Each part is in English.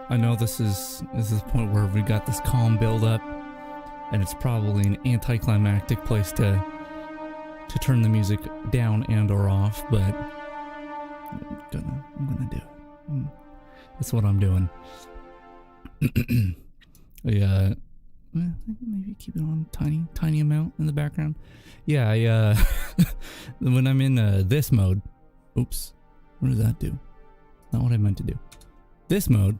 I know this is the point where we got this calm build up, and it's probably an anticlimactic place to turn the music down and or off, but I'm gonna do it. That's what I'm doing. Yeah, maybe keep it on tiny amount in the background. Yeah, when I'm in this mode, oops, what does that do? Not what I meant to do. This mode,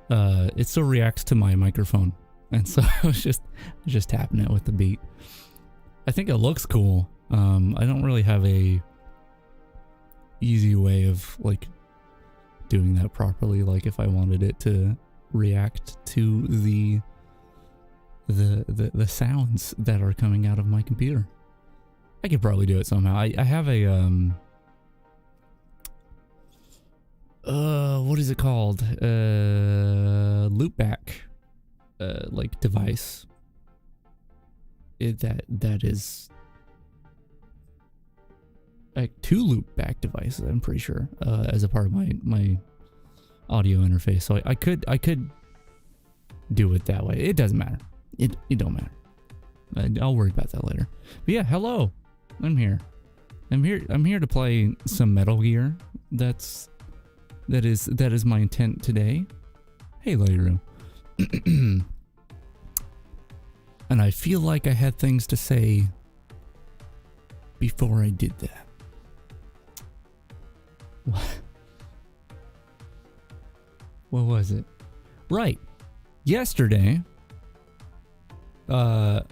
it still reacts to my microphone, and so I was just tapping it with the beat. I think it looks cool. I don't really have a easy way of like doing that properly. Like if I wanted it to react to the sounds that are coming out of my computer, I could probably do it somehow. I have a what is it called? Loopback like device. That is like 2 loopback devices, I'm pretty sure, as a part of my audio interface. So I could do it that way. It doesn't matter. It don't matter. I'll worry about that later. But yeah, hello. I'm here to play some Metal Gear. That is my intent today. Hey, Lightroom. And I feel like I had things to say before I did that. What was it? Right. Yesterday, I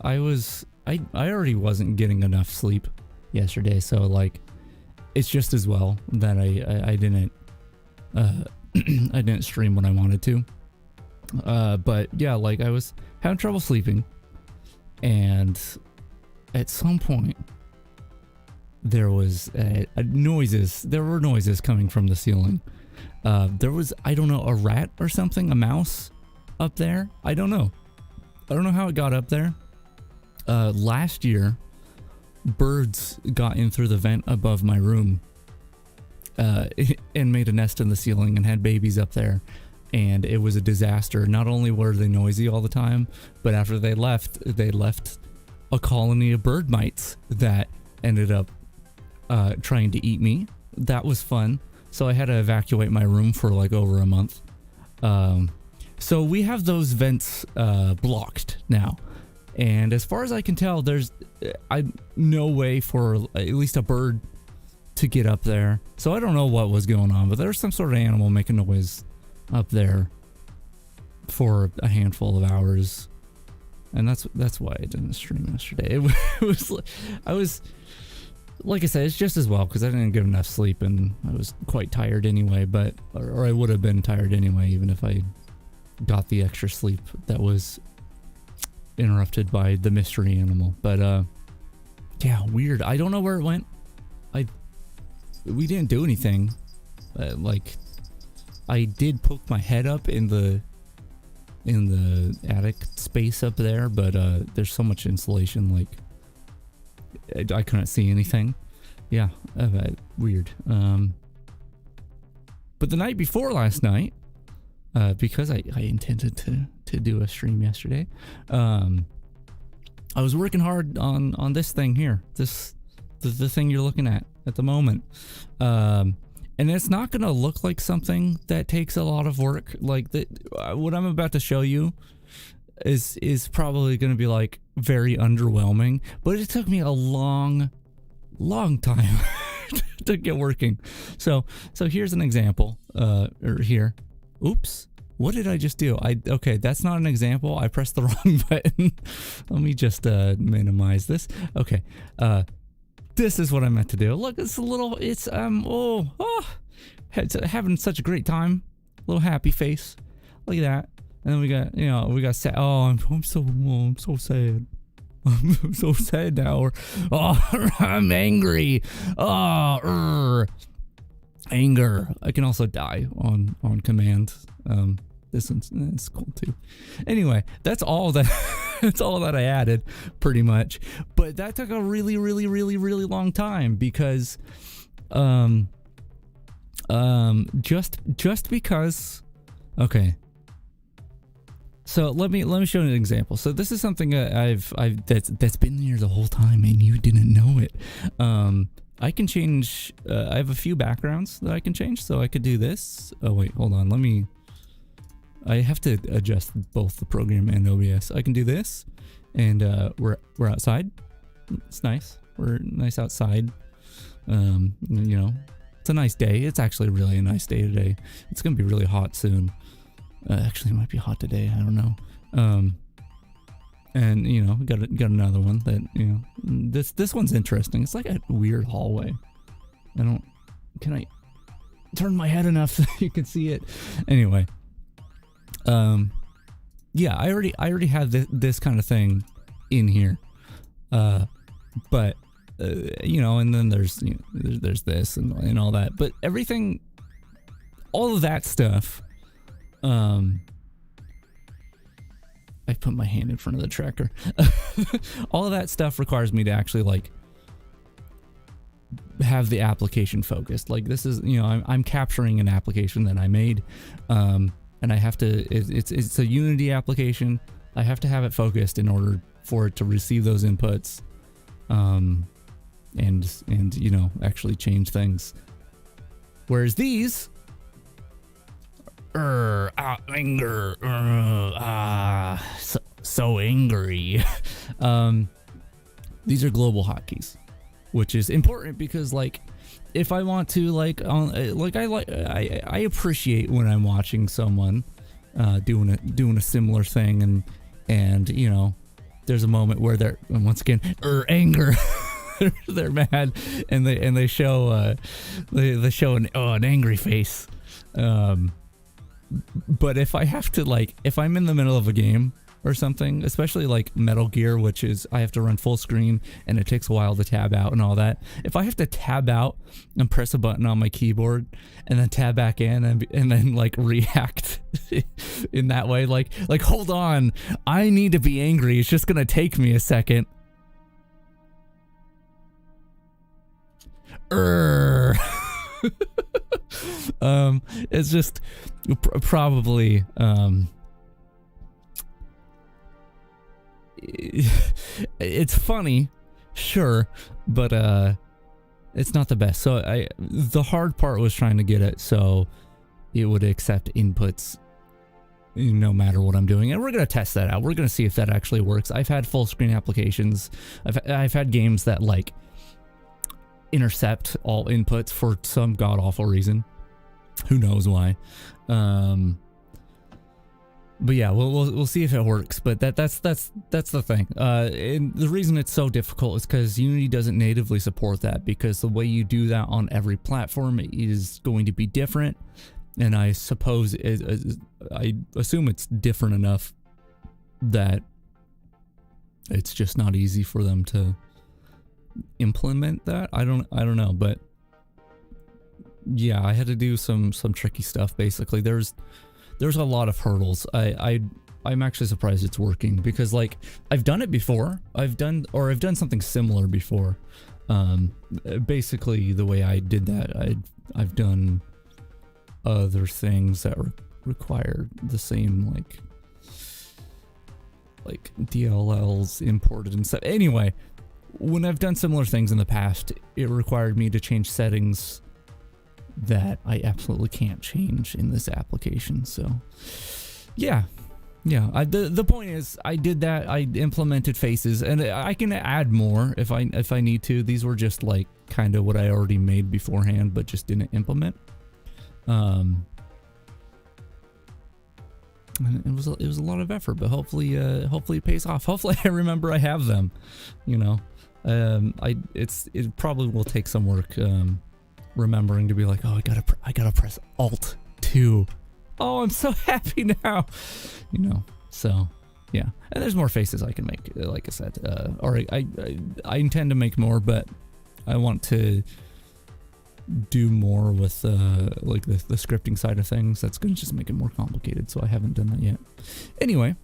already wasn't getting enough sleep yesterday, so like it's just as well that I didn't I didn't stream when I wanted to. But yeah, like I was having trouble sleeping, and at some point there was noises. There were noises coming from the ceiling. There was, I don't know, a rat or something, a mouse up there. I don't know how it got up there. Last year, birds got in through the vent above my room and made a nest in the ceiling and had babies up there. And it was a disaster. Not only were they noisy all the time, but after they left a colony of bird mites that ended up trying to eat me. That was fun. So I had to evacuate my room for like over a month. So we have those vents blocked now. And as far as I can tell, there's no way for at least a bird to get up there. So I don't know what was going on, but there's some sort of animal making noise up there for a handful of hours. And that's why I didn't stream yesterday. I was like I said, it's just as well because I didn't get enough sleep and I was quite tired anyway, or I would have been tired anyway even if I got the extra sleep that was interrupted by the mystery animal. But yeah, weird. I don't know where it went. We didn't do anything. Like I did poke my head up in the attic space up there, but there's so much insulation, like I couldn't see anything. Yeah, weird. But the night before last night, because I intended to do a stream yesterday, I was working hard on this thing here, the thing you're looking at the moment. And it's not going to look like something that takes a lot of work. Like what I'm about to show you is probably going to be like very underwhelming, but it took me a long time to get working. So here's an example. Or here. Oops. What did I just do? Okay, that's not an example. I pressed the wrong button. Let me just minimize this. Okay. This is what I meant to do. Look, it's having such a great time. Little happy face. Look at that. And then we got sad. Oh, I'm so sad. I'm so sad now. I'm angry. Anger. I can also die on command. This one's cool too. Anyway, that's all that I added, pretty much. But that took a really long time because just because Okay. So let me show you an example. So this is something that's been there the whole time and you didn't know it. I can change. I have a few backgrounds that I can change. So I could do this. Oh wait, hold on. I have to adjust both the program and OBS. I can do this, and we're outside. It's nice. We're nice outside. You know, it's a nice day. It's actually really a nice day today. It's gonna be really hot soon. Actually, it might be hot today. I don't know. And you know, got another one that, you know, this one's interesting. It's like a weird hallway. Can I turn my head enough so you can see it? Anyway, yeah, I already have this kind of thing in here. But you know, and then there's, you know, there's this and all that. But everything, all of that stuff. I put my hand in front of the tracker. All of that stuff requires me to actually like have the application focused. Like this is, you know, I'm capturing an application that I made, and I have to. It's a Unity application. I have to have it focused in order for it to receive those inputs, and you know, actually change things. Whereas these. Anger. So angry. These are global hotkeys, which is important because, like, if I want to, I appreciate when I'm watching someone doing a similar thing, and you know, there's a moment where they're once again anger. They're mad, and they show an angry face. But if I have to, like, if I'm in the middle of a game or something, especially like Metal Gear, which is I have to run full screen and it takes a while to tab out and all that. If I have to tab out and press a button on my keyboard and then tab back in and then like react in that way, like hold on, I need to be angry. It's just gonna take me a second. It's just probably it's funny, sure, but it's not the best. So the hard part was trying to get it so it would accept inputs no matter what I'm doing, and we're gonna test that out. We're gonna see if that actually works. I've had full screen applications. I've had games that like intercept all inputs for some god awful reason. Who knows why? But yeah, we'll see if it works. But that's the thing. And the reason it's so difficult is because Unity doesn't natively support that, because the way you do that on every platform is going to be different. And I suppose I assume it's different enough that it's just not easy for them to implement that. I don't know, but yeah, I had to do some tricky stuff. Basically, there's a lot of hurdles. I'm actually surprised it's working, because like I've done it before. I've done something similar before. Basically the way I did that, I've done other things that required the same like DLLs imported and stuff. Anyway, when I've done similar things in the past, it required me to change settings that I absolutely can't change in this application. So yeah. The point is, I did that. I implemented faces, and I can add more if I need to. These were just like kind of what I already made beforehand, but just didn't implement. And it was a lot of effort, but hopefully it pays off. Hopefully I remember I have them, you know. It probably will take some work remembering to be like, oh, I gotta press Alt 2. Oh, I'm so happy now, you know. So yeah, and there's more faces I can make, like I said. Or I intend to make more, but I want to do more with like the scripting side of things. That's gonna just make it more complicated, so I haven't done that yet. Anyway,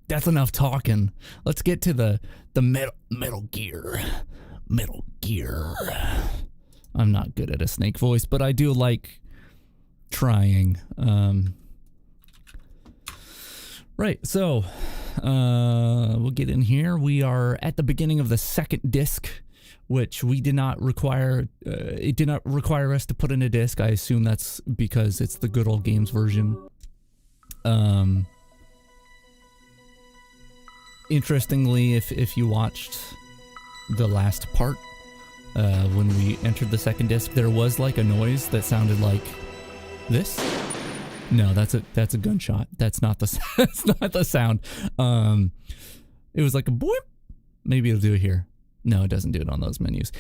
that's enough talking. Let's get to the Metal Gear. I'm not good at a Snake voice, but I do like trying. Right, so we'll get in here. We are at the beginning of the second disc, which we did not require. It did not require us to put in a disc. I assume that's because it's the good old games version. Interestingly, if you watched the last part, when we entered the second disc, there was like a noise that sounded like this. No, that's a gunshot. That's not the that's not the sound. It was like a boop. Maybe it'll do it here. No, it doesn't do it on those menus.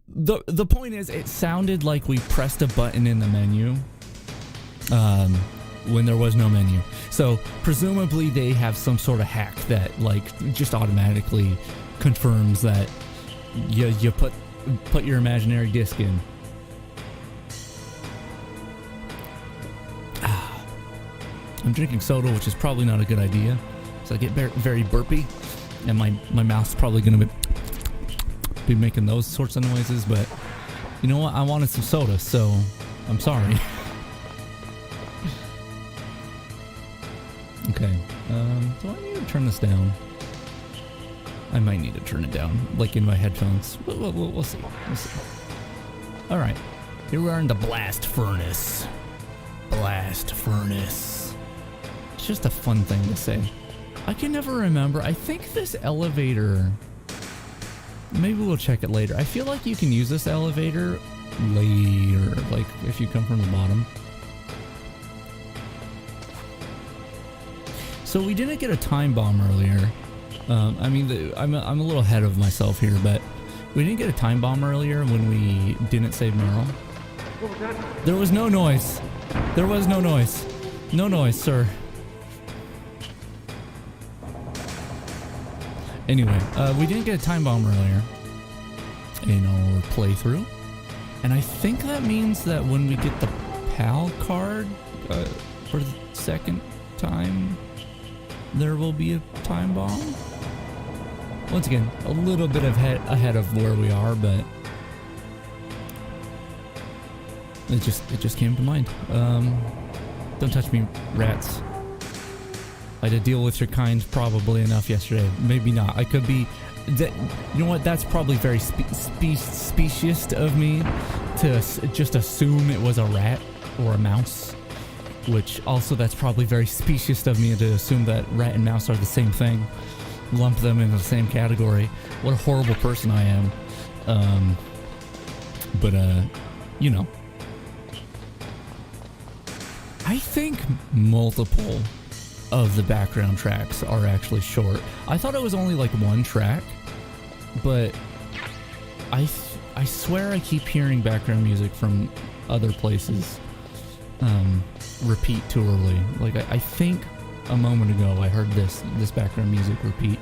The point is, it sounded like we pressed a button in the menu when there was no menu. So presumably they have some sort of hack that like just automatically confirms that you put your imaginary disc in. I'm drinking soda, which is probably not a good idea. So I get very burpy, and my mouth's probably going to be making those sorts of noises, but you know what? I wanted some soda, so I'm sorry. Okay, do I need to turn this down? I might need to turn it down, like in my headphones. We'll see. We'll see. All right, here we are in the blast furnace. Blast furnace. It's just a fun thing to say. I can never remember. I think this elevator, maybe we'll check it later. I feel like you can use this elevator later, like if you come from the bottom. So we didn't get a time bomb earlier. I mean, I'm a little ahead of myself here, but we didn't get a time bomb earlier when we didn't save Meryl. There was no noise. There was no noise. No noise, sir. Anyway, we didn't get a time bomb earlier in our playthrough. And I think that means that when we get the PAL card for the second time, there will be a time bomb. Once again, a little bit ahead of where we are, but it just came to mind. Don't touch me, rats. I had to deal with your kind probably enough yesterday. Maybe not. I could be... You know what? That's probably very specious of me to just assume it was a rat or a mouse. Which also, that's probably very specious of me to assume that rat and mouse are the same thing. Lump them into the same category. What a horrible person I am. But you know. I think multiple of the background tracks are actually short. I thought it was only like one track, but I swear I keep hearing background music from other places repeat too early. Like I think a moment ago I heard this background music repeat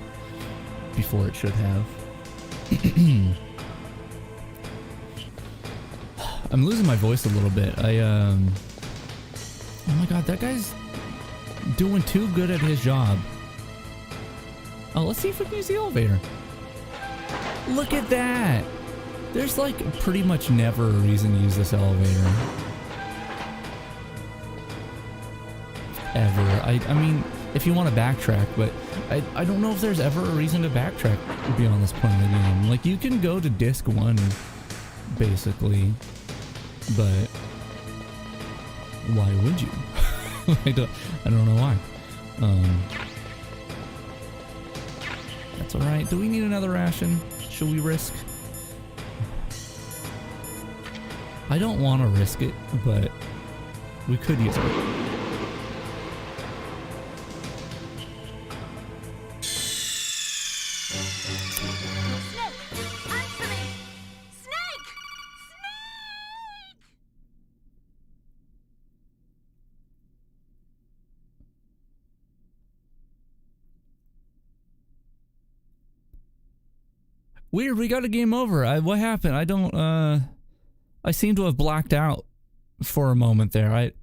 before it should have. I'm losing my voice a little bit. Oh my god, that guy's doing too good at his job. Oh, let's see if we can use the elevator. Look at that! There's like pretty much never a reason to use this elevator. Ever. I mean, if you want to backtrack, but I don't know if there's ever a reason to backtrack beyond this point in the game. Like, you can go to disc 1, basically, but why would you? I don't know why. That's alright. Do we need another ration? Should we risk? I don't want to risk it, but we could use it. Weird, we got a game over. What happened? I don't, I seem to have blacked out for a moment there. It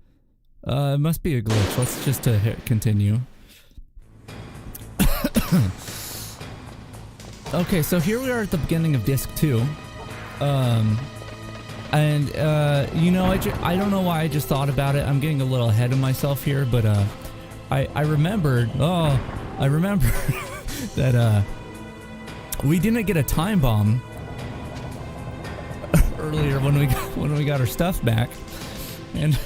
must be a glitch. Let's just hit continue. Okay, so here we are at the beginning of disc 2. And, you know, I don't know why I just thought about it. I'm getting a little ahead of myself here, but, I remembered, I remember that, we didn't get a time bomb earlier when we got our stuff back. And,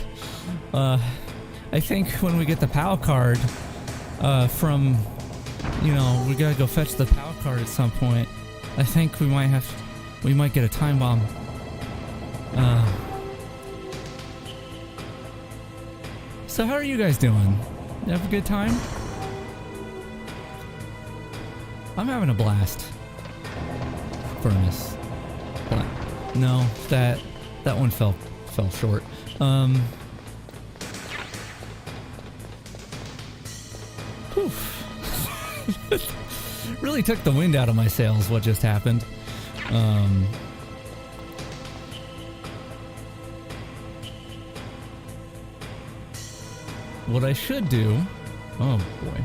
I think when we get the PAL card, from, you know, we gotta go fetch the PAL card at some point. I think we might get a time bomb. So how are you guys doing? You have a good time? I'm having a blast. Furnace. No, that one fell short. Whew. Really took the wind out of my sails what just happened. What I should do... Oh boy.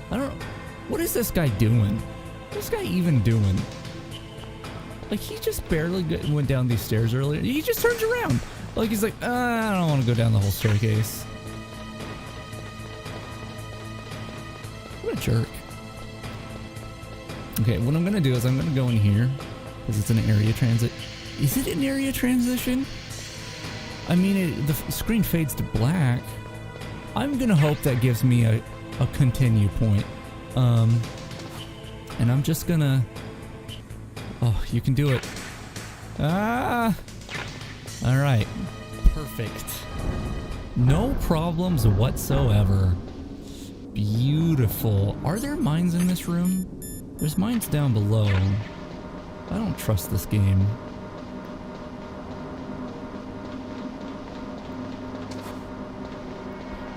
I don't know. What is this guy doing? What's this guy even doing? Like, he just barely went down these stairs earlier. He just turns around. Like, he's like, I don't want to go down the whole staircase. What a jerk. Okay, what I'm going to do is I'm going to go in here. Because it's an area transit. Is it an area transition? I mean, the screen fades to black. I'm going to hope that gives me a continue point. And I'm just going to... Oh, you can do it. Ah! Alright. Perfect. No problems whatsoever. Beautiful. Are there mines in this room? There's mines down below. I don't trust this game.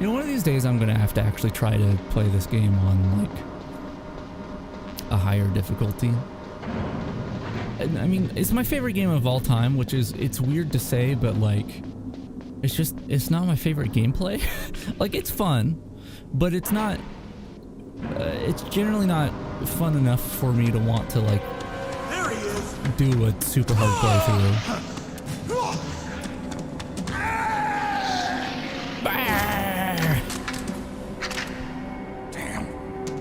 You know, one of these days I'm gonna have to actually try to play this game on, like, a higher difficulty. I mean, it's my favorite game of all time, which is, it's weird to say, but, like, it's not my favorite gameplay. Like, it's fun, but it's not, it's generally not fun enough for me to want to, like, there he is. Do a super hard playthrough.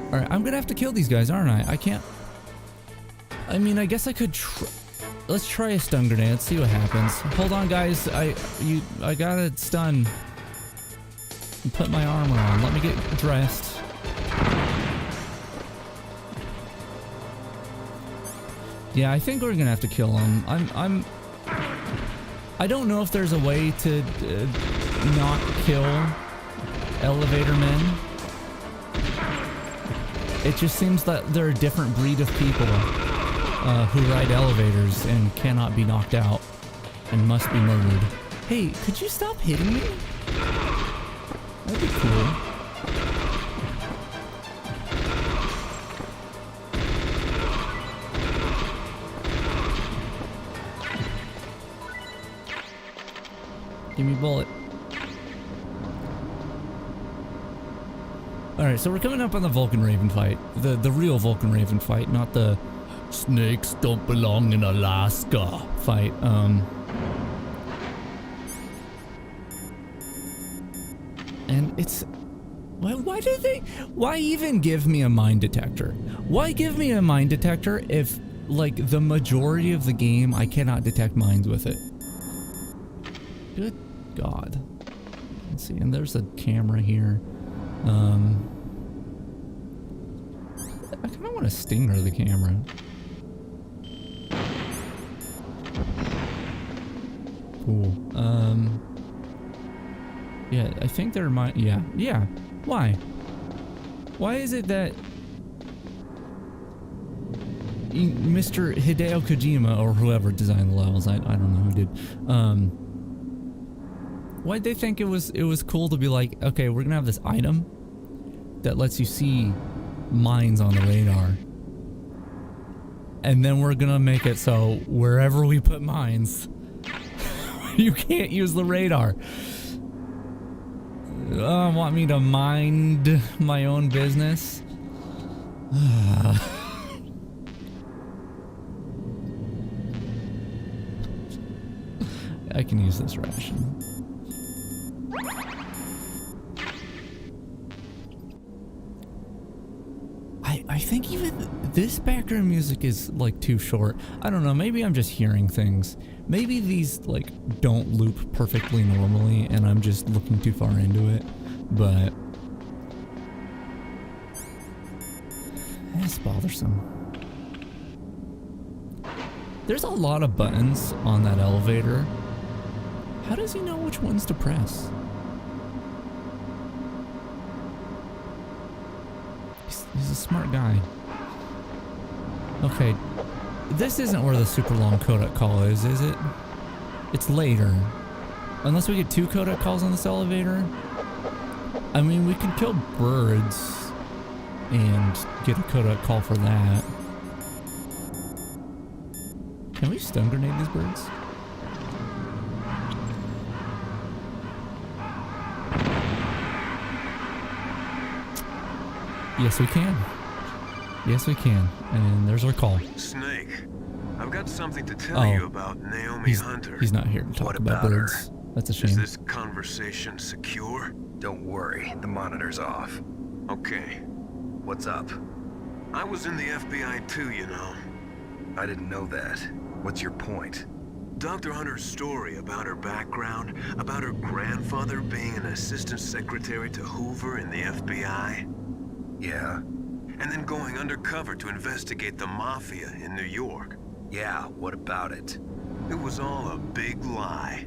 Alright, I'm gonna have to kill these guys, aren't I? I can't... I mean, I guess I could let's try a stun grenade. Let's see what happens. Hold on, guys. I got a stun. Put my armor on. Let me get dressed. Yeah, I think we're gonna have to kill him. I don't know if there's a way to not kill elevator men. It just seems that they're a different breed of people who ride elevators and cannot be knocked out and must be murdered. Hey, could you stop hitting me? That'd be cool. Give me a bullet. Alright, so we're coming up on the Vulcan Raven fight. The real Vulcan Raven fight, not the snakes don't belong in Alaska fight. And it's... Why even give me a mine detector? Why give me a mine detector if, like, the majority of the game I cannot detect mines with it? Good God. Let's see, and there's a camera here. I kind of want to stinger the camera. Cool. Yeah, I think there might... Yeah. Why? Why is it that Mr. Hideo Kojima, or whoever designed the levels, I don't know who did, why'd they think it was cool to be like, okay, we're gonna have this item that lets you see mines on the radar, and then we're gonna make it so wherever we put mines, you can't use the radar. Want me to mind my own business? I can use this ration. I think even this background music is like too short. I don't know, maybe I'm just hearing things. Maybe these like don't loop perfectly normally and I'm just looking too far into it, but it's bothersome. There's a lot of buttons on that elevator. How does he know which ones to press? He's a smart guy. Okay, this isn't where the super long codec call is it? It's later. Unless we get 2 codec calls on this elevator. I mean, we can kill birds and get a codec call for that. Can we stun grenade these birds? Yes, we can. Yes, we can. And there's our call. Snake, I've got something to tell you about Naomi Hunter. He's not here to talk about birds. That's a shame. Is this conversation secure? Don't worry, the monitor's off. Okay. What's up? I was in the FBI too, you know. I didn't know that. What's your point? Dr. Hunter's story about her background, about her grandfather being an assistant secretary to Hoover in the FBI. Yeah? And then going undercover to investigate the mafia in New York. Yeah, what about it? It was all a big lie.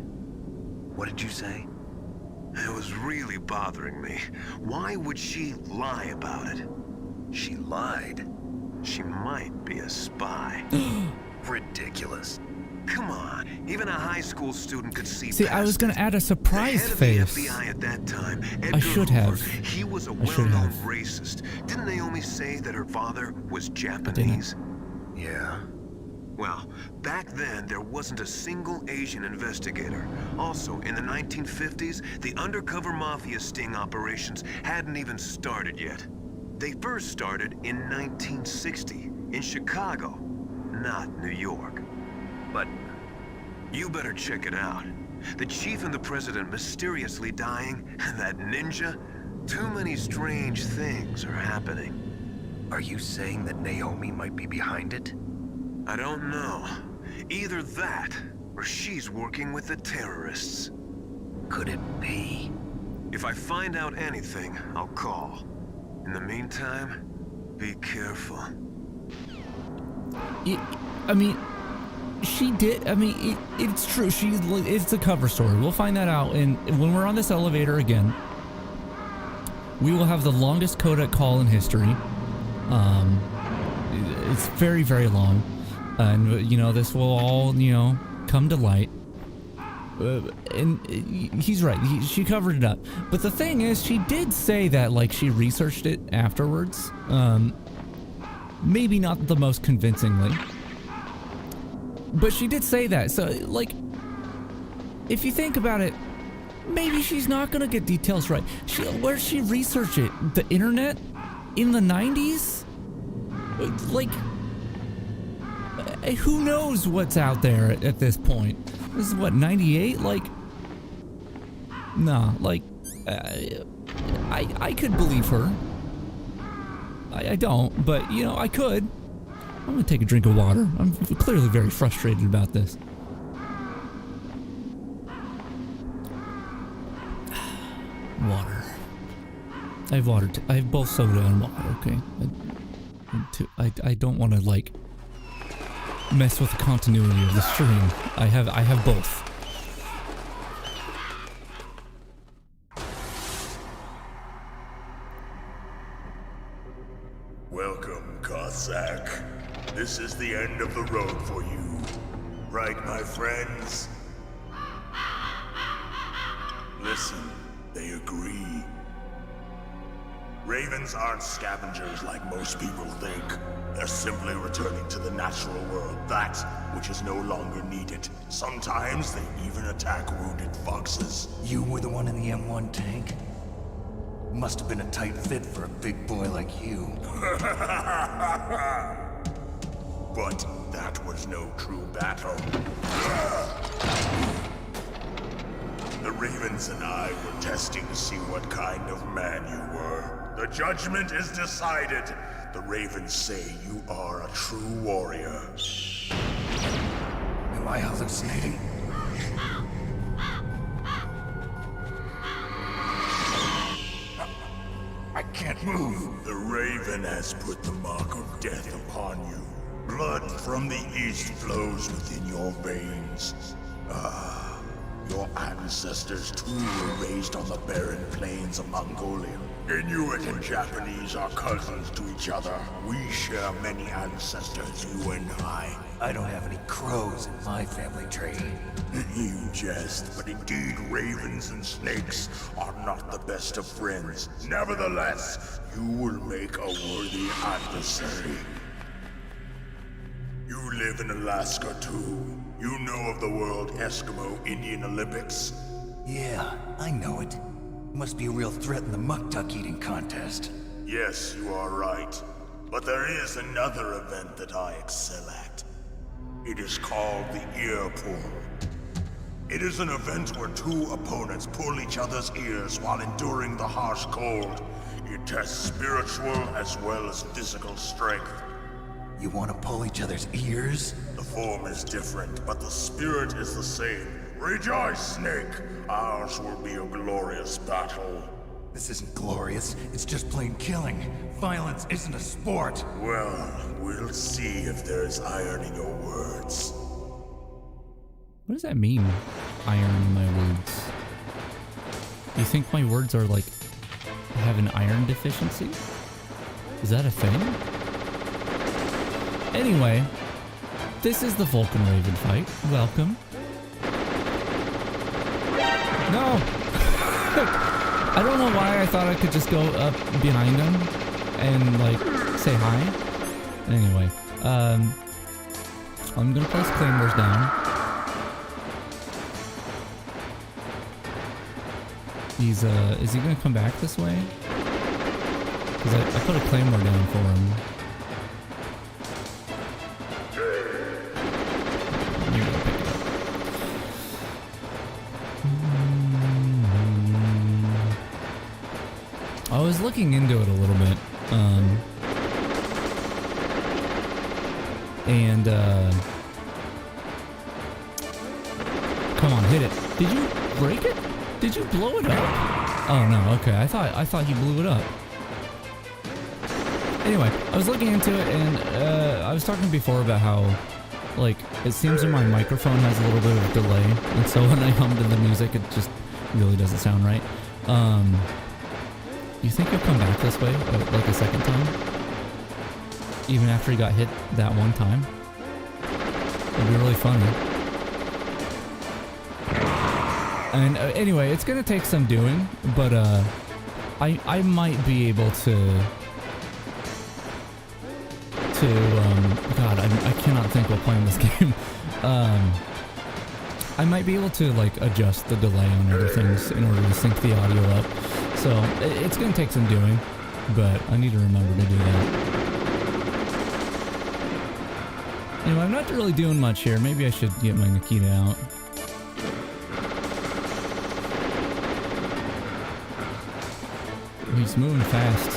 What did you say? It was really bothering me. Why would she lie about it? She lied? She might be a spy. Ridiculous. Come on, even a high school student could see See, I was gonna add a surprise the face. head of the FBI at that time, Edgar I should Hoover, have. He was a well-known racist. Didn't Naomi say that her father was Japanese? Yeah. Well, back then there wasn't a single Asian investigator. Also, in the 1950s, the undercover mafia sting operations hadn't even started yet. They first started in 1960 in Chicago, not New York. But you better check it out. The chief and the president mysteriously dying, and that ninja. Too many strange things are happening. are you saying that Naomi might be behind it? I don't know. Either that, or she's working with the terrorists. Could it be? If I find out anything, I'll call. In the meantime, be careful. I mean, she did. I mean, it's true. It's a cover story. We'll find that out. And when we're on this elevator again, we will have the longest codec call in history. It's very, very long. And, you know, this will all, you know, come to light. And he's right. She covered it up. But the thing is, she did say that, like, she researched it afterwards. Maybe not the most convincingly. But she did say that. So, like, if you think about it, maybe she's not going to get details right. Where did she research it? The internet? In the 90s? Like, who knows what's out there at this point? This is what, 98? Like, nah, like, I could believe her. I don't, but, you know, I could. I'm gonna take a drink of water. I'm clearly very frustrated about this. Water. I have water. I have both soda and water, okay? I don't want to, like, mess with the continuity of the stream. I have both. Welcome, Cossack. This is the end of the road for you. Right, my friends? Listen, they agree. Ravens aren't scavengers like most people think. They're simply returning to the natural world, that which is no longer needed. Sometimes they even attack wounded foxes. You were the one in the M1 tank? Must have been a tight fit for a big boy like you. But that was no true battle. Ravens and I were testing to see what kind of man you were. The judgment is decided. The Ravens say you are a true warrior. Am I hallucinating? I can't move. The Raven has put the mark of death upon you. Blood from the east flows within your veins. Ah, your ancestors too were raised on the barren plains of Mongolia. Inuit and Japanese are cousins to each other. We share many ancestors, you and I. I don't have any crows in my family tree. You jest, but indeed ravens and snakes are not the best of friends. Nevertheless, you will make a worthy adversary. You live in Alaska too. You know of the World Eskimo Indian Olympics? Yeah, I know it. Must be a real threat in the muck-duck eating contest. Yes, you are right. But there is another event that I excel at. It is called the ear pull. It is an event where two opponents pull each other's ears while enduring the harsh cold. It tests spiritual as well as physical strength. You want to pull each other's ears? The form is different, but the spirit is the same. Rejoice, Snake! Ours will be a glorious battle. This isn't glorious, it's just plain killing. Violence isn't a sport. Well, we'll see if there's iron in your words. What does that mean? Iron in my words. You think my words are like have an iron deficiency? Is that a thing? Anyway, this is the Vulcan Raven fight. Welcome. No! I don't know why I thought I could just go up behind him and like say hi. Anyway, I'm gonna place claymores down. Is he gonna come back this way? Because I put a claymore down for him. You're gonna pick it up. I was looking into it a little bit, come on, hit it. Did you break it? Did you blow it up? Oh no, okay. I thought he blew it up. Anyway, I was looking into it and I was talking before about how like it seems that my microphone has a little bit of delay, and so when I hum to the music it just really doesn't sound right. You think he'll come back this way like a second time? Even after he got hit that one time? It'd be really funny. And anyway, it's gonna take some doing, but I might be able to God, I cannot think while playing this game. I might be able to like adjust the delay on other things in order to sync the audio up. So it's gonna take some doing, but I need to remember to do that. Anyway, I'm not really doing much here. Maybe I should get my Nikita out. He's moving fast.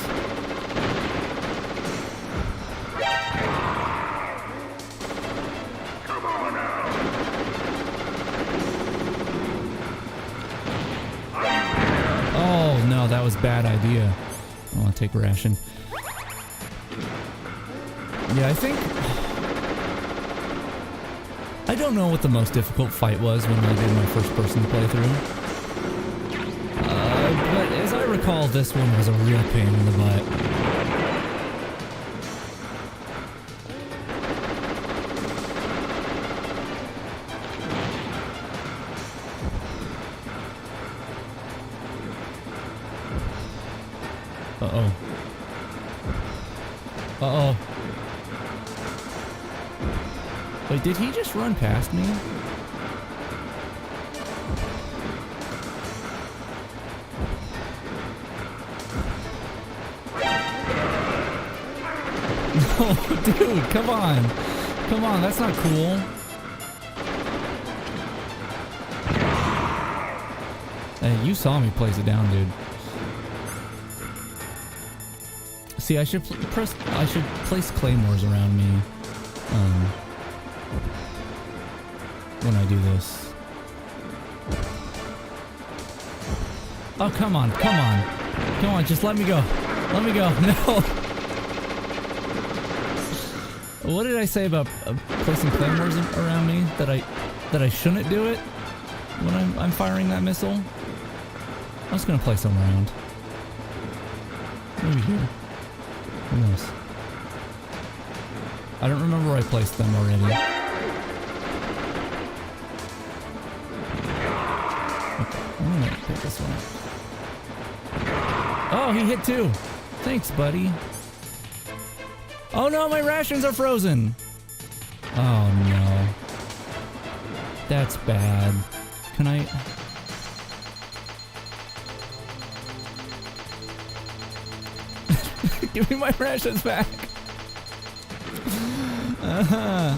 Come on now. Oh no, that was a bad idea. I want to take a ration. Yeah, I don't know what the most difficult fight was when I did my first person playthrough. But as I recall, this one was a real pain in the butt. Uh-oh. Uh-oh. Wait, did he just run past me? No, dude, come on. Come on, that's not cool. Hey, you saw me place it down, dude. See, I should place claymores around me when I do this. Oh, come on, come on. Come on, just let me go. Let me go. No. What did I say about placing claymores around me? That I shouldn't do it when I'm firing that missile? I was gonna place them around. Maybe here. Who knows? I don't remember where I placed them already. Okay, I'm gonna pick this one up. Oh, he hit too. Thanks, buddy. Oh no, my rations are frozen. Oh no. That's bad. Can I... Give me my rations back. I'm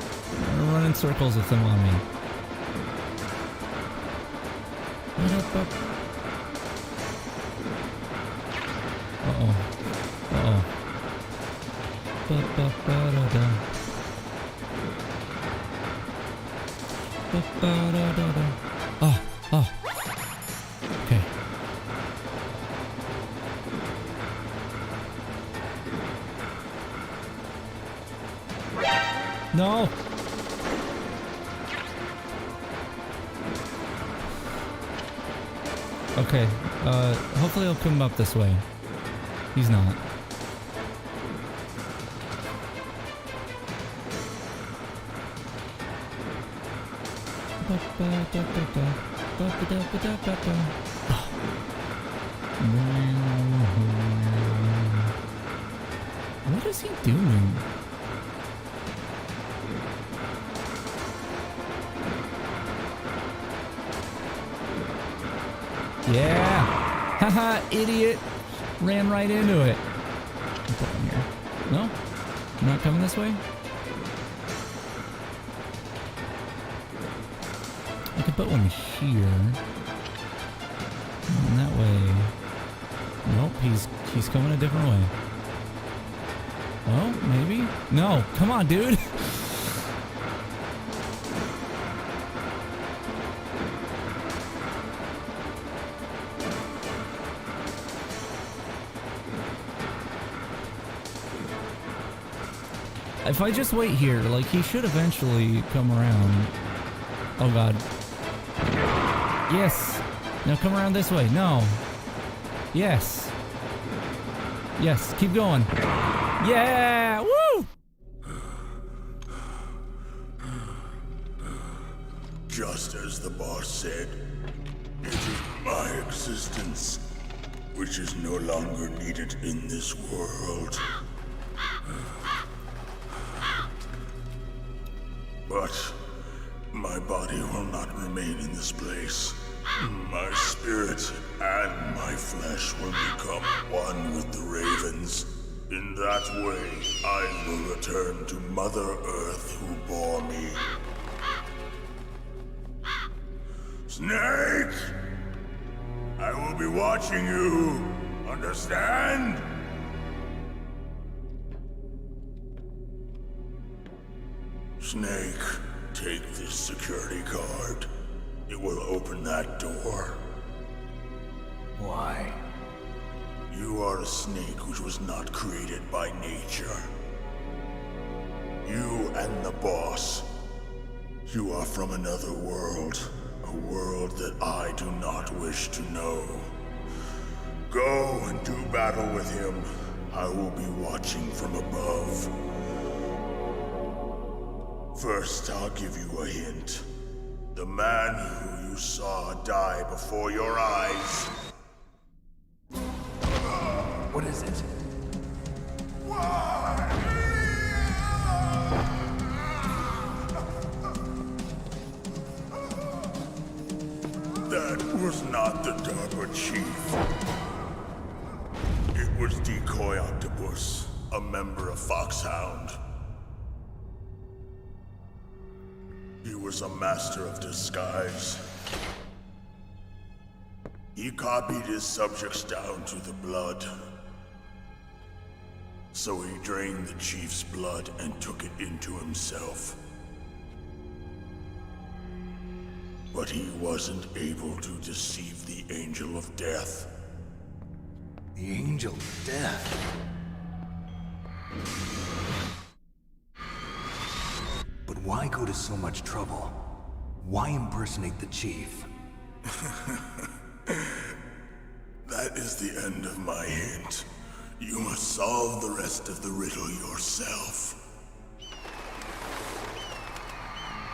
running circles with them on me. Uh-oh. Uh-oh. Ba-ba-ba-da-da. Ba-ba-da-da-da. Oh, oh. Okay. No! Okay, hopefully he'll come up this way. He's not. What is he doing? Yeah! Haha, idiot! Ran right into it. Put one here. No? I'm not coming this way? I could put one here. And that way. Nope, he's coming a different way. Oh, maybe? No, come on, dude! If I just wait here, like, he should eventually come around. Oh god. Yes! Now come around this way. No. Yes. Yes, keep going. Yeah! Woo! Just as the boss said, it is my existence which is no longer needed in this world. But my body will not remain in this place. My spirit and my flesh will become one with the ravens. In that way, I will return to Mother Earth who bore me. Snake! I will be watching you. Understand? Snake, take this security card. It will open that door. Why? You are a snake which was not created by nature. You and the boss. You are from another world. A world that I do not wish to know. Go and do battle with him. I will be watching from above. First, I'll give you a hint. The man who you saw die before your eyes. What is it? That was not the DARPA chief. It was Decoy Octopus, a member of Foxhound. He was a master of disguise. He copied his subjects down to the blood. So he drained the chief's blood and took it into himself. But he wasn't able to deceive the Angel of Death. The Angel of Death. But why go to so much trouble? Why impersonate the chief? That is the end of my hint. You must solve the rest of the riddle yourself.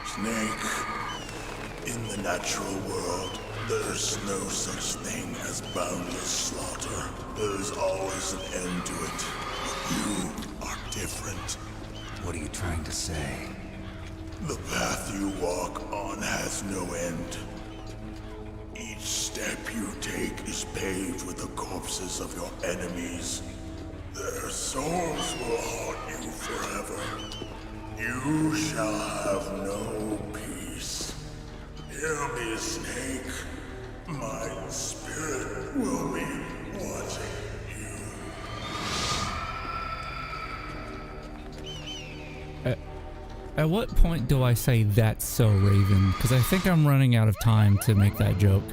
Snake, in the natural world, there's no such thing as boundless slaughter. There's always an end to it. But you are different. What are you trying to say? The path you walk on has no end. Each step you take is paved with the corpses of your enemies. Their souls will haunt you forever. You shall have no peace. Hear me, Snake. My spirit will be watching you. At what point do I say that's so, Raven? Because I think I'm running out of time to make that joke.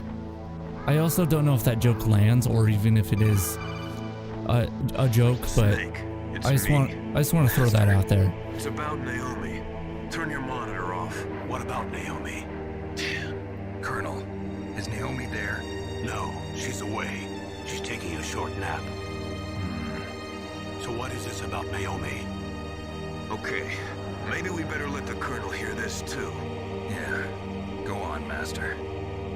I also don't know if that joke lands or even if it is a joke, but Snake, it's I just me. want to throw that out there. It's about Naomi. Turn your monitor off. What about Naomi? Colonel, is Naomi there? No, she's away. She's taking a short nap. So what is this about Naomi? Okay, maybe we better let the Colonel hear this too. Yeah. Go on, Master.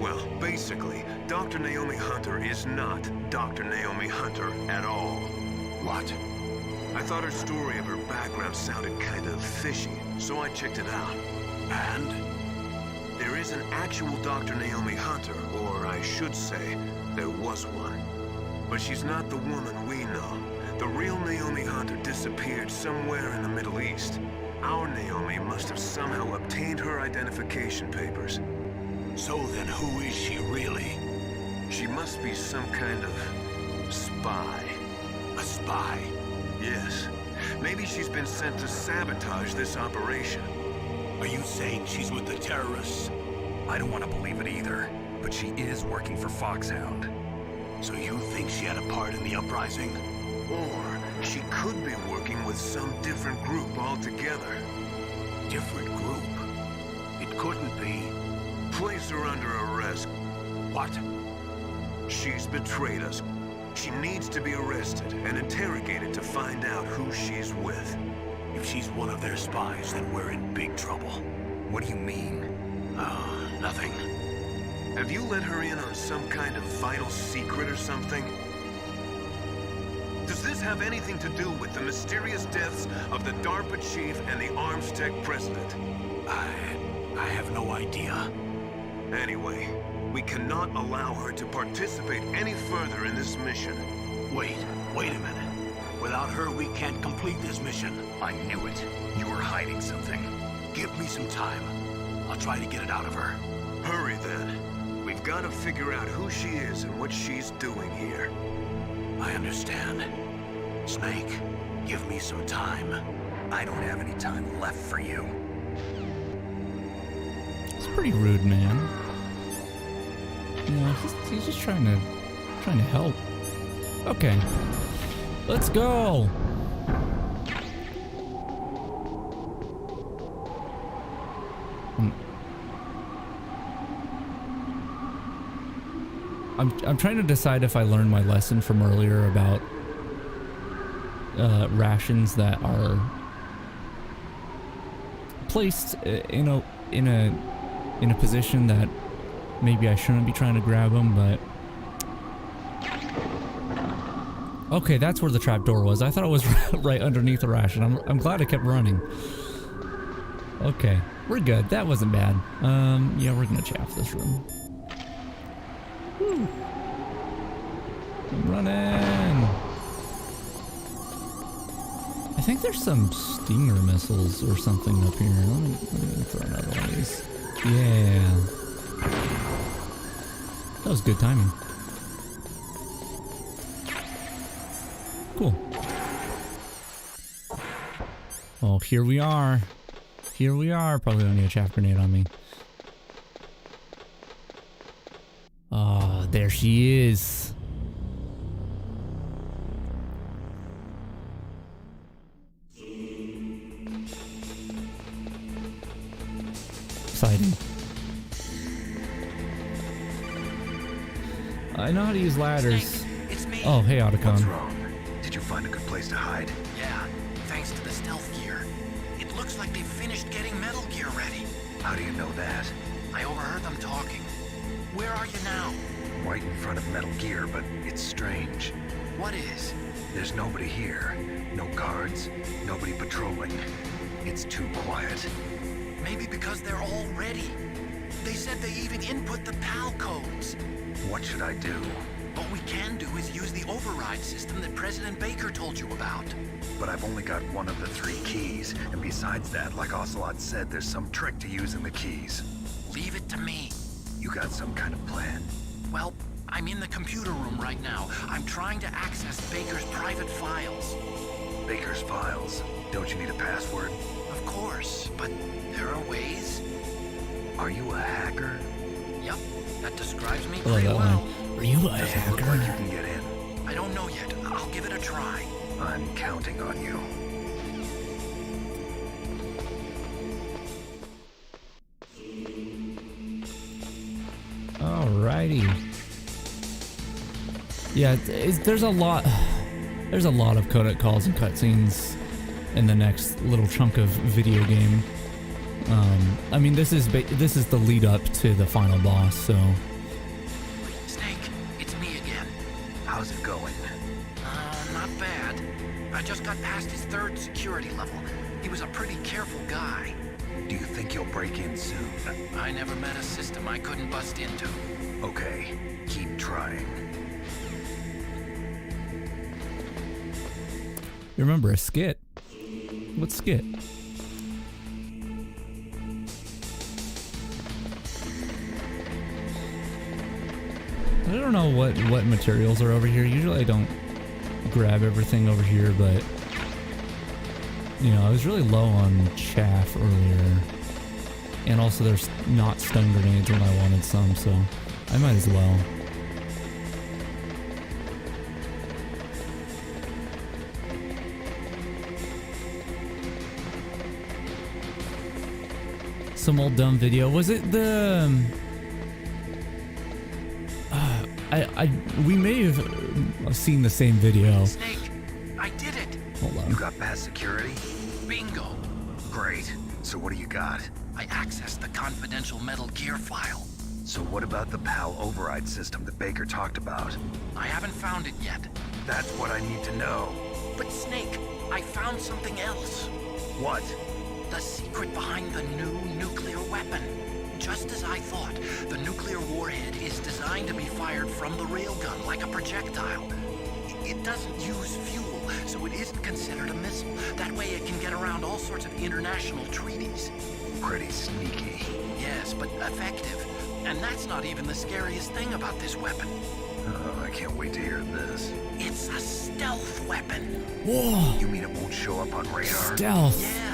Well, basically, Dr. Naomi Hunter is not Dr. Naomi Hunter at all. What? I thought her story of her background sounded kind of fishy, so I checked it out. And? There is an actual Dr. Naomi Hunter, or I should say, there was one. But she's not the woman we know. The real Naomi Hunter disappeared somewhere in the Middle East. Our Naomi must have somehow obtained her identification papers. So then who is she really? She must be some kind of spy. A spy? Yes. Maybe she's been sent to sabotage this operation. Are you saying she's with the terrorists? I don't want to believe it either, but she is working for Foxhound. So you think she had a part in the uprising? Or she could be working with some different group altogether. Different group? It couldn't be. Place her under arrest. What? She's betrayed us. She needs to be arrested and interrogated to find out who she's with. If she's one of their spies, then we're in big trouble. What do you mean? Nothing. Have you let her in on some kind of vital secret or something? Does this have anything to do with the mysterious deaths of the DARPA chief and the Armstech president? I have no idea. Anyway, we cannot allow her to participate any further in this mission. Wait a minute. Without her, we can't complete this mission. I knew it. You were hiding something. Give me some time. I'll try to get it out of her. Hurry then. We've got to figure out who she is and what she's doing here. I understand. Snake, give me some time. I don't have any time left for you. It's pretty rude, man. Yeah, he's just trying to help. Okay, let's go. I'm trying to decide if I learned my lesson from earlier about rations that are placed in a position that maybe I shouldn't be trying to grab them, but okay, that's where the trapdoor was. I thought it was right underneath the ration. I'm glad I kept running. Okay, we're good. That wasn't bad. Yeah, we're gonna chaff this room. Woo. I'm running. I think there's some Stinger missiles or something up here. Let me throw another one of these. Yeah. That was good timing. cool. Oh, here we are. Here we are. Probably don't need a chaff grenade on me. Oh, there she is. Exciting. I know how to use ladders. Snake, it's me. Oh, hey, What's Otacon. wrong? Did you find a good place to hide? Yeah, thanks to the stealth gear. It looks like they've finished getting Metal Gear ready. How do you know that? I overheard them talking. Where are you now? Right in front of Metal Gear, but it's strange. What is? There's nobody here. No guards, nobody patrolling. It's too quiet. Maybe because they're all ready. They said they even input the PAL codes. What should I do? What we can do is use the override system that President Baker told you about. But I've only got one of the 3 keys, and besides that, like Ocelot said, there's some trick to using the keys. Leave it to me. You got some kind of plan? Well, I'm in the computer room right now. I'm trying to access Baker's private files. Baker's files. Don't you need a password? Of course, but there are ways. Are you a hacker? Yep, that describes me I love pretty that well. line. Are you a Doesn't look like you hacker? can get in. I don't know yet. I'll give it a try. I'm counting on you. Alrighty. Yeah, there's a lot. There's a lot of codec calls and cutscenes in the next little chunk of video game. I mean, this is the lead up to the final boss, so. Snake, it's me again. How's it going? Not bad. I just got past his 3rd security level. He was a pretty careful guy. Do you think you'll break in soon? I never met a system I couldn't bust into. Okay, keep trying. You remember a skit? What skit? I don't know what materials are over here. Usually I don't grab everything over here, but you know, I was really low on chaff earlier. And also there's not stun grenades when I wanted some, so I might as well. Some old dumb video. Was it the we may have seen the same video. Snake, I did it. Hold on. You got past security? Bingo. Great. So what do you got? I accessed the confidential Metal Gear file. So what about the PAL override system that Baker talked about? I haven't found it yet. That's what I need to know. But Snake, I found something else. What? The secret behind the new nuclear weapon. Just as I thought, the nuclear warhead is designed to be fired from the railgun like a projectile. It doesn't use fuel, so it isn't considered a missile. That way it can get around all sorts of international treaties. Pretty sneaky. Yes, but effective. And that's not even the scariest thing about this weapon. Oh, I can't wait to hear this. It's a stealth weapon. Whoa! You mean it won't show up on radar? Stealth. Yeah.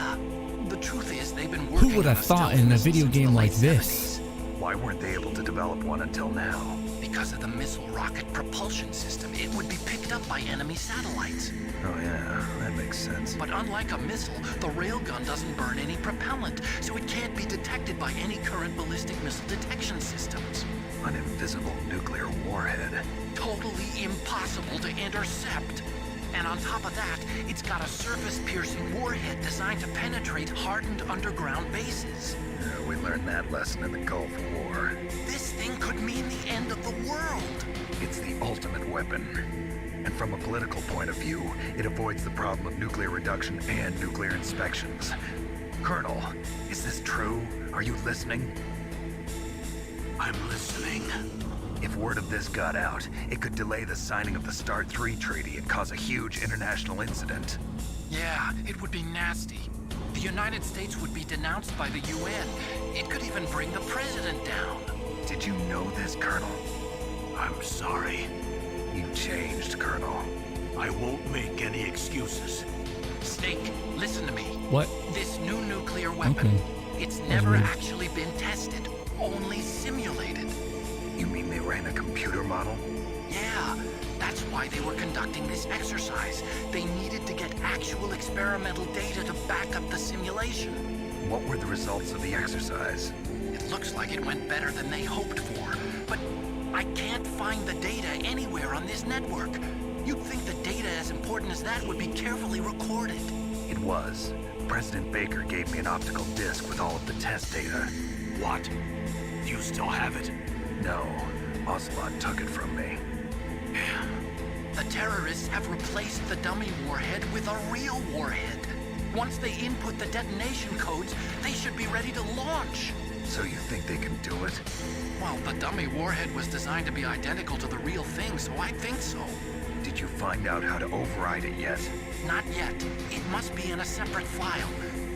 The truth is, they've been working Who would have on a thought stealth in a missile video since the game like late this? 70s. Why weren't they able to develop one until now? Because of the missile rocket propulsion system, it would be picked up by enemy satellites. Oh yeah, that makes sense. But unlike a missile, the railgun doesn't burn any propellant, so it can't be detected by any current ballistic missile detection systems. An invisible nuclear warhead. Totally impossible to intercept. And on top of that, it's got a surface-piercing warhead designed to penetrate hardened underground bases. We learned that lesson in the Gulf War. This thing could mean the end of the world. It's the ultimate weapon. And from a political point of view, it avoids the problem of nuclear reduction and nuclear inspections. Colonel, is this true? Are you listening? I'm listening. If word of this got out, it could delay the signing of the START 3 treaty and cause a huge international incident. Yeah, it would be nasty. The United States would be denounced by the UN. It could even bring the president down. Did you know this, Colonel? I'm sorry. You changed, Colonel. I won't make any excuses. Snake, listen to me. What? This new nuclear weapon, Okay. it's never actually been tested, only simulated. You mean they ran a computer model? Yeah, that's why they were conducting this exercise. They needed to get actual experimental data to back up the simulation. What were the results of the exercise? It looks like it went better than they hoped for, but I can't find the data anywhere on this network. You'd think the data as important as that would be carefully recorded. It was. President Baker gave me an optical disc with all of the test data. What? Do you still have it? No, Ocelot took it from me. The terrorists have replaced the dummy warhead with a real warhead. Once they input the detonation codes, they should be ready to launch. So you think they can do it? Well, the dummy warhead was designed to be identical to the real thing, so I think so. Did you find out how to override it yet? Not yet. It must be in a separate file.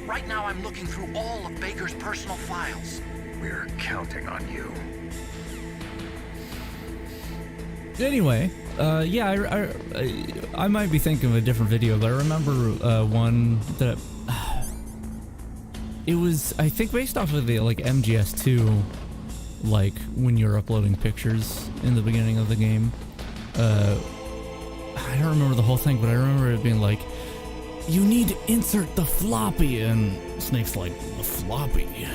Right now I'm looking through all of Baker's personal files. We're counting on you. Anyway, yeah, I might be thinking of a different video, but I remember one that it was, I think, based off of the like MGS2, like when you're uploading pictures in the beginning of the game. I don't remember the whole thing, but I remember it being like, you need to insert the floppy, and Snake's like, the floppy.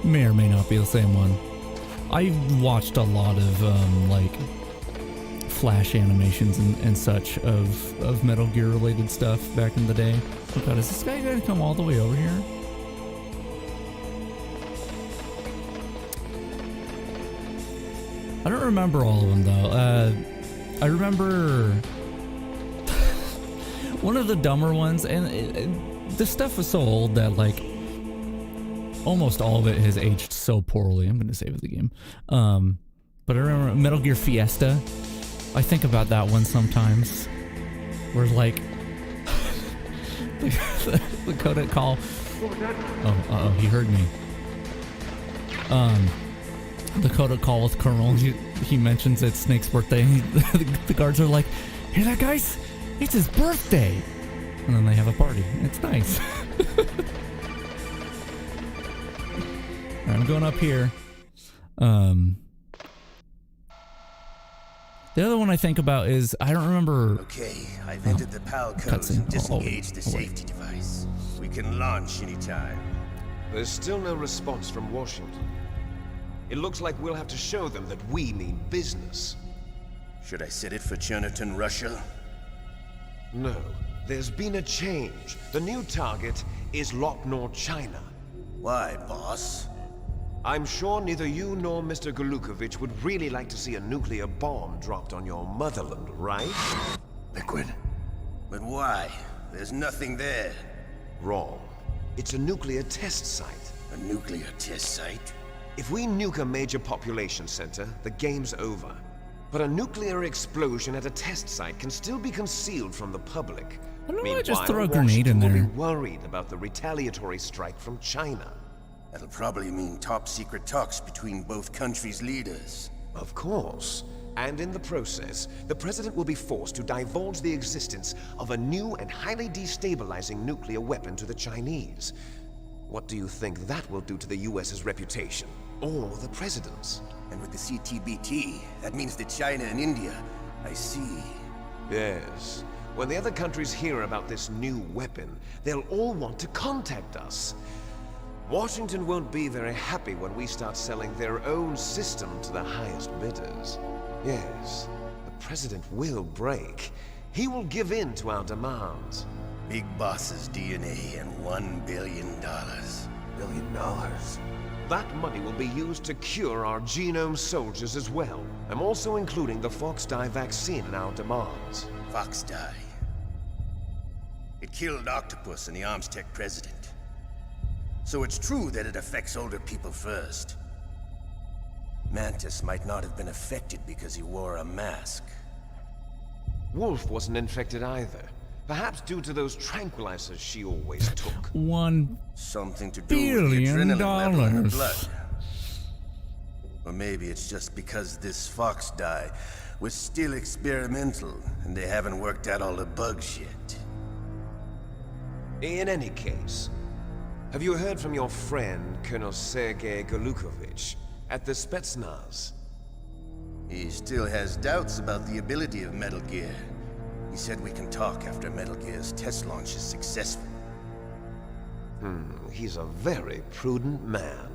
May or may not be the same one. I watched a lot of like flash animations and such of Metal Gear related stuff back in the day. Oh god, is this guy gonna come all the way over here? I don't remember all of them though. I remember one of the dumber ones, and this stuff was so old that like almost all of it has aged so poorly. I'm gonna save the game. But I remember Metal Gear Fiesta. I think about that one sometimes. Where like the codec call. Oh, he heard me. The codec call with Colonel. He mentions it's Snake's birthday. The guards are like, "Hear that, guys? It's his birthday!" And then they have a party. It's nice. I'm going up here. The other one I think about is, I don't remember. Okay, I've entered the PAL codes and disengaged the safety device. We can launch anytime. There's still no response from Washington. It looks like we'll have to show them that we mean business. Should I set it for Cherniton, Russia? No, there's been a change. The new target is Locknor, China. Why, boss? I'm sure neither you nor Mr. Golukovich would really like to see a nuclear bomb dropped on your motherland, right? Liquid. But why? There's nothing there. Wrong. It's a nuclear test site. A nuclear test site? If we nuke a major population center, the game's over. But a nuclear explosion at a test site can still be concealed from the public. Why don't I Meanwhile, just throw a grenade in Washington will there? be worried about the retaliatory strike from China. That'll probably mean top-secret talks between both countries' leaders. Of course. And in the process, the president will be forced to divulge the existence of a new and highly destabilizing nuclear weapon to the Chinese. What do you think that will do to the US's reputation? Or the president's? And with the CTBT, that means that China and India. I see. Yes. When the other countries hear about this new weapon, they'll all want to contact us. Washington won't be very happy when we start selling their own system to the highest bidders. Yes, the president will break. He will give in to our demands. Big Boss's DNA and $1 billion. $1 billion? That money will be used to cure our genome soldiers as well. I'm also including the Fox dye vaccine in our demands. Fox dye. It killed Octopus and the Armstech president. So it's true that it affects older people first. Mantis might not have been affected because he wore a mask. Wolf wasn't infected either. Perhaps due to those tranquilizers she always took. $1 Something to do with the billion adrenaline level in her blood. Or maybe it's just because this fox dye was still experimental and they haven't worked out all the bugs yet. In any case, have you heard from your friend, Colonel Sergei Golukovich, at the Spetsnaz? He still has doubts about the ability of Metal Gear. He said we can talk after Metal Gear's test launch is successful. He's a very prudent man.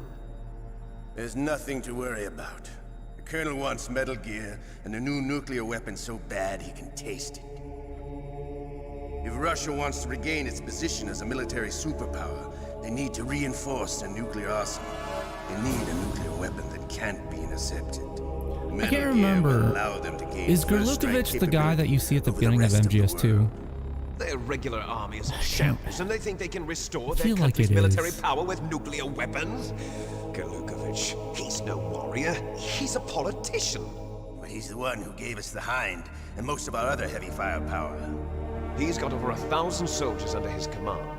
There's nothing to worry about. The Colonel wants Metal Gear and a new nuclear weapon so bad he can taste it. If Russia wants to regain its position as a military superpower, they need to reinforce their nuclear arsenal. They need a nuclear weapon that can't be intercepted. I can't remember. Is Golukovich the guy that you see at the beginning of MGS2? Their regular army is in shambles, and they think they can restore their feel like country's it military is. power with nuclear weapons? Golukovich, he's no warrior. He's a politician. But he's the one who gave us the Hind and most of our other heavy firepower. He's got over 1,000 soldiers under his command.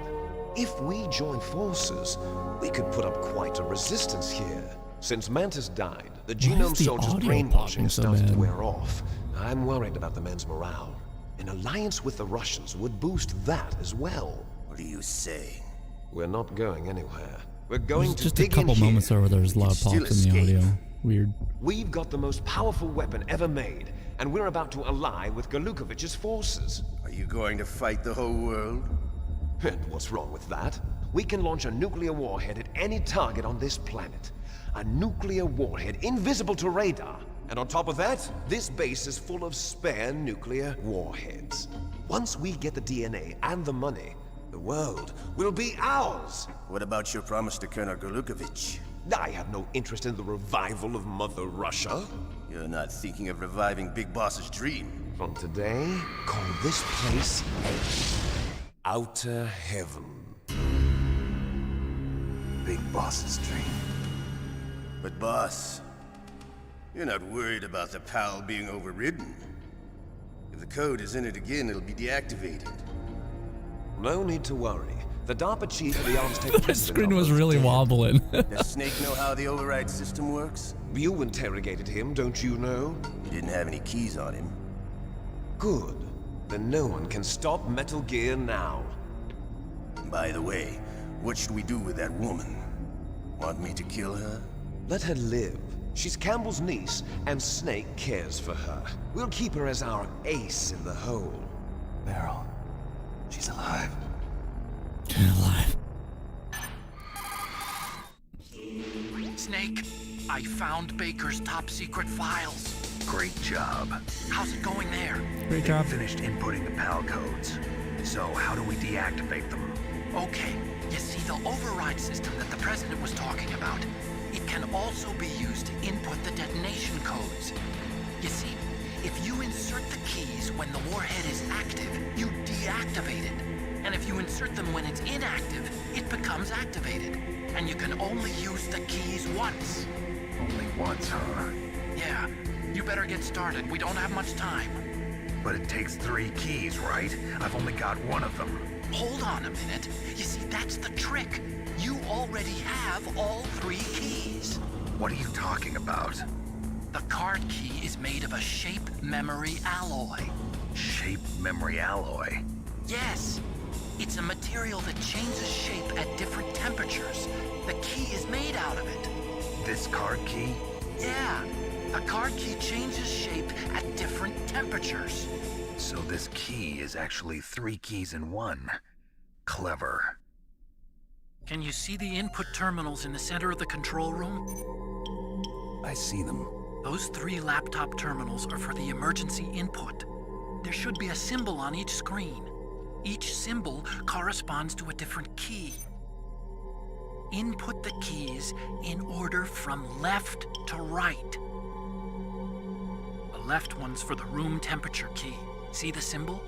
If we join forces, we could put up quite a resistance here. Since Mantis died, the genome the soldiers' audio brainwashing popping has so started to bad? wear off. I'm worried about the men's morale. An alliance with the Russians would boost that as well. What are you saying? We're not going anywhere. We're going There's to just a dig couple in moments here. there where there's loud Still pops in the escape. audio. Weird. We've got the most powerful weapon ever made, and we're about to ally with Golukovich's forces. Are you going to fight the whole world? And what's wrong with that? We can launch a nuclear warhead at any target on this planet. A nuclear warhead invisible to radar. And on top of that, this base is full of spare nuclear warheads. Once we get the DNA and the money, the world will be ours. What about your promise to Colonel Golukovich? I have no interest in the revival of Mother Russia. You're not thinking of reviving Big Boss's dream. From today, call this place Outer Heaven. Big Boss's dream. But boss, you're not worried about the PAL being overridden. If the code is in it again, it'll be deactivated. No need to worry. The DARPA chief of the arms tech The president screen was of really dead. wobbling. Does Snake know how the override system works? You interrogated him, don't you know? He didn't have any keys on him. Good. Then no one can stop Metal Gear now. By the way, what should we do with that woman? Want me to kill her? Let her live. She's Campbell's niece, and Snake cares for her. We'll keep her as our ace in the hole. Meryl. She's alive. Alive. Snake, I found Baker's top secret files. Great job. How's it going there? Great job. Finished inputting the PAL codes. So how do we deactivate them? Okay, you see the override system that the president was talking about? It can also be used to input the detonation codes. You see, if you insert the keys when the warhead is active, you deactivate it. And if you insert them when it's inactive, it becomes activated. And you can only use the keys once. Only once, huh? Yeah, you better get started. We don't have much time. But it takes 3 keys, right? I've only got one of them. Hold on a minute. You see, that's the trick. You already have all 3 keys. What are you talking about? The card key is made of a shape memory alloy. Shape memory alloy. Yes, it's a material that changes shape at different temperatures. The key is made out of it. This card key? Yeah, the card key changes shape at different temperatures. So this key is actually 3 keys in one. Clever. Can you see the input terminals in the center of the control room? I see them. Those 3 laptop terminals are for the emergency input. There should be a symbol on each screen. Each symbol corresponds to a different key. Input the keys in order from left to right. The left one's for the room temperature key. See the symbol?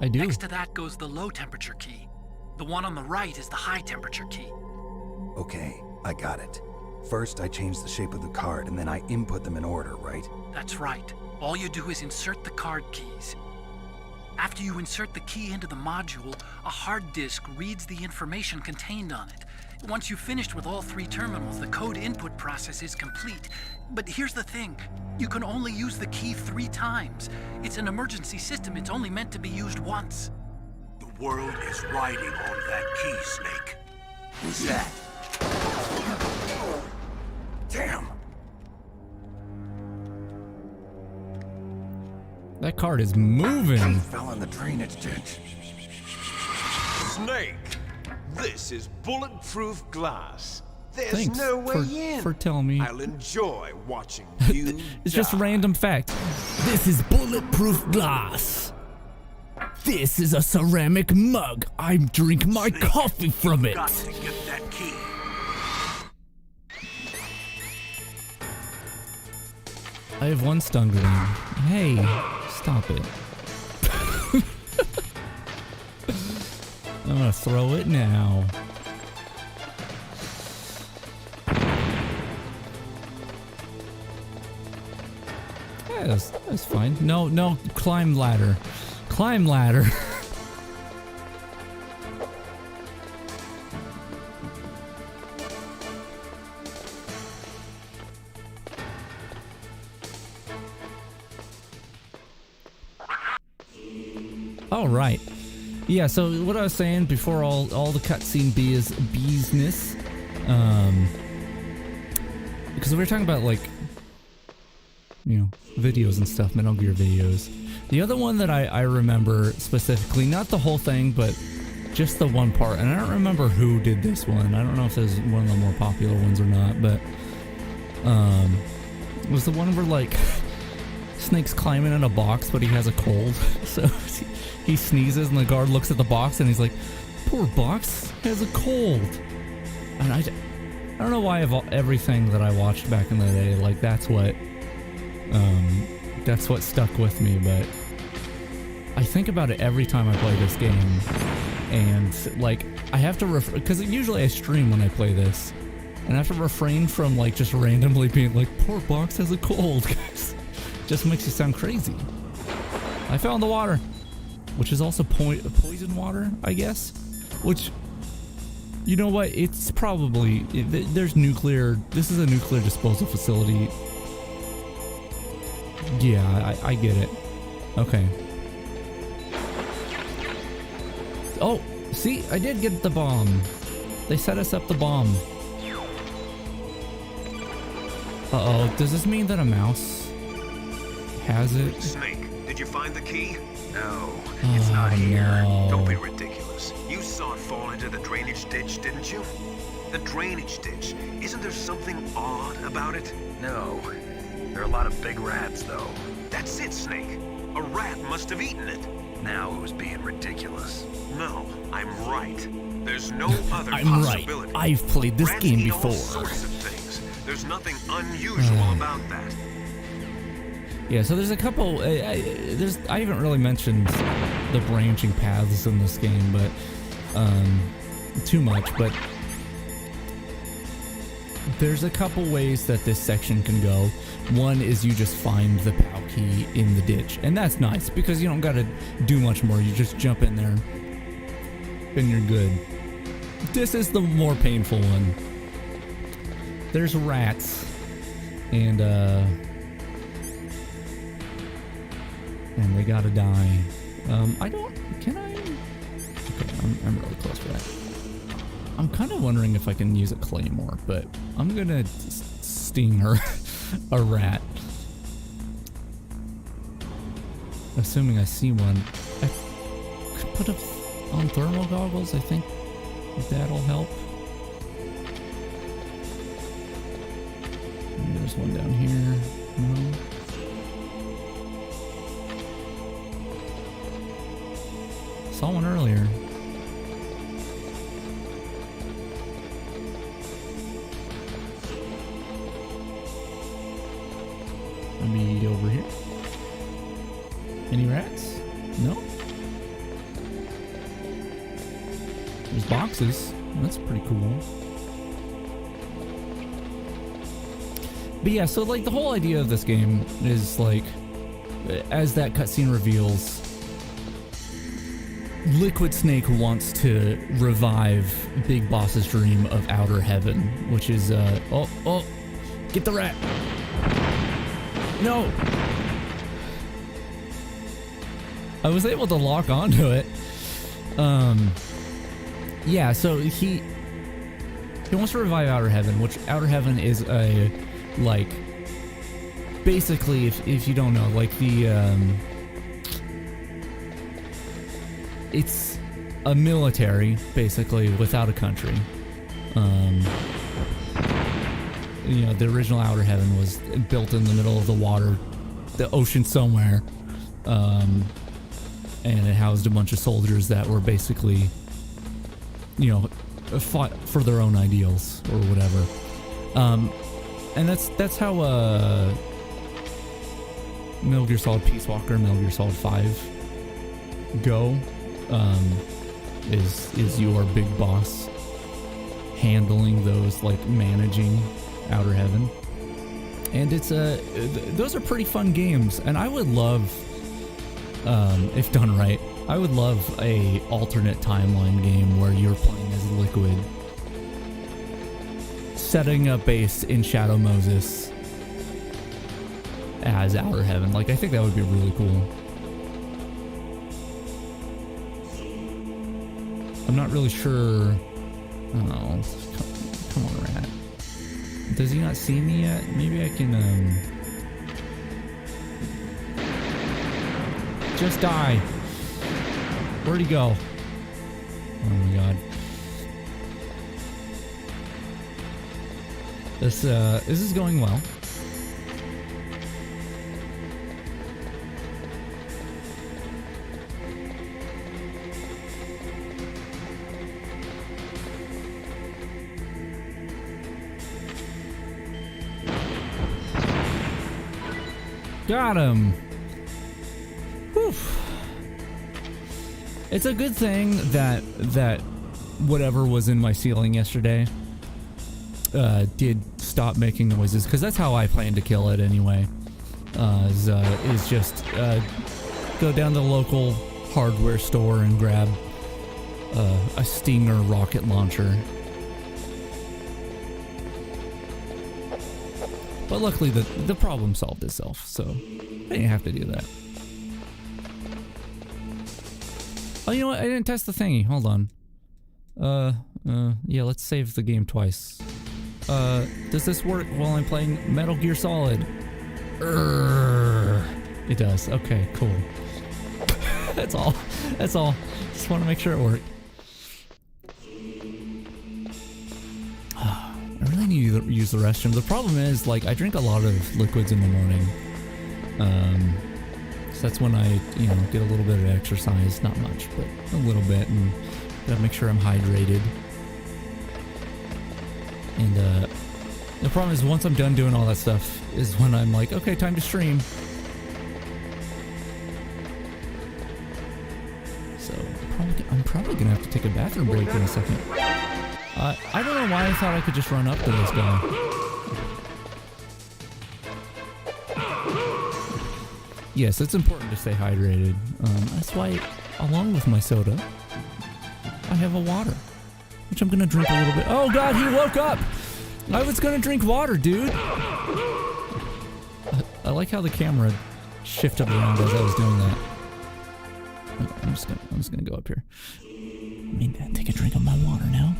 I do. Next to that goes the low temperature key. The one on the right is the high temperature key. Okay, I got it. First, I change the shape of the card, and then I input them in order, right? That's right. All you do is insert the card keys. After you insert the key into the module, a hard disk reads the information contained on it. Once you've finished with all 3 terminals, the code input process is complete. But here's the thing. You can only use the key 3 times. It's an emergency system. It's only meant to be used once. The world is riding on that key, Snake. Who's that? Damn! That card is moving. Fell in the drainage ditch. Snake, this is bulletproof glass. There's Thanks no way in. for telling me. I'll enjoy watching you It's just a die. random fact. This is bulletproof glass. This is a ceramic mug. I drink my coffee from it. Got to get that key. I have 1 stun grenade. Hey, stop it. I'm gonna throw it now. Yeah, that's fine. No, climb ladder. Climb ladder. All right. Yeah, so what I was saying before all the cutscene business, because we were talking about, like, you know, videos and stuff, Metal Gear videos. The other one that I remember specifically, not the whole thing, but just the one part, and I don't remember who did this one. I don't know if this is one of the more popular ones or not, but it was the one where, like, Snake's climbing in a box, but he has a cold, so he sneezes and the guard looks at the box and he's like, poor box has a cold. And I don't know why everything that I watched back in the day, like, that's what stuck with me, but I think about it every time I play this game, and, like, I have to because usually I stream when I play this, and I have to refrain from, like, just randomly being like, poor box has a cold, because it just makes you sound crazy. I found the water, which is also poison water, I guess, which, you know what, it's probably, there's nuclear, this is a nuclear disposal facility. Yeah, I get it. Okay. Oh, see, I did get the bomb. They set us up the bomb. Uh-oh, does this mean that a mouse has it? Snake, did you find the key? No, it's not here. No. Don't be ridiculous. You saw it fall into the drainage ditch, didn't you? The drainage ditch. Isn't there something odd about it? No. There are a lot of big rats, though. That's it, Snake. A rat must have eaten it. Now who's being ridiculous? No, I'm right. There's no other I'm right. possibility. I've played this Rats game eat before. all sorts of things. There's nothing unusual about that. Yeah, so there's a couple. I haven't really mentioned the branching paths in this game, but too much. But there's a couple ways that this section can go. One is you just find the POW key in the ditch, and that's nice because you don't got to do much more. You just jump in there, and you're good. This is the more painful one. There's rats, and they gotta die. Can I? Okay, I'm really close for that. I'm kind of wondering if I can use a claymore, but I'm gonna sting her, a rat. Assuming I see one. I could put on thermal goggles, I think that'll help. Maybe there's one down here. No. Saw one earlier. Maybe over here. Any rats? No? There's boxes. That's pretty cool. But yeah, so like the whole idea of this game is like, as that cutscene reveals, Liquid Snake wants to revive Big Boss's dream of Outer Heaven, which is, get the rat. No. I was able to lock onto it. Yeah, so he wants to revive Outer Heaven, which Outer Heaven is a, like, basically, if you don't know, like it's a military, basically, without a country. You know, the original Outer Heaven was built in the middle of the water, the ocean somewhere, and it housed a bunch of soldiers that were basically, you know, fought for their own ideals or whatever. And that's how Metal Gear Solid Peace Walker, Metal Gear Solid 5 go. Is your big boss handling those, like, managing Outer Heaven. And it's those are pretty fun games, and I would love, if done right, I would love a alternate timeline game where you're playing as Liquid, setting up base in Shadow Moses as Outer Heaven. Like, I think that would be really cool. I'm not really sure. Oh, come on, rat. Does he not see me yet? Maybe I can, just die. Where'd he go? Oh my god. This is going well. Got him. Whew. It's a good thing that whatever was in my ceiling yesterday did stop making noises, because that's how I plan to kill it anyway. Is just go down to the local hardware store and grab a Stinger rocket launcher. But luckily the problem solved itself, so I didn't have to do that. Oh, you know what? I didn't test the thingy. Hold on. Yeah, let's save the game twice. Does this work while I'm playing Metal Gear Solid? It does. Okay, cool. That's all. That's all. Just want to make sure it worked. I really need to use the restroom. The problem is, like, I drink a lot of liquids in the morning. So that's when I, you know, get a little bit of exercise. Not much, but a little bit. And gotta make sure I'm hydrated. And the problem is, once I'm done doing all that stuff, is when I'm like, okay, time to stream. So I'm probably gonna have to take a bathroom break in a second. I don't know why I thought I could just run up to this guy. Yes, it's important to stay hydrated. That's why, along with my soda, I have a water, which I'm gonna drink a little bit. Oh god, he woke up! I was gonna drink water, dude! I like how the camera shifted around as I was doing that. I'm just gonna go up here. Maybe I'll take a drink of my water now.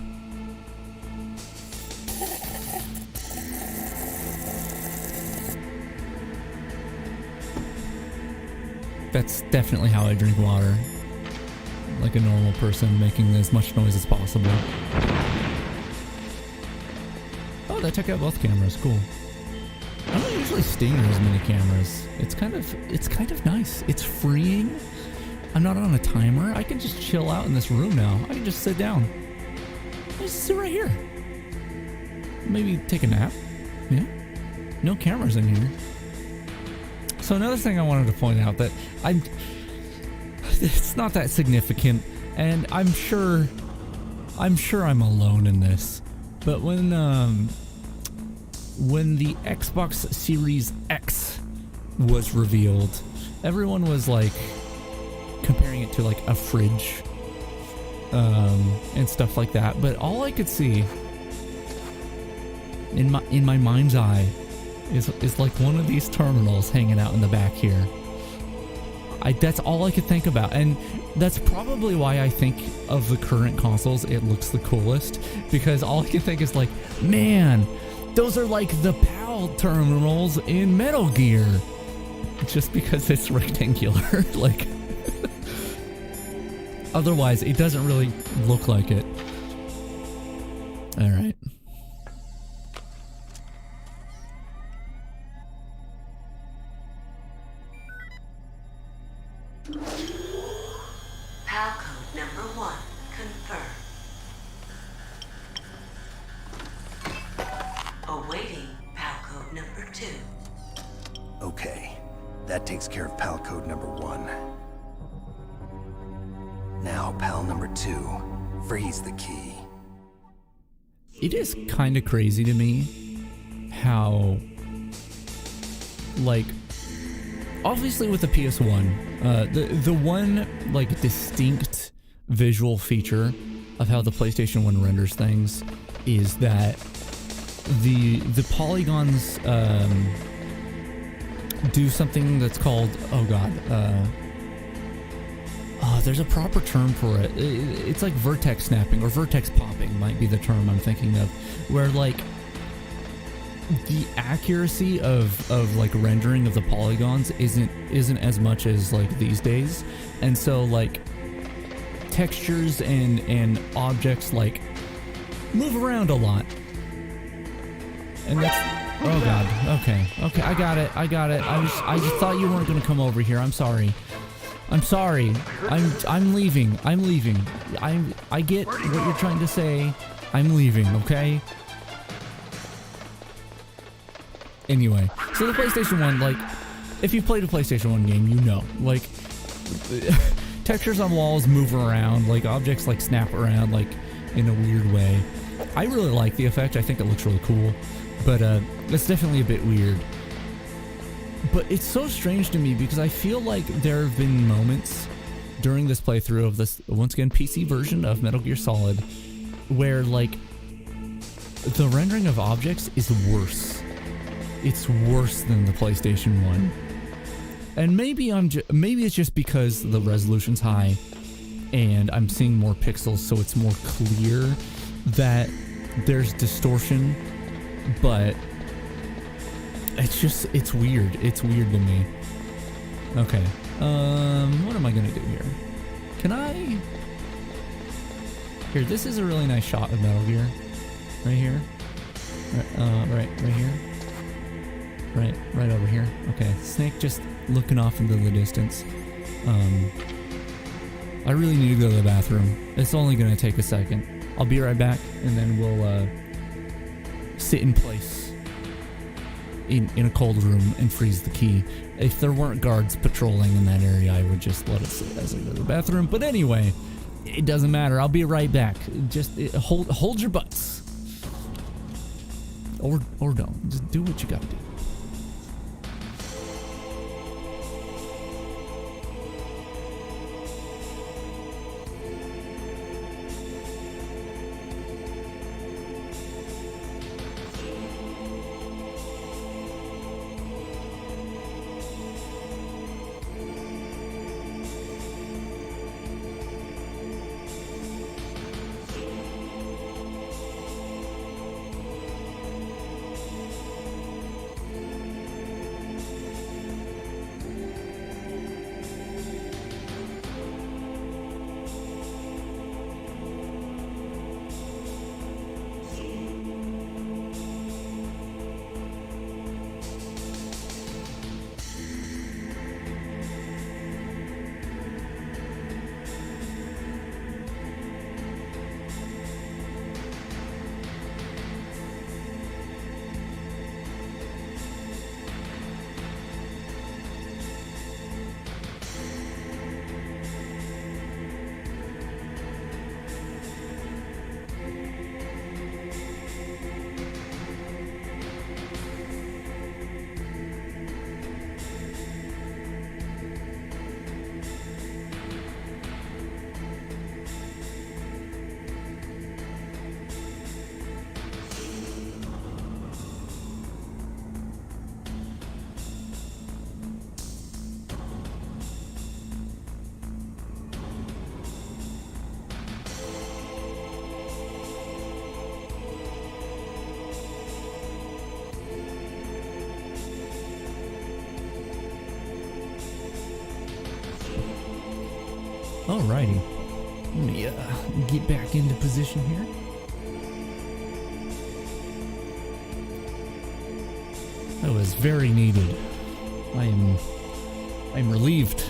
That's definitely how I drink water. Like a normal person, making as much noise as possible. Oh, that took out both cameras. Cool. I don't usually stinger as many cameras. It's kind of nice. It's freeing. I'm not on a timer. I can just chill out in this room now. I can just sit down. I just sit right here. Maybe take a nap. Yeah. No cameras in here. So another thing I wanted to point out that it's not that significant, and I'm sure I'm alone in this, but when the Xbox Series X was revealed, everyone was like comparing it to like a fridge and stuff like that. But all I could see in my mind's eye is like one of these terminals hanging out in the back here. That's all I could think about, and that's probably why I think of the current consoles it looks the coolest, because all I can think is like, man, those are like the PAL terminals in Metal Gear, just because it's rectangular. Like, otherwise it doesn't really look like it. All right. PAL code number 1 confirmed. Awaiting PAL code number 2. Okay, that takes care of PAL code number 1. Now, PAL number 2, freeze the key. It is kind of crazy to me how, like, obviously with the PS1, the one like distinct visual feature of how the PlayStation 1 renders things is that the polygons do something that's called, there's a proper term for it. It's like vertex snapping or vertex popping might be the term I'm thinking of, where like the accuracy of like rendering of the polygons isn't as much as like these days, and so like textures and objects like move around a lot, and that's, oh god, okay, I got it. I just thought you weren't gonna come over here. I'm sorry. I'm leaving. I get what you're trying to say. I'm leaving, okay? Anyway, so the PlayStation 1, like, if you've played a PlayStation 1 game, you know, like, textures on walls move around, like, objects, like, snap around, like, in a weird way. I really like the effect. I think it looks really cool, but it's definitely a bit weird. But it's so strange to me because I feel like there have been moments during this playthrough of this, once again, PC version of Metal Gear Solid, where, like, the rendering of objects is worse. It's worse than the PlayStation 1. And maybe maybe it's just because the resolution's high and I'm seeing more pixels, so it's more clear that there's distortion, but it's weird. It's weird to me. Okay. What am I gonna do here? Can I? Here, this is a really nice shot of Metal Gear. Right here. Right here. Right over here. Okay. Snake just looking off into the distance. I really need to go to the bathroom. It's only gonna take a second. I'll be right back, and then we'll sit in place in a cold room and freeze the key. If there weren't guards patrolling in that area, I would just let it sit as I go to the bathroom. But anyway, it doesn't matter. I'll be right back. Just hold your butts, or don't. Just do what you gotta do. Alrighty. Let me get back into position here. That was very needed. I'm relieved.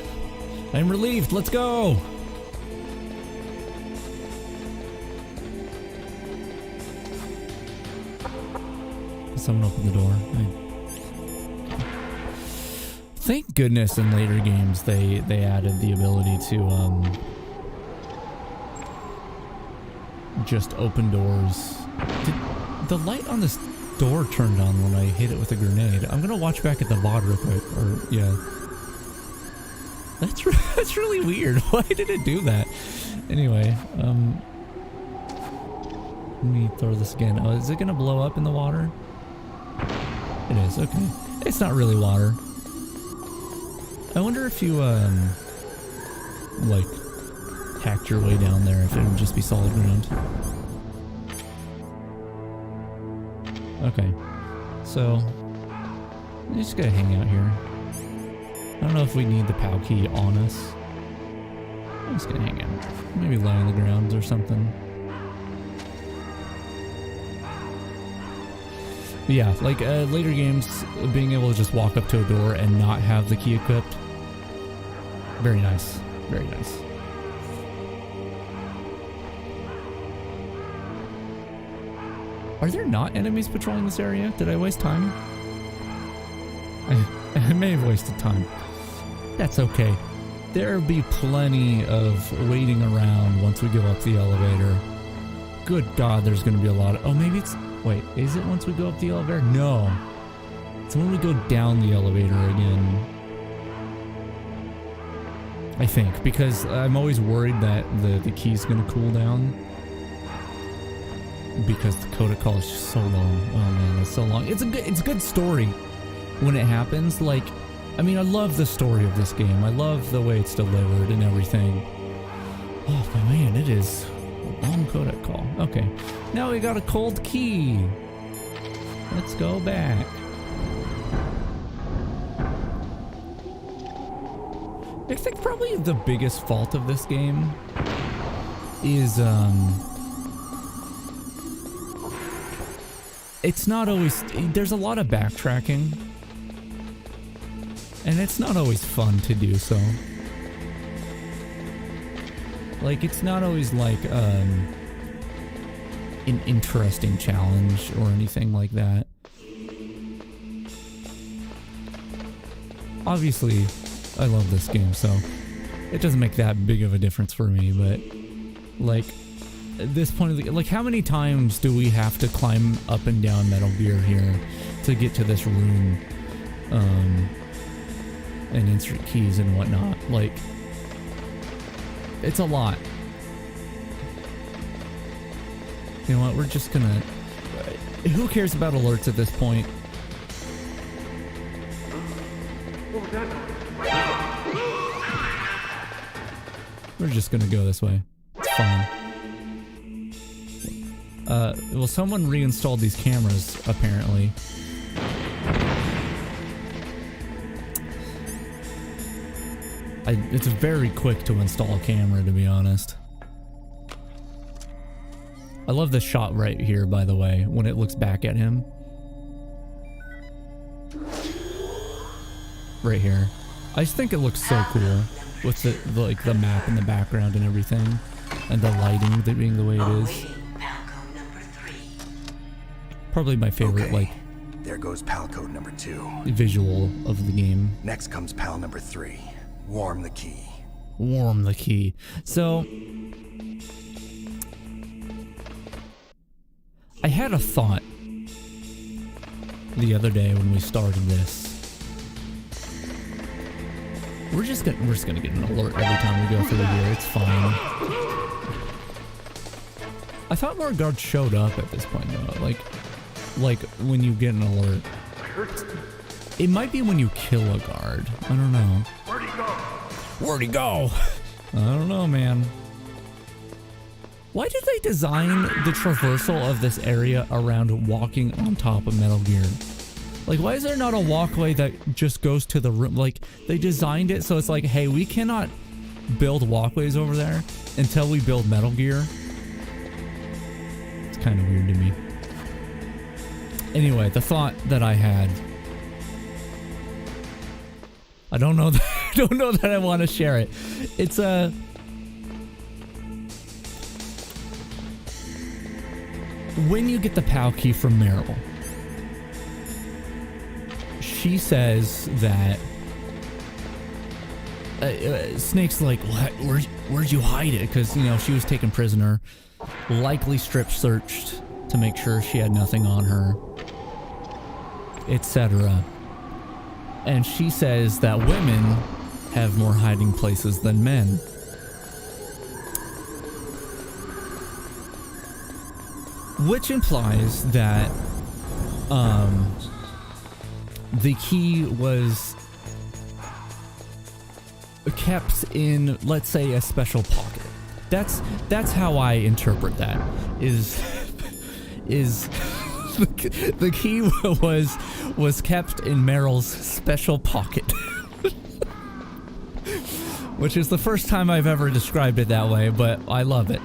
I'm relieved. Let's go. Someone opened the door. Thank goodness in later games they added the ability to just open doors. The light on this door turned on when I hit it with a grenade. I'm gonna watch back at the VOD real quick. Or yeah, that's really weird. Why did it do that? Anyway, let me throw this again. Oh, is it gonna blow up in the water? It is. Okay, it's not really water. I wonder if you like hacked your way down there, if it would just be solid ground. Okay, so I'm just gonna hang out here. I don't know if we need the POW key on us. I'm just gonna hang out. Maybe lie on the ground or something. But yeah, like later games, being able to just walk up to a door and not have the key equipped. Very nice. Very nice. Are there not enemies patrolling this area? Did I waste time? I may have wasted time. That's okay. There'll be plenty of waiting around once we go up the elevator. Good God, there's going to be a lot of... Oh, maybe it's... Wait, is it once we go up the elevator? No. It's when we go down the elevator again. I think, because I'm always worried that the key's going to cool down. Because the protocol is just so long. Oh man, it's so long. It's a good story when it happens. Like, I mean, I love the story of this game. I love the way it's delivered and everything. Oh, but man, it is a long codec call. Okay, now we got a cold key. Let's go back. I think probably the biggest fault of this game is it's not always, there's a lot of backtracking, and it's not always fun to do so. Like, it's not always like an interesting challenge or anything like that. Obviously, I love this game, so it doesn't make that big of a difference for me, but like, at this point of the, like, how many times do we have to climb up and down Metal Gear here to get to this room, and insert keys and whatnot? Like, it's a lot. You know what, we're just gonna, who cares about alerts at this point? We're just gonna go this way. It's fine. Well, someone reinstalled these cameras, apparently. It's very quick to install a camera, to be honest. I love this shot right here, by the way, when it looks back at him. Right here. I just think it looks so cool with the map in the background and everything, and the lighting being the way it is. Probably my favorite, okay. Like, there goes PAL code number 2. Visual of the game. Next comes PAL number 3. Warm the key. Warm the key. So, I had a thought the other day when we started this. We're just gonna get an alert every time we go through here. It's fine. I thought more guards showed up at this point though. Like when you get an alert. It might be when you kill a guard. I don't know. Where'd he go? Where'd he go? I don't know, man. Why did they design the traversal of this area around walking on top of Metal Gear? Like, why is there not a walkway that just goes to the room? Like, they designed it so it's like, hey, we cannot build walkways over there until we build Metal Gear. It's kind of weird to me. Anyway, the thought that I had, I don't know that I want to share it. It's when you get the PAL key from Meryl, she says that Snake's like, where'd you hide it? Because, you know, she was taken prisoner, likely strip searched to make sure she had nothing on her, etc. And she says that women have more hiding places than men. Which implies that the key was kept in, let's say, a special pocket. That's how I interpret that. Is the key was kept in Meryl's special pocket. Which is the first time I've ever described it that way, but I love it.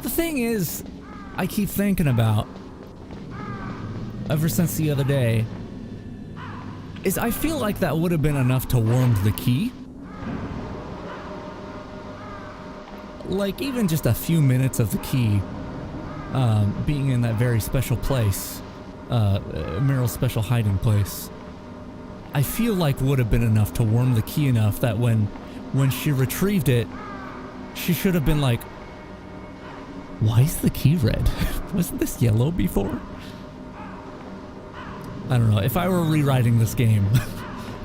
The thing is, I keep thinking about, ever since the other day, is I feel like that would have been enough to warm the key. Like, even just a few minutes of the key being in that very special place, Meryl's special hiding place, I feel like would have been enough to warm the key enough that when she retrieved it, she should have been like, why is the key red? Wasn't this yellow before? I don't know. If I were rewriting this game,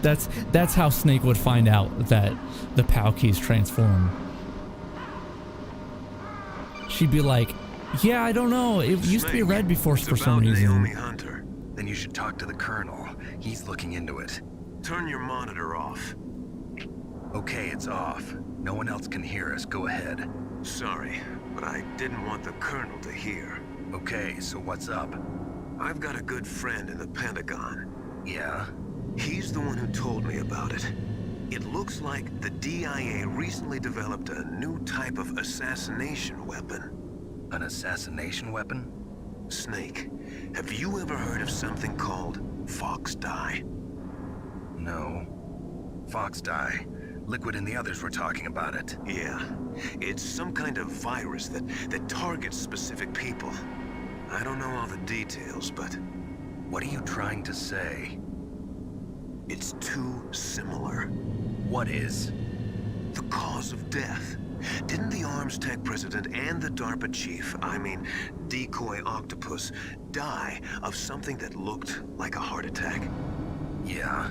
that's how Snake would find out that the PAL keys transform. She'd be like, yeah, I don't know. It used to be red before for some reason. Naomi Hunter. Then you should talk to the Colonel. He's looking into it. Turn your monitor off. Okay, it's off. No one else can hear us. Go ahead. Sorry, but I didn't want the Colonel to hear. Okay, so what's up? I've got a good friend in the Pentagon. Yeah? He's the one who told me about it. It looks like the DIA recently developed a new type of assassination weapon. An assassination weapon? Snake, have you ever heard of something called Fox Dye? No. Fox Dye. Liquid and the others were talking about it. Yeah. It's some kind of virus that targets specific people. I don't know all the details, but... What are you trying to say? It's too similar. What is? The cause of death. Didn't the Arms Tech president and the DARPA chief, I mean, Decoy Octopus, die of something that looked like a heart attack? Yeah?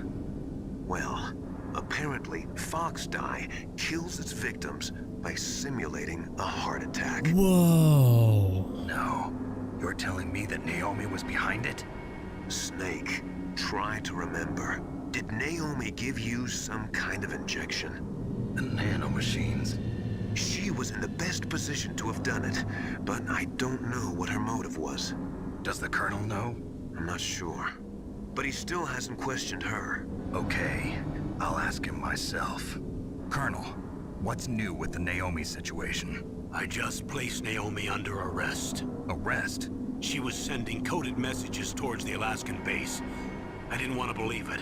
Well, apparently Fox Dye kills its victims by simulating a heart attack. Whoa. No. You're telling me that Naomi was behind it? Snake, try to remember. Did Naomi give you some kind of injection? The nanomachines. She was in the best position to have done it, but I don't know what her motive was. Does the Colonel know? I'm not sure. But he still hasn't questioned her. Okay, I'll ask him myself. Colonel, what's new with the Naomi situation? I just placed Naomi under arrest. Arrest? She was sending coded messages towards the Alaskan base. I didn't want to believe it,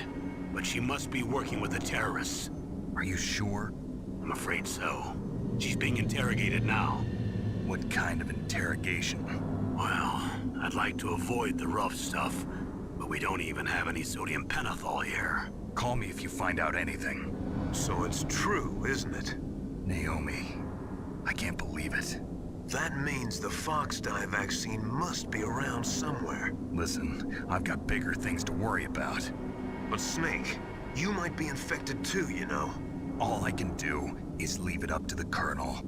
but she must be working with the terrorists. Are you sure? I'm afraid so. She's being interrogated now. What kind of interrogation? Well, I'd like to avoid the rough stuff, but we don't even have any sodium pentothal here. Call me if you find out anything. So it's true, isn't it? Naomi, I can't believe it. That means the Fox Dye vaccine must be around somewhere. Listen, I've got bigger things to worry about. But Snake, you might be infected too, you know. All I can do is leave it up to the Colonel.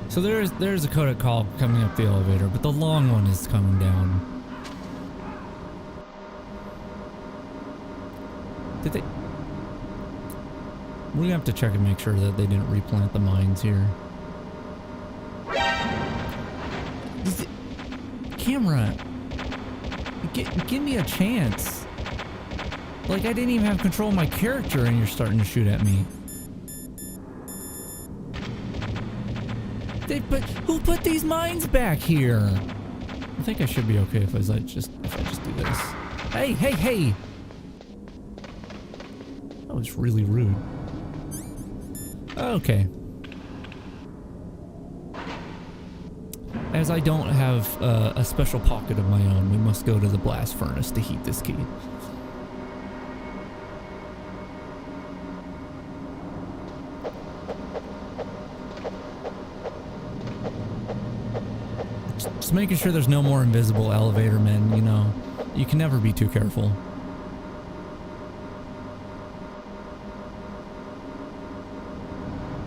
So there's a codec call coming up the elevator, but the long one is coming down. Did they? We're gonna have to check and make sure that they didn't replant the mines here. Camera, give me a chance. Like, I didn't even have control of my character and you're starting to shoot at me. Who put these mines back here? I think I should be okay if I just do this. Hey, hey, hey! That was really rude. Okay. As I don't have a special pocket of my own, we must go to the blast furnace to heat this key. Just making sure there's no more invisible elevator men, you know. You can never be too careful.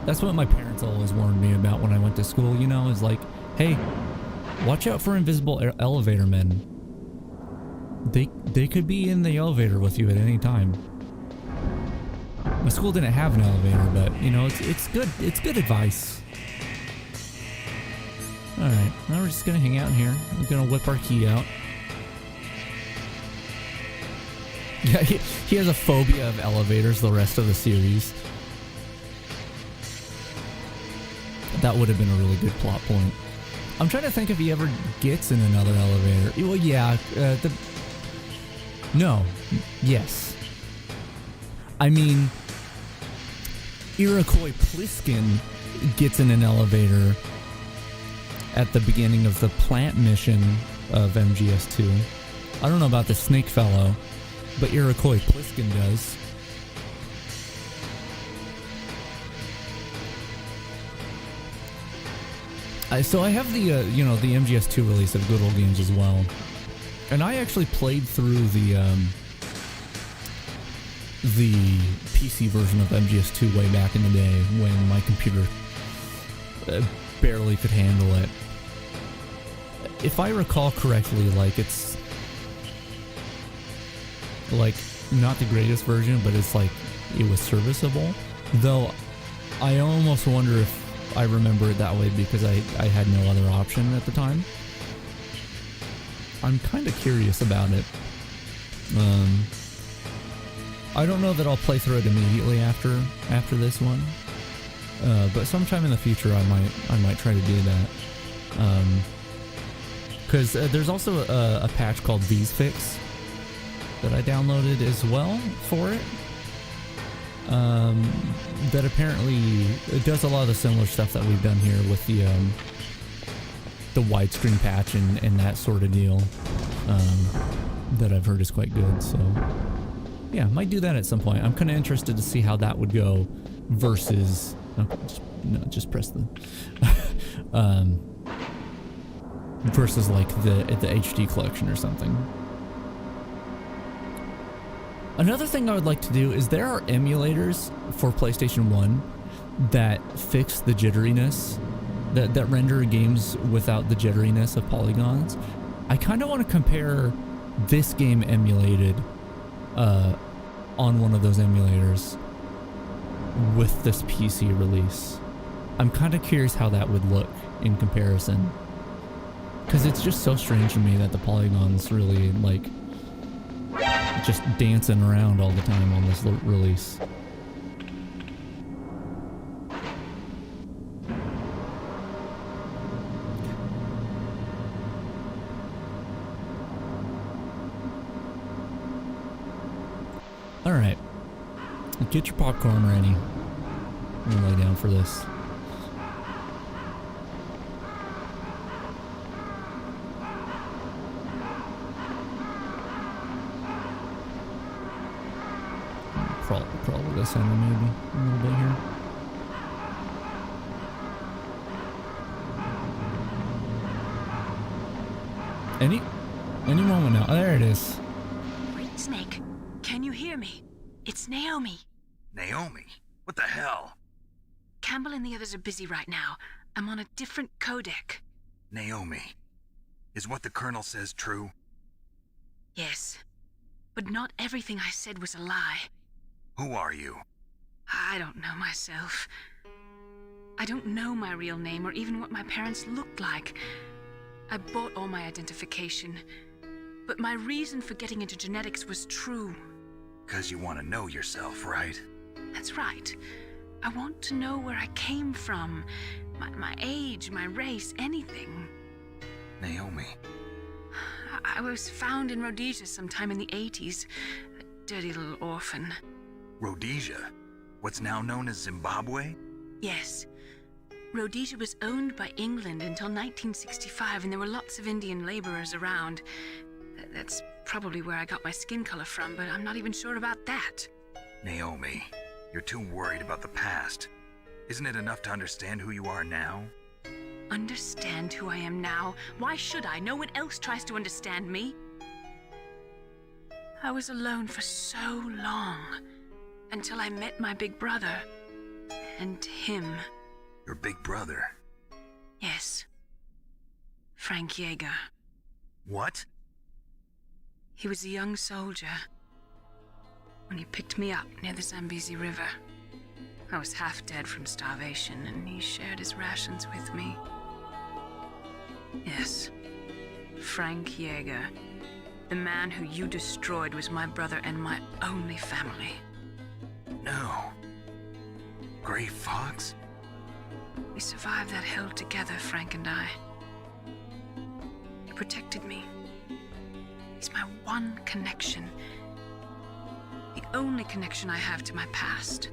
That's what my parents always warned me about when I went to school, you know, is like, hey, watch out for invisible elevator men. They could be in the elevator with you at any time. My school didn't have an elevator, but you know, it's good advice. All right, now we're just gonna hang out in here. We're gonna whip our key out. Yeah, he has a phobia of elevators the rest of the series. That would have been a really good plot point. I'm trying to think if he ever gets in another elevator. Well, yeah. No. Yes. I mean, Iroquois Pliskin gets in an elevator at the beginning of the plant mission of MGS2. I don't know about the snake fellow, but Iroquois Pliskin does. So I have the, you know, the MGS2 release of Good Old Games as well. And I actually played through the PC version of MGS2 way back in the day when my computer barely could handle it. If I recall correctly, like, it's like not the greatest version, but it's like it was serviceable. Though I almost wonder if I remember it that way because I had no other option at the time. I'm kind of curious about it. I don't know that I'll play through it immediately after this one, but sometime in the future I might try to do that. Because there's also a patch called VsFix that I downloaded as well for it. That apparently does a lot of the similar stuff that we've done here with the widescreen patch and that sort of deal, that I've heard is quite good. So yeah, might do that at some point. I'm kind of interested to see how that would go versus just press the versus like the HD collection or something. Another thing I would like to do is there are emulators for PlayStation 1 that fix the jitteriness, that render games without the jitteriness of polygons. I kind of want to compare this game emulated on one of those emulators with this PC release. I'm kind of curious how that would look in comparison, because it's just so strange to me that the polygons really like just dancing around all the time on this release. All right, get your popcorn ready. I'm gonna lay down for this. Crawl to the center maybe a little bit here. Any moment now. Oh, there it is. Snake, can you hear me? It's Naomi. Naomi? What the hell? Campbell and the others are busy right now. I'm on a different codec. Naomi, is what the Colonel says true? Yes, but not everything I said was a lie. Who are you? I don't know myself. I don't know my real name or even what my parents looked like. I bought all my identification, but my reason for getting into genetics was true. Because you want to know yourself, right? That's right. I want to know where I came from. My age, my race, anything. Naomi. I was found in Rhodesia sometime in the 80s. A dirty little orphan. Rhodesia? What's now known as Zimbabwe? Yes. Rhodesia was owned by England until 1965, and there were lots of Indian laborers around. That's probably where I got my skin color from, but I'm not even sure about that. Naomi, you're too worried about the past. Isn't it enough to understand who you are now? Understand who I am now? Why should I? No one else tries to understand me. I was alone for so long, until I met my big brother. And him. Your big brother? Yes. Frank Yeager. What? He was a young soldier when he picked me up near the Zambezi River. I was half dead from starvation, and he shared his rations with me. Yes, Frank Yeager. The man who you destroyed was my brother and my only family. No. Gray Fox? We survived that hell together, Frank and I. He protected me. He's my one connection. The only connection I have to my past.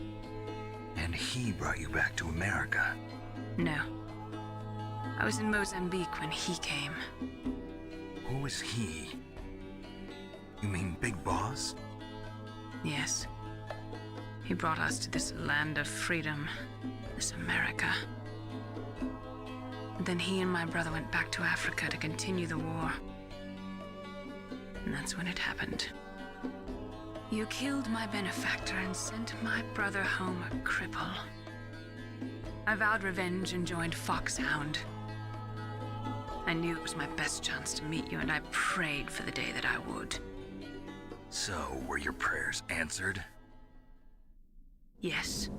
And he brought you back to America? No. I was in Mozambique when he came. Who is he? You mean Big Boss? Yes. He brought us to this land of freedom, this America. And then he and my brother went back to Africa to continue the war. And that's when it happened. You killed my benefactor and sent my brother home a cripple. I vowed revenge and joined Foxhound. I knew it was my best chance to meet you, and I prayed for the day that I would. So, were your prayers answered? Yes.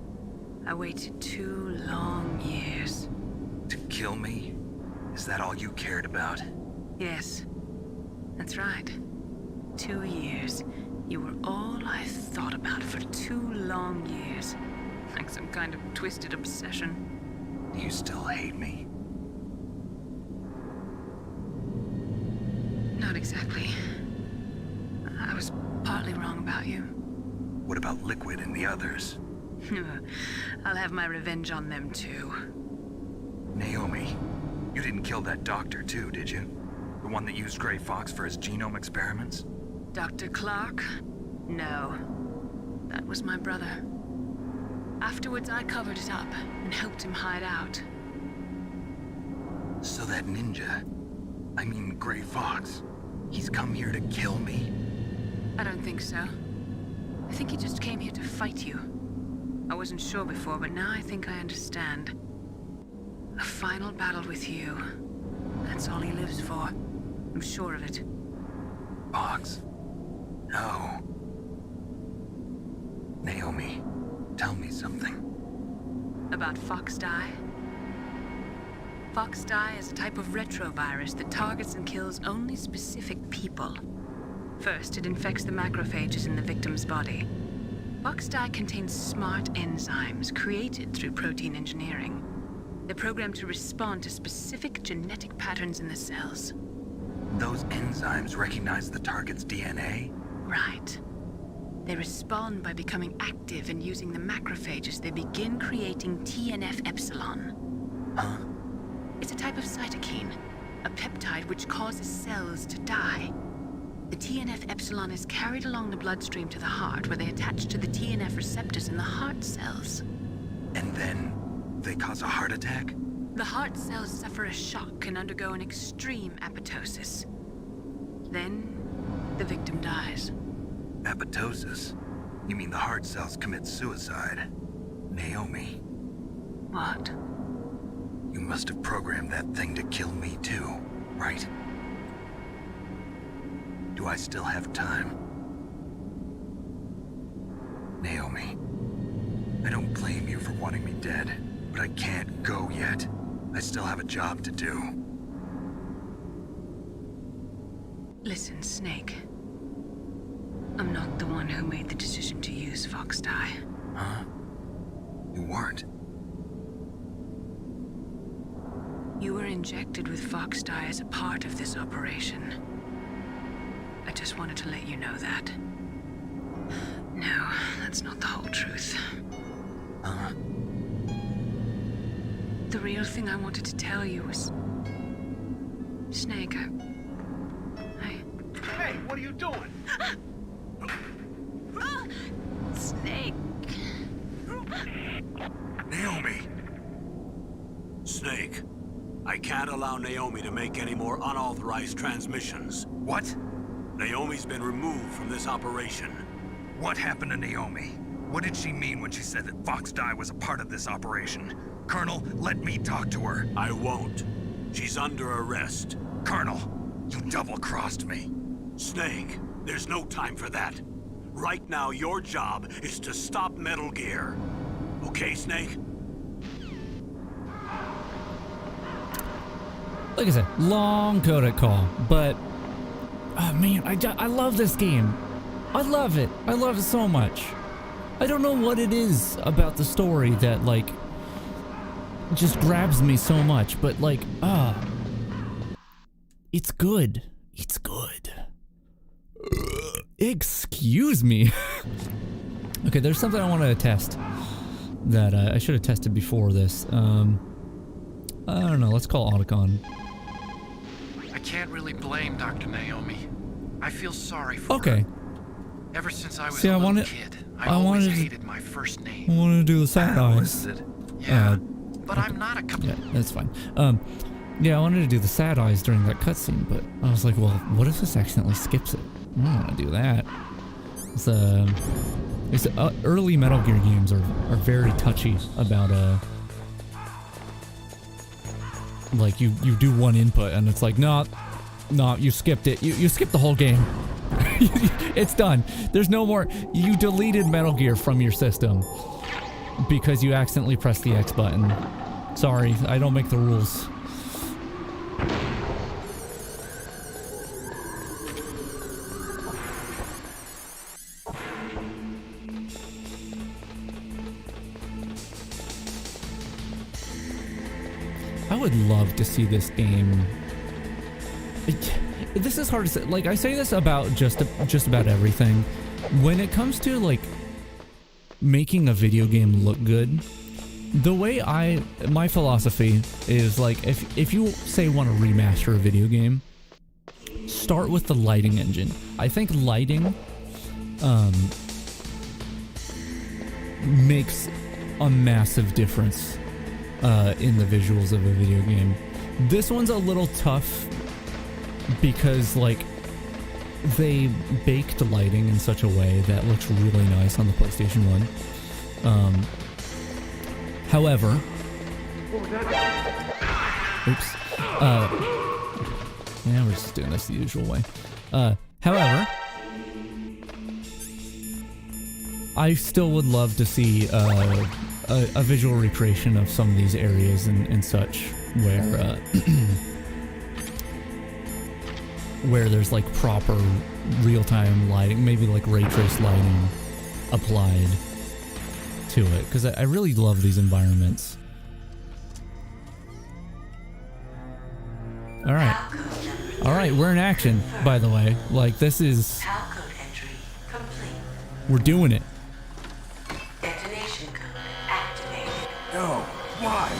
I waited 2 long years. To kill me? Is that all you cared about? Yes. That's right. 2 years. You were all I thought about for 2 long years. Like some kind of twisted obsession. Do you still hate me? Not exactly. I was partly wrong about you. What about Liquid and the others? I'll have my revenge on them too. Naomi, you didn't kill that doctor too, did you? The one that used Gray Fox for his genome experiments? Dr. Clark? No. That was my brother. Afterwards, I covered it up and helped him hide out. So that ninja, I mean Gray Fox, he's come here to kill me? I don't think so. I think he just came here to fight you. I wasn't sure before, but now I think I understand. A final battle with you. That's all he lives for. I'm sure of it. Fox? No. Naomi, tell me something. About Fox Die? Fox Die is a type of retrovirus that targets and kills only specific people. First, it infects the macrophages in the victim's body. Fox Die contains smart enzymes created through protein engineering. They're programmed to respond to specific genetic patterns in the cells. Those enzymes recognize the target's DNA? Right. They respond by becoming active and using the macrophages. They begin creating TNF-epsilon. Huh? It's a type of cytokine, a peptide which causes cells to die. The TNF-epsilon is carried along the bloodstream to the heart, where they attach to the TNF receptors in the heart cells. And then they cause a heart attack? The heart cells suffer a shock and undergo an extreme apoptosis. Then, the victim dies. Apoptosis? You mean the heart cells commit suicide? Naomi. What? You must have programmed that thing to kill me too, right? Do I still have time? Naomi, I don't blame you for wanting me dead, but I can't go yet. I still have a job to do. Listen, Snake. I'm not the one who made the decision to use Fox dye. Huh? You weren't. You were injected with Fox dye as a part of this operation. I just wanted to let you know that. No, that's not the whole truth. Huh? The real thing I wanted to tell you was... Snake, Hey, what are you doing? Snake. Naomi! Snake, I can't allow Naomi to make any more unauthorized transmissions. What? Naomi's been removed from this operation. What happened to Naomi? What did she mean when she said that Fox dye was a part of this operation? Colonel, let me talk to her. I won't. She's under arrest. Colonel, you double-crossed me. Snake, there's no time for that. Right now, your job is to stop Metal Gear. Okay, Snake? Like I said, long codec call, but oh man, I love this game. I love it. I love it so much. I don't know what it is about the story that like just grabs me so much, but like it's good. It's good. Excuse me. Okay, there's something I want to test that I should have tested before this. I don't know. Let's call Otacon. I can't really blame Dr. Naomi. I feel sorry for her. Okay. Ever since I was See, a I little wanted- kid, I I always wanted to- hated my first name. I want to do the sad eyes. Yeah, but I'm not a... Yeah, that's fine. Yeah, I wanted to do the sad eyes during that cutscene, but I was like, well, what if this accidentally skips it? I don't want to do that. It's early Metal Gear games are very touchy about like you do one input and it's like no, you skipped it. You skipped the whole game. It's done. There's no more. You deleted Metal Gear from your system because you accidentally pressed the X button. Sorry, I don't make the rules. I would love to see this game. This is hard to say. Like I say this about just about everything. When it comes to like making a video game look good, the way my philosophy is like if you say want to remaster a video game, start with the lighting engine. I think lighting makes a massive difference in the visuals of a video game. This one's a little tough because like they baked lighting in such a way that looks really nice on the PlayStation 1. However, oops. Yeah, we're just doing this the usual way. However, I still would love to see a visual recreation of some of these areas and such, where where there's like proper real-time lighting, maybe like ray trace lighting applied to it, because I really love these environments. All right, we're in action, by the way. Like this is, we're doing it. Detonation code activated. No, why?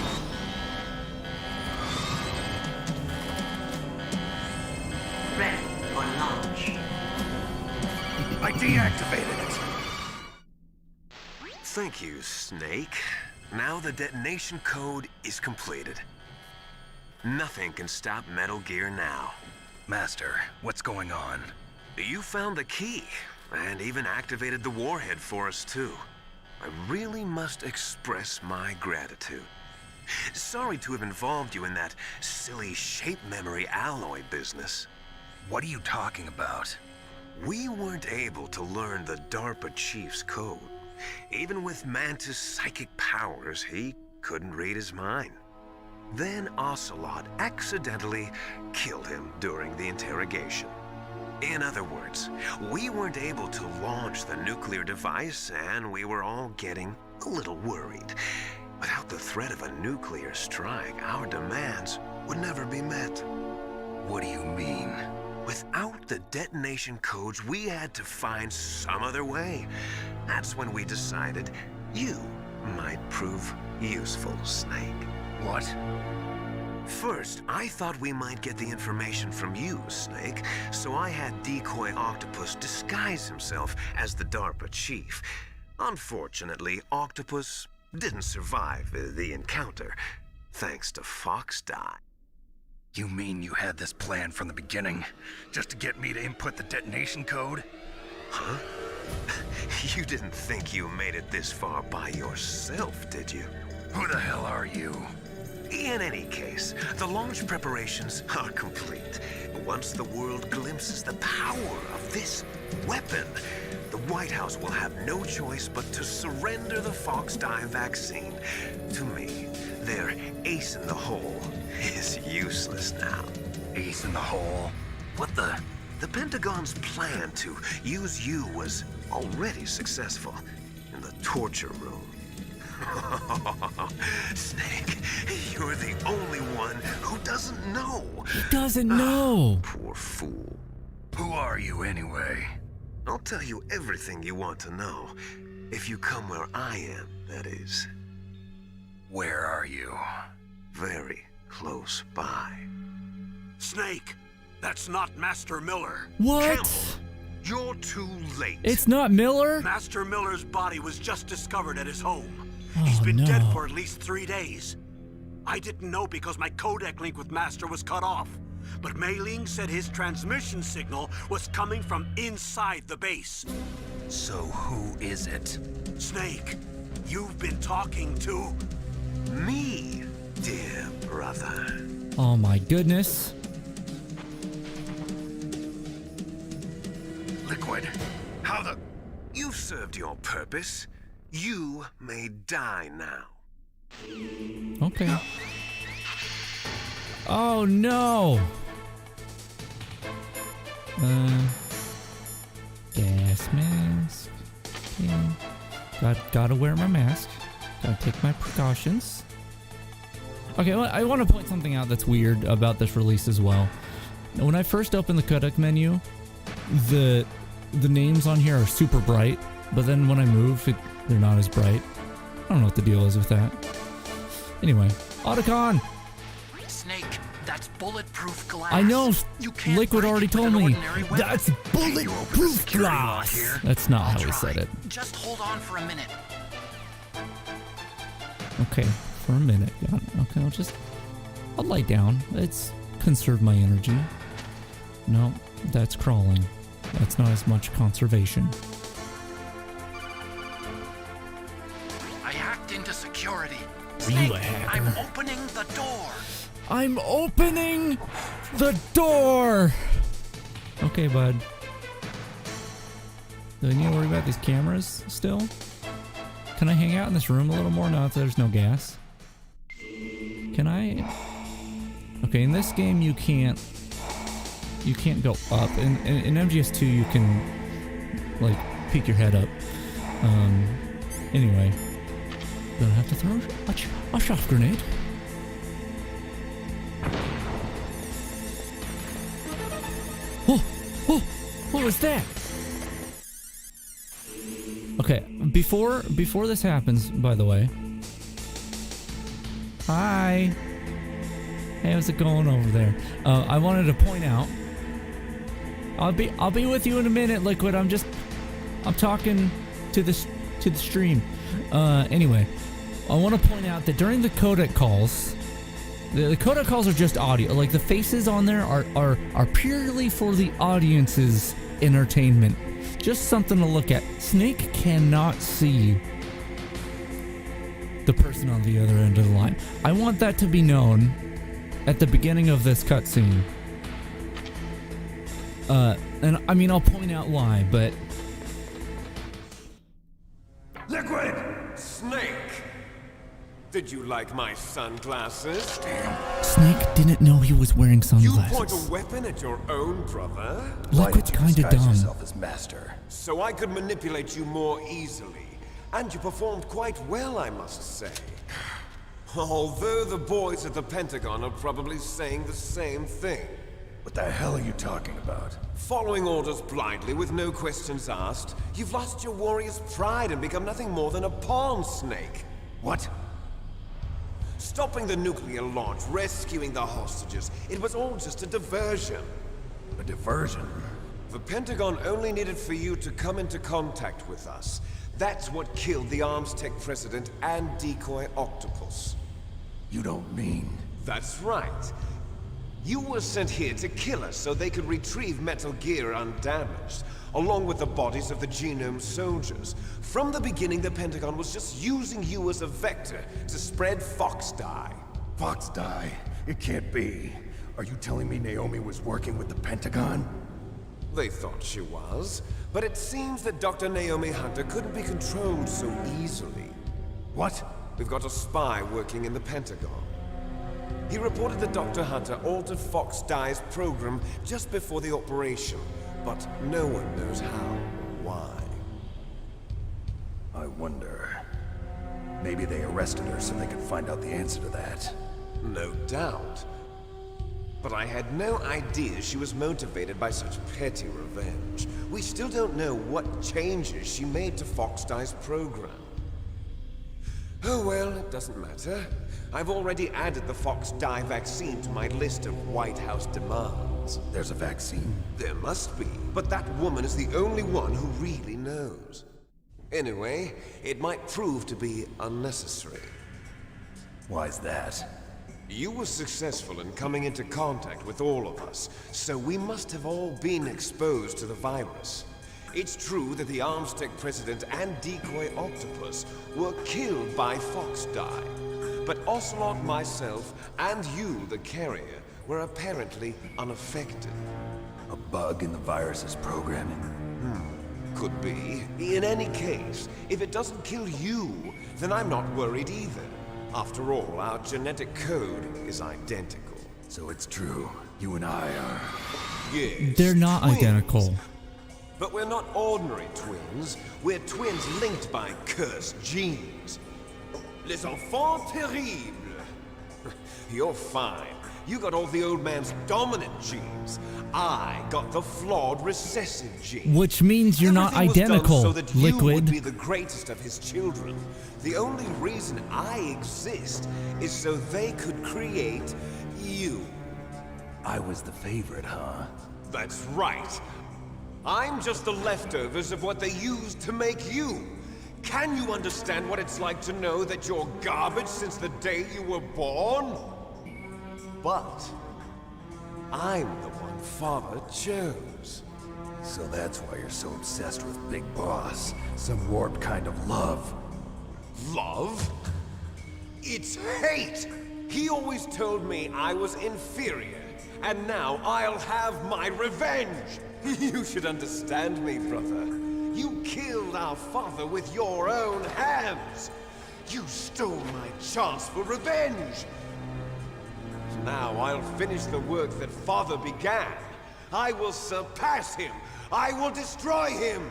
Ready for launch. I deactivated it. Thank you, Snake. Now the detonation code is completed. Nothing can stop Metal Gear now. Master, what's going on? You found the key, and even activated the warhead for us too. I really must express my gratitude. Sorry to have involved you in that silly shape memory alloy business. What are you talking about? We weren't able to learn the DARPA chief's code. Even with Mantis' psychic powers, he couldn't read his mind. Then Ocelot accidentally killed him during the interrogation. In other words, we weren't able to launch the nuclear device, and we were all getting a little worried. Without the threat of a nuclear strike, our demands would never be met. What do you mean? Without the detonation codes, we had to find some other way. That's when we decided you might prove useful, Snake. What? First, I thought we might get the information from you, Snake, so I had Decoy Octopus disguise himself as the DARPA chief. Unfortunately, Octopus didn't survive the encounter, thanks to Fox Die. You mean you had this plan from the beginning, just to get me to input the detonation code? Huh? You didn't think you made it this far by yourself, did you? Who the hell are you? In any case, the launch preparations are complete. Once the world glimpses the power of this weapon, the White House will have no choice but to surrender the Fox Die vaccine. To me, their ace in the hole is useless now. Ace in the hole? What the? The Pentagon's plan to use you was already successful in the torture room. Snake, you're the only one who doesn't know. He doesn't know. Poor fool. Who are you anyway? I'll tell you everything you want to know. If you come where I am, that is. Where are you? Very close by. Snake, that's not Master Miller. What? Campbell, you're too late. It's not Miller? Master Miller's body was just discovered at his home. Oh, He's been no. dead for at least 3 days. I didn't know because my codec link with Master was cut off. But Mei Ling said his transmission signal was coming from inside the base. So who is it? Snake, you've been talking to me, dear brother. Oh my goodness. Liquid. How the... You've served your purpose. You may die now. Okay. Oh no. Gas mask. Okay. Gotta wear my mask. Gotta take my precautions. Okay, well, I want to point something out that's weird about this release as well. When I first opened the codec menu, the names on here are super bright, but then when I move, they're not as bright. I don't know what the deal is with that. Anyway, Otacon! Snake, that's bulletproof glass. I know, You can't Liquid break already it with told an me. ordinary weapon. That's bulletproof glass! That's not how he said it. Just hold on for a minute. Okay, for a minute. Okay, I'll lie down. Let's conserve my energy. No, that's crawling. That's not as much conservation. I hacked into security. Are you Snake, a hacker? I'm opening the door. I'm opening the door! Okay, bud. Do I need to worry about these cameras still? Can I hang out in this room a little more now that there's no gas? Can I? Okay, in this game you can't go up. In MGS2 you can like peek your head up. Anyway, gonna have to throw a shot grenade. Oh, what was that? Okay, before this happens, by the way. Hi. Hey, how's it going over there? I wanted to point out. I'll be with you in a minute, Liquid. I'm talking to the stream. Anyway, I want to point out that during the codec calls, the codec calls are just audio. Like the faces on there are purely for the audience's entertainment. Just something to look at. Snake cannot see the person on the other end of the line. I want that to be known at the beginning of this cutscene. And I mean, I'll point out why, but... Liquid! Snake! Did you like my sunglasses? Damn. Snake didn't know he was wearing You point sunglasses. a weapon at your own brother? Liquid's kinda disguise dumb. yourself as master? So I could manipulate you more easily. And you performed quite well, I must say. Although the boys at the Pentagon are probably saying the same thing. What the hell are you talking about? Following orders blindly with no questions asked, you've lost your warrior's pride and become nothing more than a pawn, Snake. What? Stopping the nuclear launch, rescuing the hostages, it was all just a diversion. A diversion? The Pentagon only needed for you to come into contact with us. That's what killed the Arms Tech president and decoy octopus. You don't mean... That's right. You were sent here to kill us so they could retrieve Metal Gear undamaged, along with the bodies of the Genome soldiers. From the beginning, the Pentagon was just using you as a vector to spread Fox dye. Fox dye? It can't be. Are you telling me Naomi was working with the Pentagon? They thought she was, but it seems that Dr. Naomi Hunter couldn't be controlled so easily. What? We've got a spy working in the Pentagon. He reported that Dr. Hunter altered Fox Dye's program just before the operation, but no one knows how or why. I wonder... Maybe they arrested her so they could find out the answer to that. No doubt. But I had no idea she was motivated by such petty revenge. We still don't know what changes she made to Fox Dye's program. Oh well, it doesn't matter. I've already added the Fox Dye vaccine to my list of White House demands. There's a vaccine? There must be, but that woman is the only one who really knows. Anyway, it might prove to be unnecessary. Why's that? You were successful in coming into contact with all of us, so we must have all been exposed to the virus. It's true that the Arms Tech president and decoy octopus were killed by Fox Dye, but Ocelot, myself, and you, the carrier, were apparently unaffected. A bug in the virus's programming? Could be. In any case, if it doesn't kill you, then I'm not worried either. After all, our genetic code is identical. So it's true. You and I are... Yes, They're not twins. identical. But we're not ordinary twins. We're twins linked by cursed genes. Les enfants terribles. You're fine. You got all the old man's dominant genes. I got the flawed recessive gene. Which means you're not Everything was done identical, so that you would Liquid. be the greatest of his children. The only reason I exist is so they could create you. I was the favorite, huh? That's right. I'm just the leftovers of what they used to make you. Can you understand what it's like to know that you're garbage since the day you were born? But I'm the one Father chose. So that's why you're so obsessed with Big Boss. Some warped kind of love. Love? It's hate! He always told me I was inferior, and now I'll have my revenge! You should understand me, brother. You killed our father with your own hands! You stole my chance for revenge! Now I'll finish the work that Father began. I will surpass him! I will destroy him!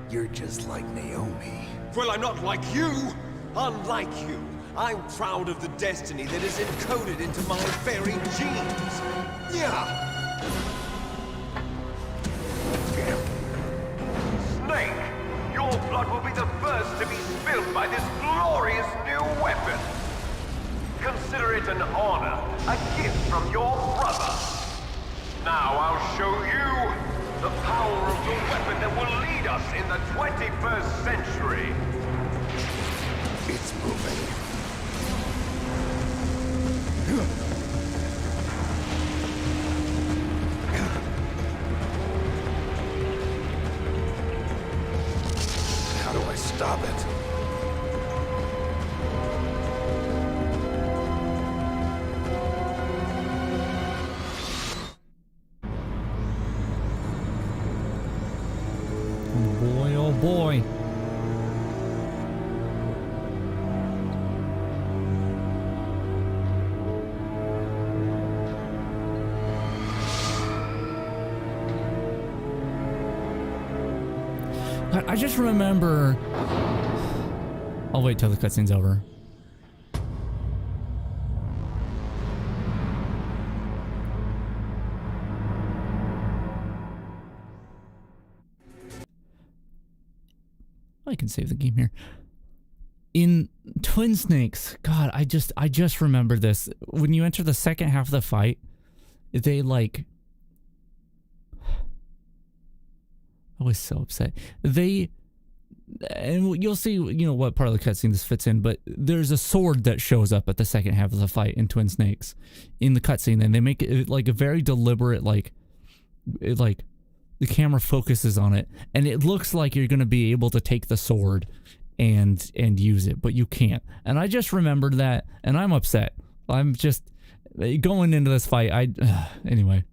You're just like Naomi. Well, I'm not like you! Unlike you, I'm proud of the destiny that is encoded into my very genes! Yeah! Snake! Your blood will be the first to be spilled by this glorious new weapon! Consider it an honor, a gift from your brother! Now I'll show you the power of the weapon that will lead us in the 21st century! It's moving. How do I stop it? Boy, oh boy. I just remember... I'll wait till the cutscene's over. I can save the game here. In Twin Snakes, God, I just remember this. When you enter the second half of the fight, they like... I was so upset. And you'll see, you know, what part of the cutscene this fits in, but there's a sword that shows up at the second half of the fight in Twin Snakes in the cutscene, and they make it like a very deliberate, like the camera focuses on it, and it looks like you're going to be able to take the sword and use it, but you can't. And I just remembered that, and I'm upset. I'm just going into this fight. Anyway,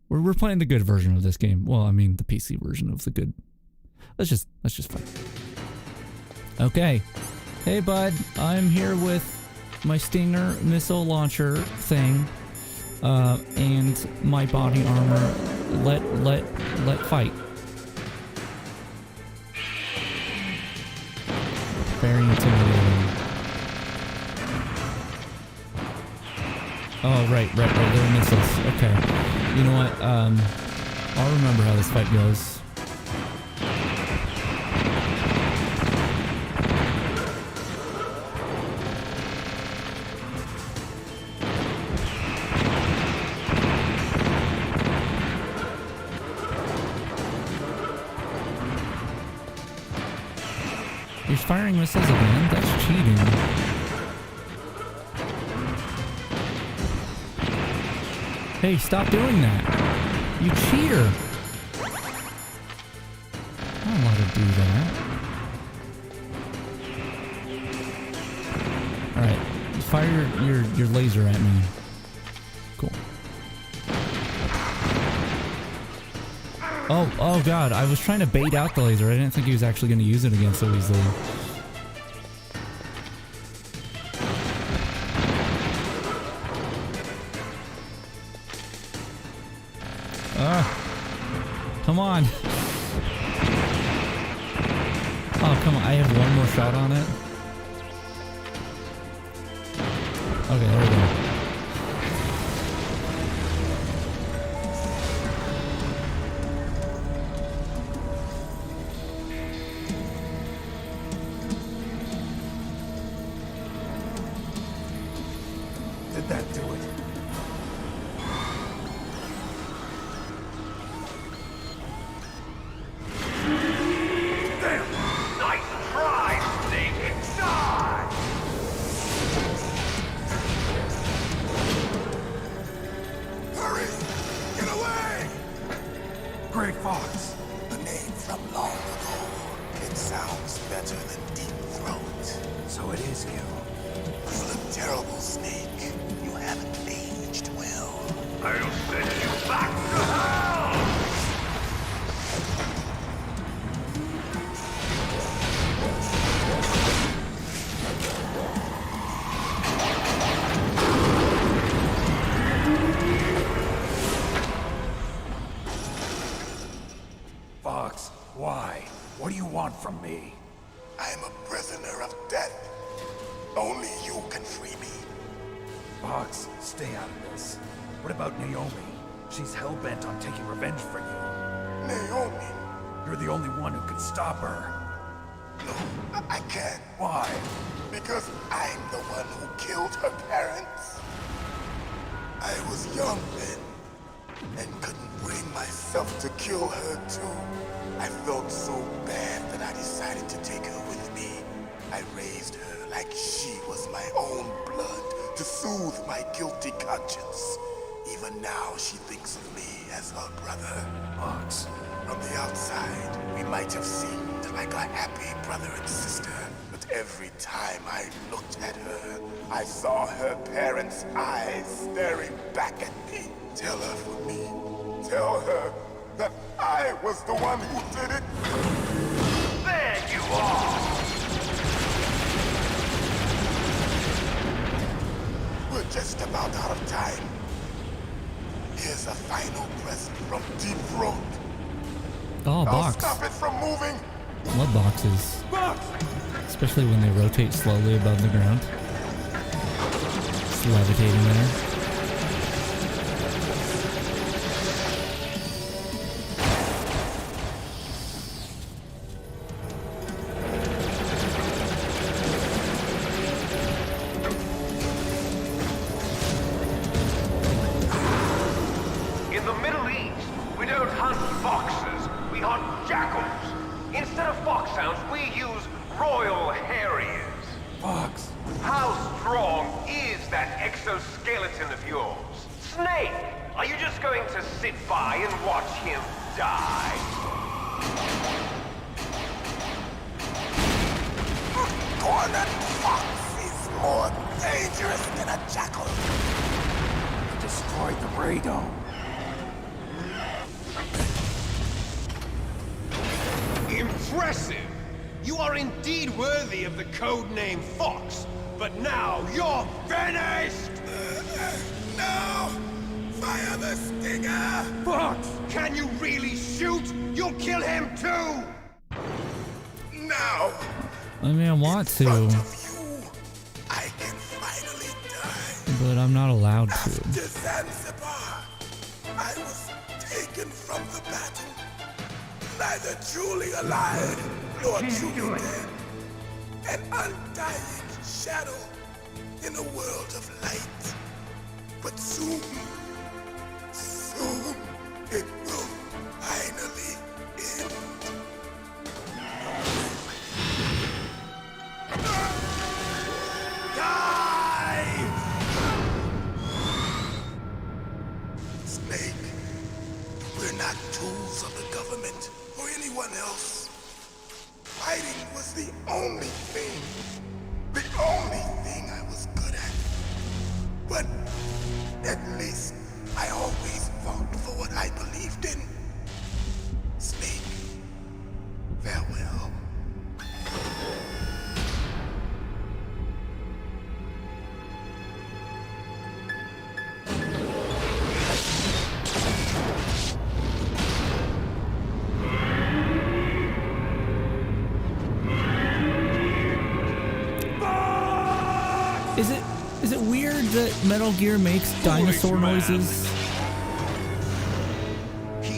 we're playing the good version of this game. Well, I mean the PC version of the good. Let's just fight. Okay. Hey, bud. I'm here with my Stinger missile launcher thing, and my body armor. Let fight. Very intimidating. Oh, right. They're missiles. Okay. You know what? I'll remember how this fight goes. You're firing missiles again? That's cheating. Hey, stop doing that. You cheater. I don't want to do that. Alright. Fire your laser at me. Cool. Oh god, I was trying to bait out the laser. I didn't think he was actually going to use it again so easily. Come on. Oh, come on. I have one more shot on it. Okay, there we go. Did that do it? From me. I'm a prisoner of death. Only you can free me. Fox, stay out of this. What about Naomi? She's hell-bent on taking revenge for you. Naomi? You're the only one who can stop her. No, I can't. Why? Because I'm the one who killed her parents. I was young then, and couldn't bring myself to kill her too. I felt so bad that I decided to take her with me. I raised her like she was my own blood to soothe my guilty conscience. Even now, she thinks of me as her brother. Fox. From the outside, we might have seemed like a happy brother and sister, but every time I looked at her, I saw her parents' eyes staring back at me. Tell her for me. Tell her that I was the one who did it. There you are! We're just about out of time. Here's a final present from Deep Throat. Oh, box. I'll stop it from moving Love boxes. Especially when they rotate slowly above the ground. It's levitating there. In the Middle East, we don't hunt foxes, we hunt jackals. Instead of foxhounds, we use royal harriers. Fox. How strong is that exoskeleton of yours? Snake, are you just going to sit by and watch him die? A cornered fox is more dangerous than a jackal. He destroyed the radome. Impressive! You are indeed worthy of the codename Fox, but now you're finished! No! Fire the stinger! Fox! Can you really shoot? You'll kill him too! Now! I mean, I want to, I can finally die. but I'm not allowed to. After Zanzibar, I was taken from the battle. Neither truly alive nor truly dead. An undying shadow in a world of light. But soon it will finally end. Die! Snake, we're not tools of the government or anyone else. Fighting was the only thing I was good at. But at least I always fought for what I believed in. Snake, farewell. Is it weird that Metal Gear makes dinosaur noises?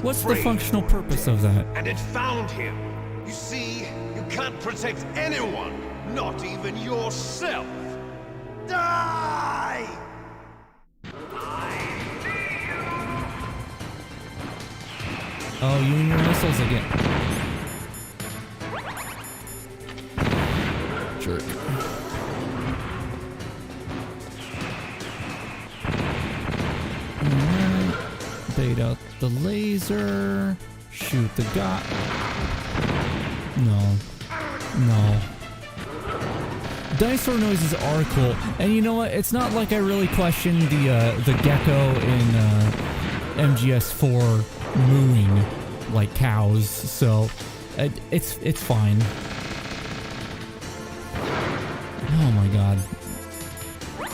What's the functional purpose of that? And it found him. You see, you can't protect anyone, not even yourself. Die! Oh, you and your missiles again. Jerk. Bait out the laser. Shoot the guy. No. Dinosaur noises are cool, and you know what? It's not like I really question the gecko in MGS4 mooing like cows, so it's fine. Oh my god!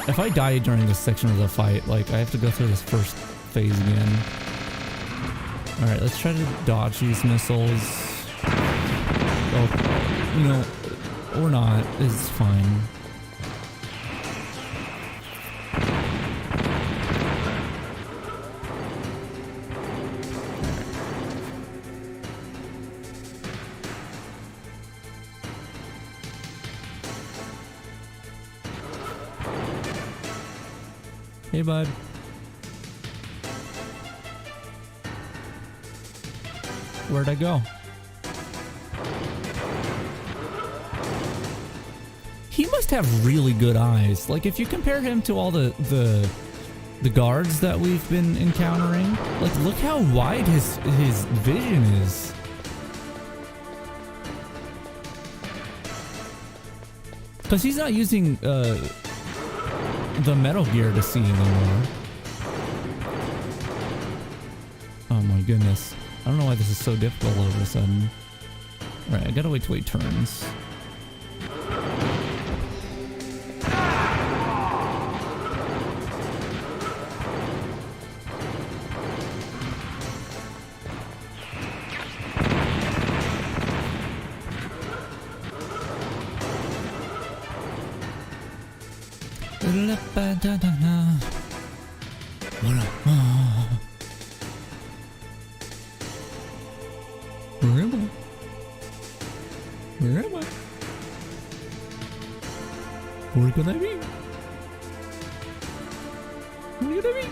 If I die during this section of the fight, like I have to go through this first phase again. All right, let's try to dodge these missiles. Oh, you know. Or not, it's fine. Hey, bud. Where'd I go? He must have really good eyes. Like, if you compare him to all the guards that we've been encountering, like, look how wide his vision is. Because he's not using the Metal Gear to see anymore. Oh my goodness. I don't know why this is so difficult all of a sudden. Alright, I gotta wait till he turns. Where am I? Where am I? Where could I be? Where could I be?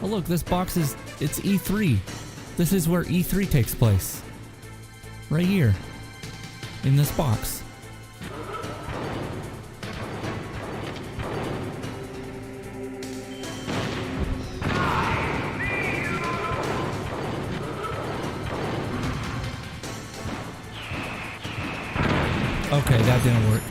Oh look, this box is, it's E3. This is where E3 takes place. Right here. In this box. Okay, that didn't work.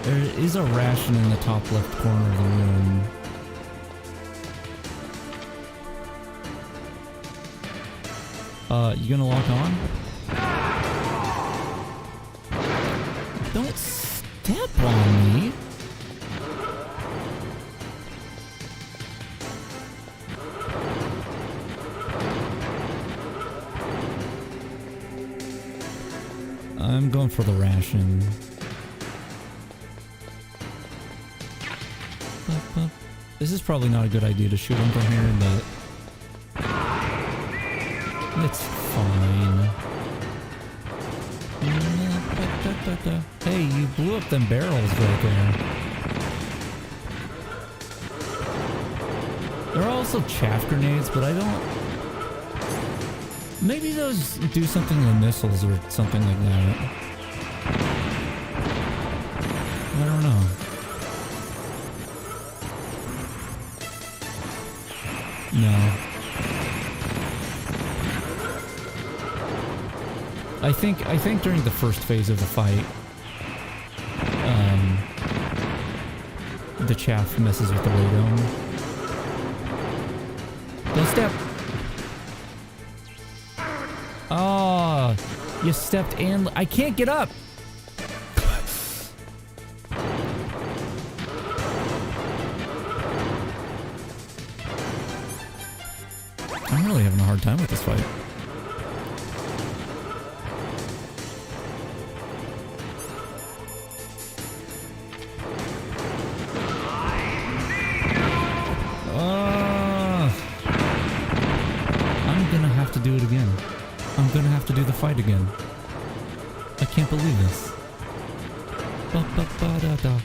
There is a ration in the top left corner of the room. You gonna lock on? Don't step on me. I'm going for the ration. This is probably not a good idea to shoot him from here, but it's fine. Hey, you blew up them barrels right there. There are also chaff grenades, but I don't... Maybe those do something with missiles or something like that. I don't know. No. I think during the first phase of the fight, the chaff messes with the radome. Don't step. Oh, you stepped and I can't get up. I'm really having a hard time with this fight. I'm gonna have to do it again. I'm gonna have to do the fight again. I can't believe this. Ba-ba-ba-da-da.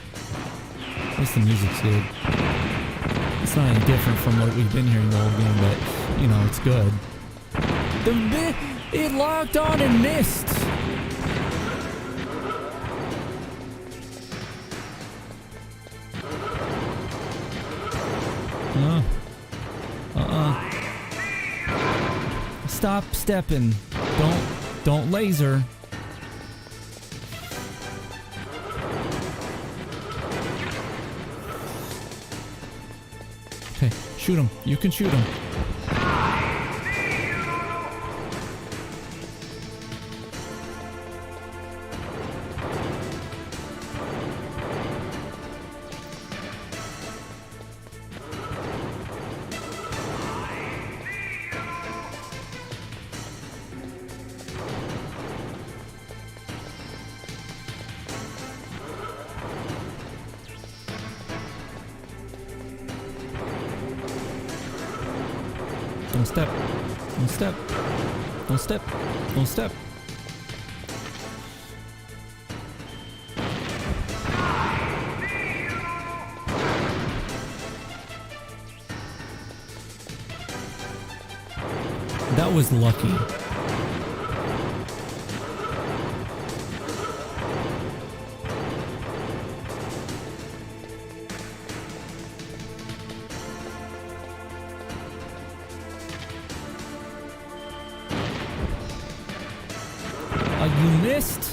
At least the music's good. It's not any different from what we've been hearing the whole game, but, you know, it's good. It locked on and missed! Stop stepping. Don't laser. Okay, shoot him. You can shoot him. Don't step. Don't step. Don't step. Don't step. That was lucky. You missed.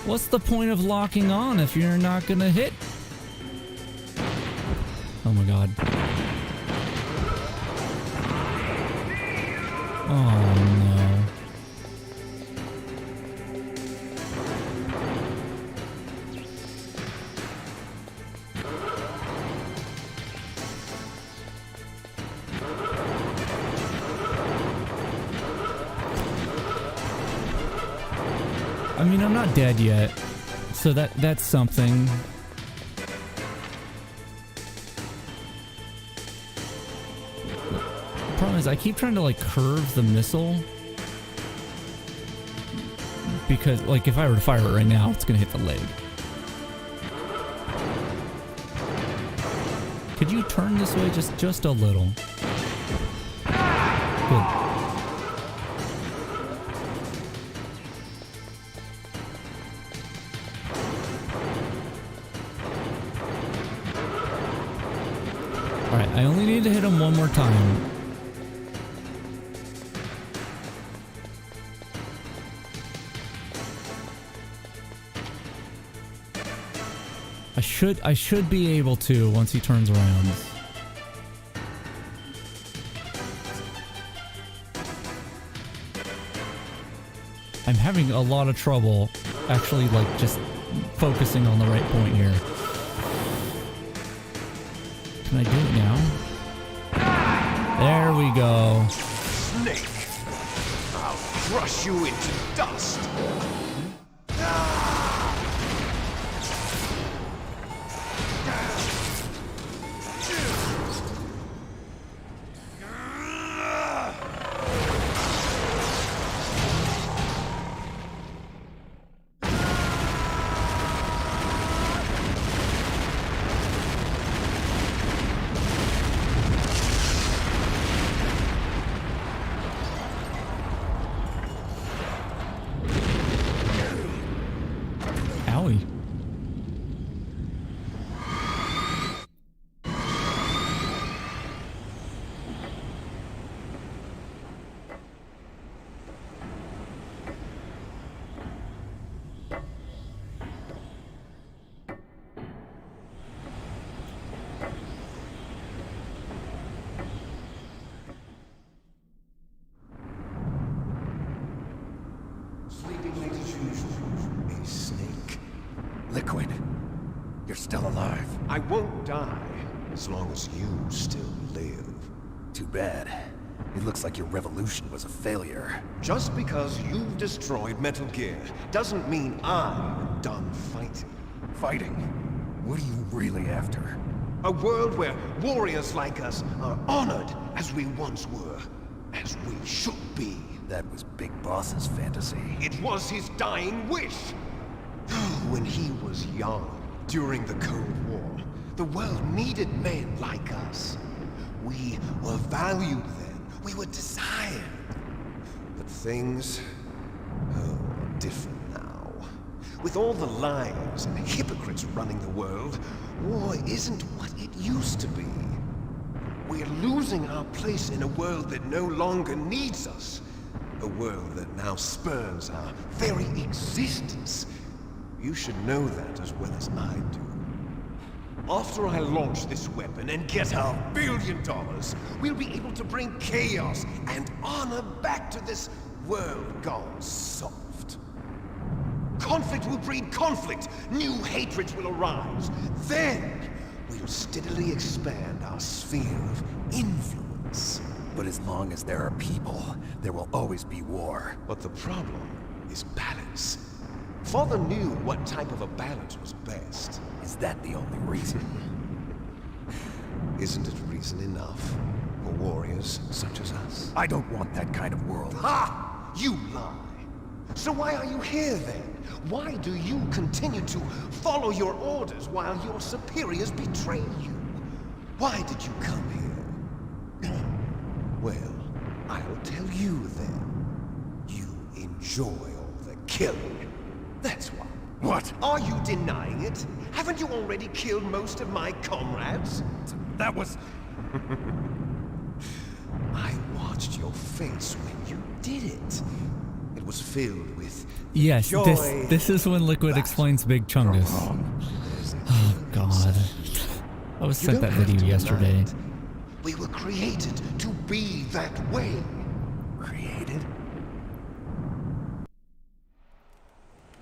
What's the point of locking on if you're not gonna hit? Oh my god. Oh no. I mean, I'm not dead yet, so that's something. The problem is I keep trying to like curve the missile because like if I were to fire it right now, it's gonna hit the leg. Could you turn this way just a little? Good. Alright, I only need to hit him one more time. I should be able to once he turns around. I'm having a lot of trouble actually like just focusing on the right point here. Can I do it now? There we go. Snake! I'll crush you into dust! A snake. Liquid. You're still alive. I won't die as long as you still live. Too bad. It looks like your revolution was a failure. Just because you've destroyed Metal Gear doesn't mean I'm done fighting. Fighting? What are you really after? A world where warriors like us are honored as we once were, as we should be. That was Big Boss's fantasy. It was his dying wish. When he was young, during the Cold War, the world needed men like us. We were valued then. We were desired. But things are different now. With all the lies and hypocrites running the world, war isn't what it used to be. We're losing our place in a world that no longer needs us. A world that now spurns our very existence. You should know that as well as I do. After I launch this weapon and get our $1 billion, we'll be able to bring chaos and honor back to this world gone soft. Conflict will breed conflict. New hatreds will arise. Then, we'll steadily expand our sphere of influence. But as long as there are people, there will always be war. But the problem is balance. Father knew what type of a balance was best. Is that the only reason? Isn't it reason enough for warriors such as us? I don't want that kind of world. Ha! You lie. So why are you here then? Why do you continue to follow your orders while your superiors betray you? Why did you come here? Well, I'll tell you then. You enjoy all the killing. That's why. What? Are you denying it? Haven't you already killed most of my comrades? That was... I watched your face when you did it. It was filled with yes, joy. this is when Liquid explains Big Chungus. Oh god. I was sent that video yesterday. We were created to be that way. Created?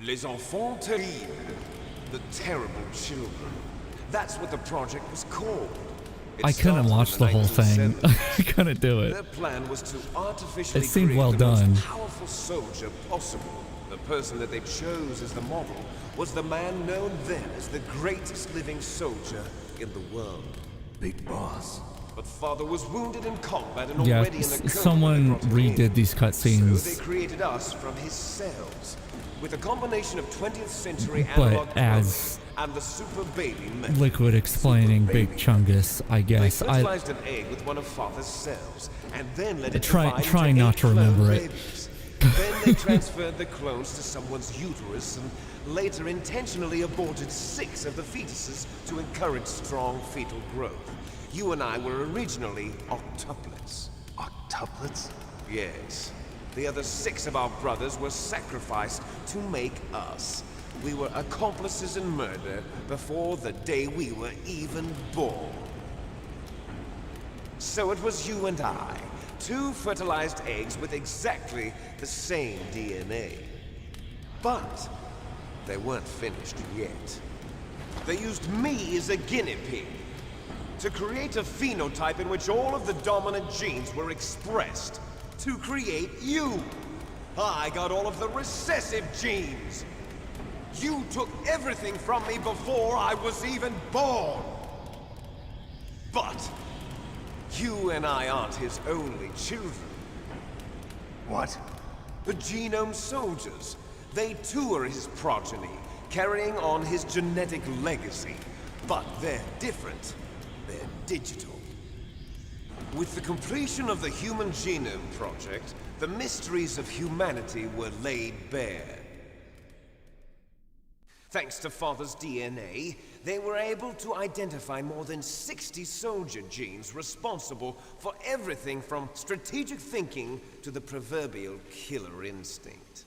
Les enfants terribles. The terrible children. That's what the project was called. I couldn't watch the whole thing. I couldn't do it. Their plan was to artificially it seemed create well the done. most powerful soldier possible. The person that they chose as the model was the man known then as the greatest living soldier in the world. Big Boss. But Father was wounded in combat and Yeah, already in the coma. someone redid these cutscenes. So they created us from his cells, with a combination of 20th century But analog as and the super baby method. Liquid explaining Big Chungus, I They guess. fertilized an egg with one of Father's cells, and then let it Try divide not into to 8 remember clone it. babies. Then they transferred the clones to someone's uterus and later intentionally aborted 6 of the fetuses to encourage strong fetal growth. You and I were originally octuplets. Octuplets? Yes. The other 6 of our brothers were sacrificed to make us. We were accomplices in murder before the day we were even born. So it was you and I, 2 fertilized eggs with exactly the same DNA. But they weren't finished yet. They used me as a guinea pig to create a phenotype in which all of the dominant genes were expressed. To create you. I got all of the recessive genes. You took everything from me before I was even born. But you and I aren't his only children. What? The Genome Soldiers. They too are his progeny, carrying on his genetic legacy. But they're different. They're digital. With the completion of the Human Genome Project, the mysteries of humanity were laid bare. Thanks to Father's DNA, they were able to identify more than 60 soldier genes responsible for everything from strategic thinking to the proverbial killer instinct.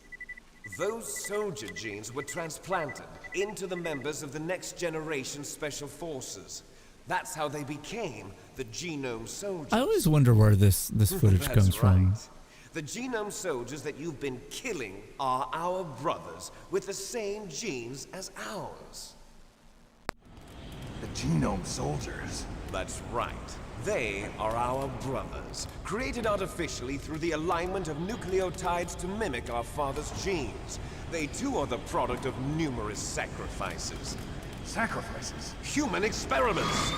Those soldier genes were transplanted into the members of the next generation Special Forces. That's how they became the Genome Soldiers. I always wonder where this footage comes from. The Genome Soldiers that you've been killing are our brothers with the same genes as ours. The Genome Soldiers? That's right. They are our brothers, created artificially through the alignment of nucleotides to mimic our father's genes. They too are the product of numerous sacrifices. Sacrifices? Human experiments!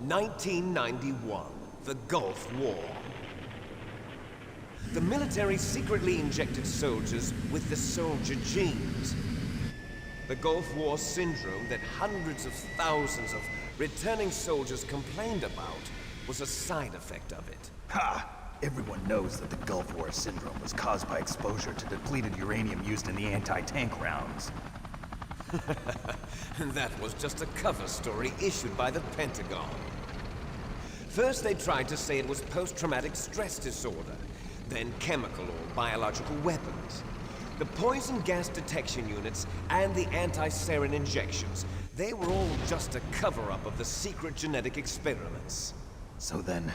1991, the Gulf War. The military secretly injected soldiers with the soldier genes. The Gulf War syndrome that hundreds of thousands of returning soldiers complained about was a side effect of it. Ha! Everyone knows that the Gulf War syndrome was caused by exposure to depleted uranium used in the anti-tank rounds. That was just a cover story issued by the Pentagon. First they tried to say it was post-traumatic stress disorder, then chemical or biological weapons. The poison gas detection units and the anti-sarin injections, they were all just a cover-up of the secret genetic experiments. So then,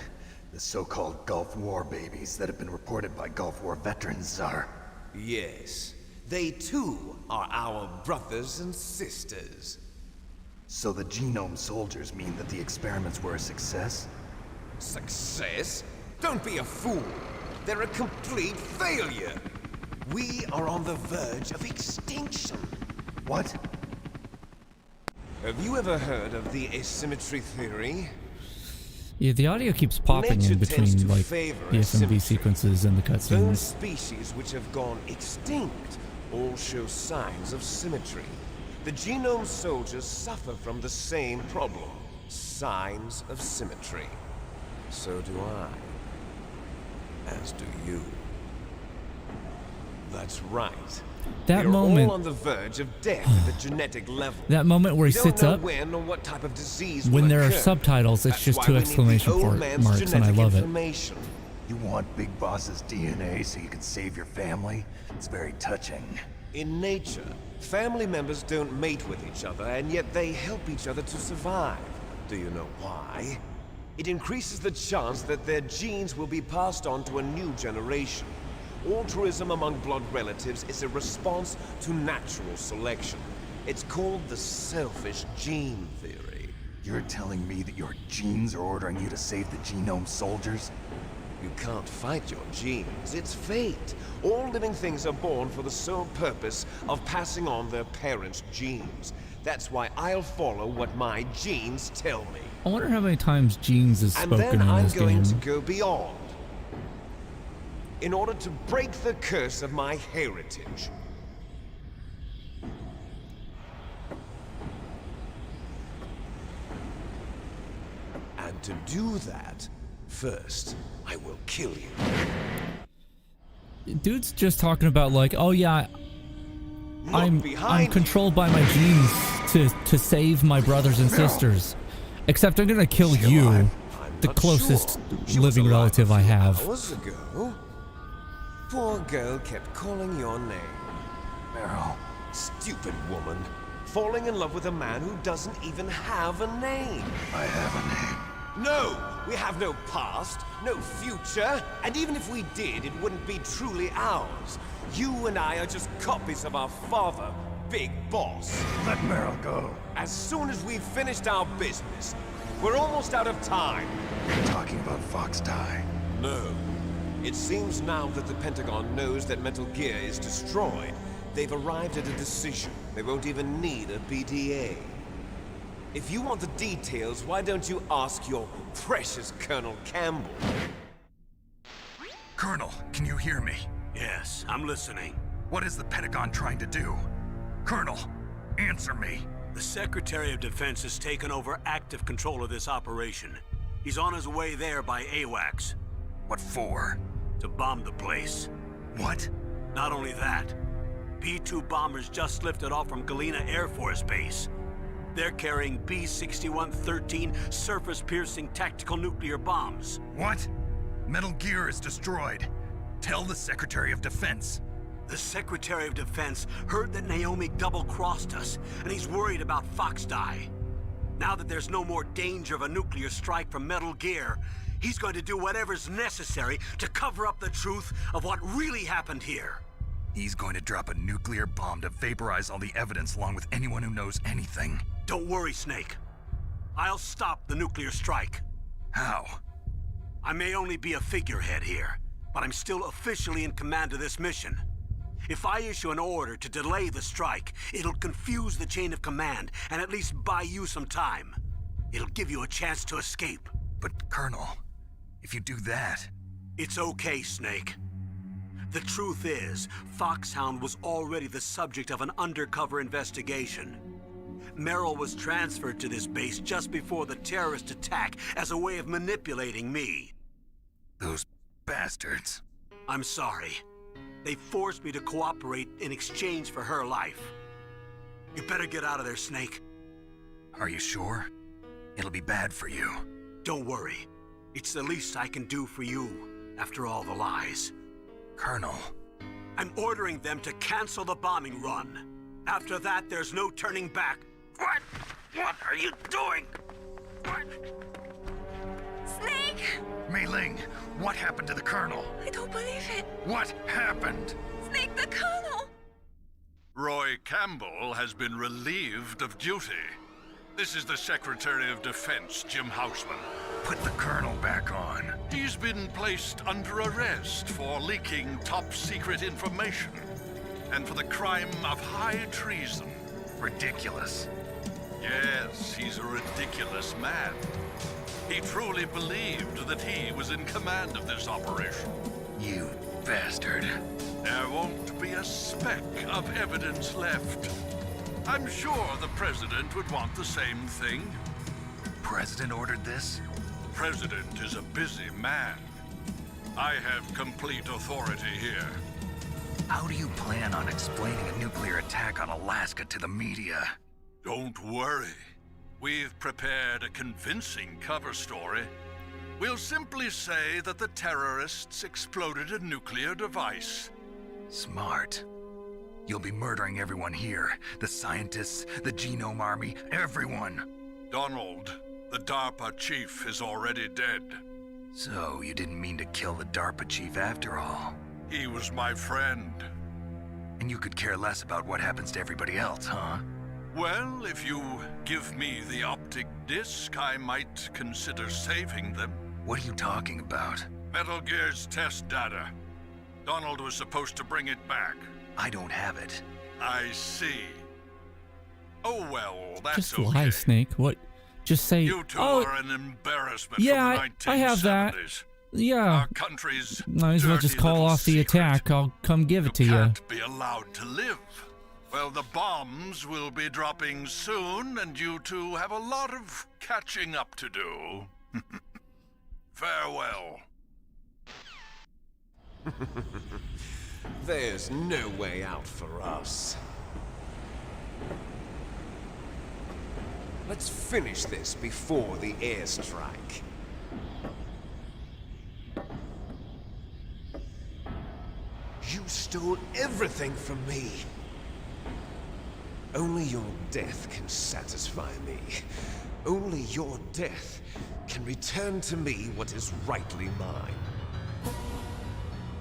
the so-called Gulf War babies that have been reported by Gulf War veterans are... Yes. They too are our brothers and sisters. So the Genome Soldiers mean that the experiments were a success? Success? Don't be a fool. They're a complete failure. We are on the verge of extinction. What? Have you ever heard of the asymmetry theory? Yeah, the audio keeps popping Nature in between tends to like favor the SMV asymmetry. sequences and the Those cutscenes. species which have gone extinct all show signs of symmetry. The Genome Soldiers suffer from the same problem. Signs of symmetry. So do I. As do you. That's right. That We're moment- all on the verge of death at the genetic level. That moment where he We don't sits know up, when or what type of disease when will there are occur. subtitles, it's That's just why 2 we need the exclamation old man's marks, and I genetic love it. information. You want Big Boss's DNA so you can save your family? It's very touching. In nature, family members don't mate with each other, and yet they help each other to survive. Do you know why? It increases the chance that their genes will be passed on to a new generation. Altruism among blood relatives is a response to natural selection. It's called the selfish gene theory. You're telling me that your genes are ordering you to save the Genome Soldiers? You can't fight your genes. It's fate. All living things are born for the sole purpose of passing on their parents' genes. That's why I'll follow what my genes tell me. I wonder how many times genes is spoken in this game. And then I'm going to go beyond. In order to break the curse of my heritage. And to do that, first, I will kill you. Dude's just talking about like, oh yeah, I'm controlled by my genes to save my brothers and sisters. Except I'm gonna kill you, the closest living relative I have. Hours ago, poor girl kept calling your name. Meryl. Stupid woman. Falling in love with a man who doesn't even have a name. I have a name. No! We have no past, no future, and even if we did, it wouldn't be truly ours. You and I are just copies of our father, Big Boss. Let Meryl go. As soon as we've finished our business, we're almost out of time. You're talking about Fox Die. No. It seems now that the Pentagon knows that Metal Gear is destroyed. They've arrived at a decision. They won't even need a BDA. If you want the details, why don't you ask your precious Colonel Campbell? Colonel, can you hear me? Yes, I'm listening. What is the Pentagon trying to do? Colonel, answer me. The Secretary of Defense has taken over active control of this operation. He's on his way there by AWACS. What for? To bomb the place. What? Not only that, B-2 bombers just lifted off from Galena Air Force Base. They're carrying B-6113 surface-piercing tactical nuclear bombs. What? Metal Gear is destroyed. Tell the Secretary of Defense. The Secretary of Defense heard that Naomi double-crossed us, and he's worried about Fox Die. Now that there's no more danger of a nuclear strike from Metal Gear, he's going to do whatever's necessary to cover up the truth of what really happened here. He's going to drop a nuclear bomb to vaporize all the evidence along with anyone who knows anything. Don't worry, Snake. I'll stop the nuclear strike. How? I may only be a figurehead here, but I'm still officially in command of this mission. If I issue an order to delay the strike, it'll confuse the chain of command and at least buy you some time. It'll give you a chance to escape. But, Colonel, if you do that... It's okay, Snake. The truth is, Foxhound was already the subject of an undercover investigation. Meryl was transferred to this base just before the terrorist attack as a way of manipulating me. Those bastards. I'm sorry. They forced me to cooperate in exchange for her life. You better get out of there, Snake. Are you sure? It'll be bad for you. Don't worry. It's the least I can do for you, after all the lies. Colonel. I'm ordering them to cancel the bombing run. After that, there's no turning back. What? What are you doing? What? Snake! Mei Ling, what happened to the Colonel? I don't believe it. What happened? Snake, the Colonel! Roy Campbell has been relieved of duty. This is the Secretary of Defense, Jim Houseman. Put the Colonel back on. He's been placed under arrest for leaking top-secret information and for the crime of high treason. Ridiculous. Yes, he's a ridiculous man. He truly believed that he was in command of this operation. You bastard. There won't be a speck of evidence left. I'm sure the President would want the same thing. President ordered this? President is a busy man. I have complete authority here. How do you plan on explaining a nuclear attack on Alaska to the media? Don't worry. We've prepared a convincing cover story. We'll simply say that the terrorists exploded a nuclear device. Smart. You'll be murdering everyone here. The scientists, the Genome Army, everyone. Donald, the DARPA chief, is already dead. So, you didn't mean to kill the DARPA chief after all? He was my friend. And you could care less about what happens to everybody else, huh? Well, if you give me the optic disc, I might consider saving them. What are you talking about? Metal Gear's test data. Donald was supposed to bring it back. I don't have it. I see. Oh well, that's Just okay. lie, Snake. What? Just say, You two oh, are an embarrassment yeah, from the 1970s. I have that. Yeah. Our country's Might as well just dirty call little off the secret. attack. I'll come give it to you. Can't be allowed to live. Well, the bombs will be dropping soon, and you two have a lot of catching up to do. Farewell. There's no way out for us. Let's finish this before the airstrike. You stole everything from me. Only your death can satisfy me. Only your death can return to me what is rightly mine.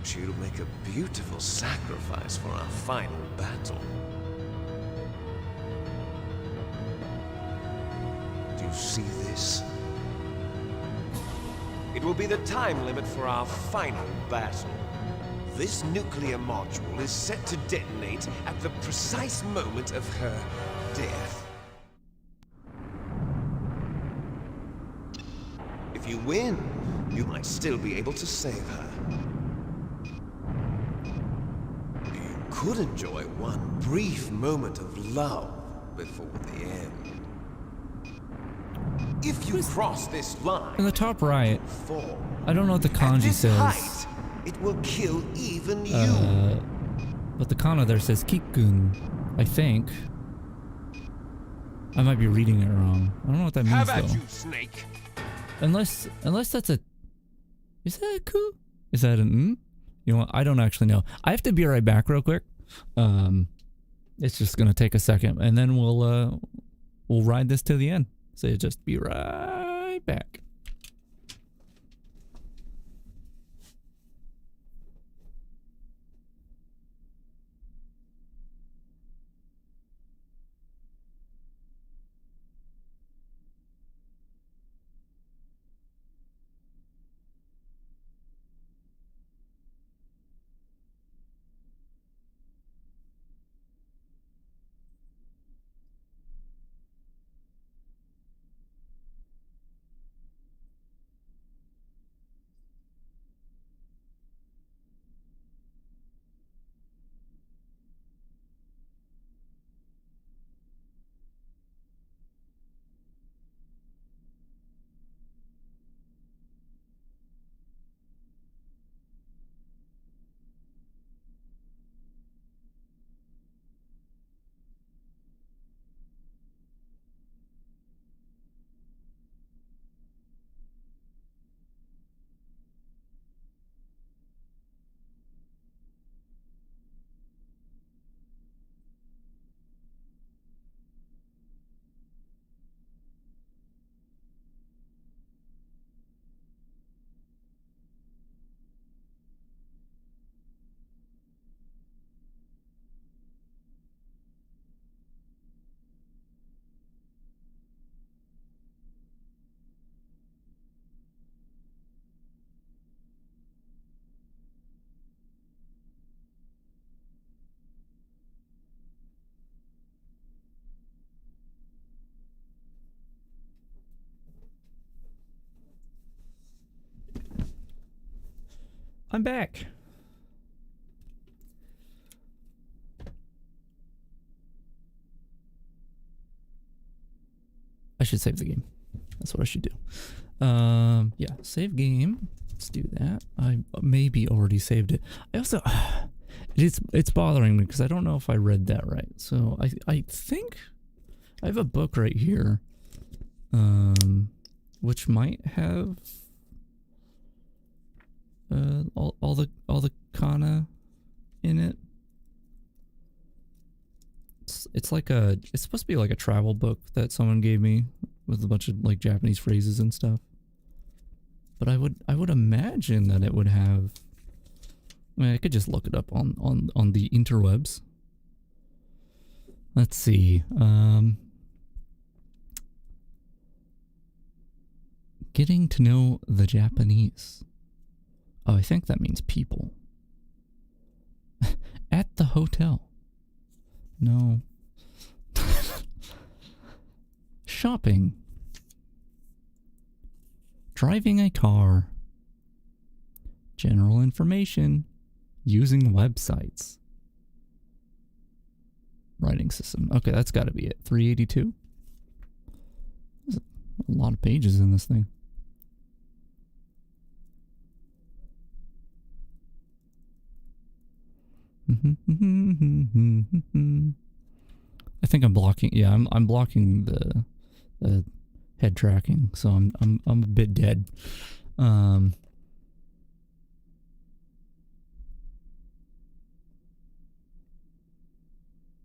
She'll make a beautiful sacrifice for our final battle. Do you see this? It will be the time limit for our final battle. This nuclear module is set to detonate at the precise moment of her death. If you win, you might still be able to save her. You could enjoy one brief moment of love before the end. If you cross this line, In the top right, fall. I don't know what the kanji At this says. height, it will kill even you. But the kana there says Kikun, I think. I might be reading it wrong. I don't know what that How means about though. you, Snake? Unless that's a... Is that a ku? Is that an You know what? I don't actually know. I have to be right back real quick. It's just gonna take a second, and then we'll ride this to the end. So just be right back. I'm back. I should save the game. That's what I should do. Yeah, save game. Let's do that. I maybe already saved it. I also, it's bothering me because I don't know if I read that right. So I think I have a book right here, which might have all the kana in it. It's like it's supposed to be like a travel book that someone gave me with a bunch of like Japanese phrases and stuff. But I would imagine that it would have. I mean, I could just look it up on the interwebs. Let's see. Getting to know the Japanese. Oh, I think that means people. At the hotel. No. Shopping. Driving a car. General information. Using websites. Writing system. Okay, that's got to be it. 382. There's a lot of pages in this thing. I think I'm blocking. Yeah, I'm blocking the head tracking, so I'm a bit dead.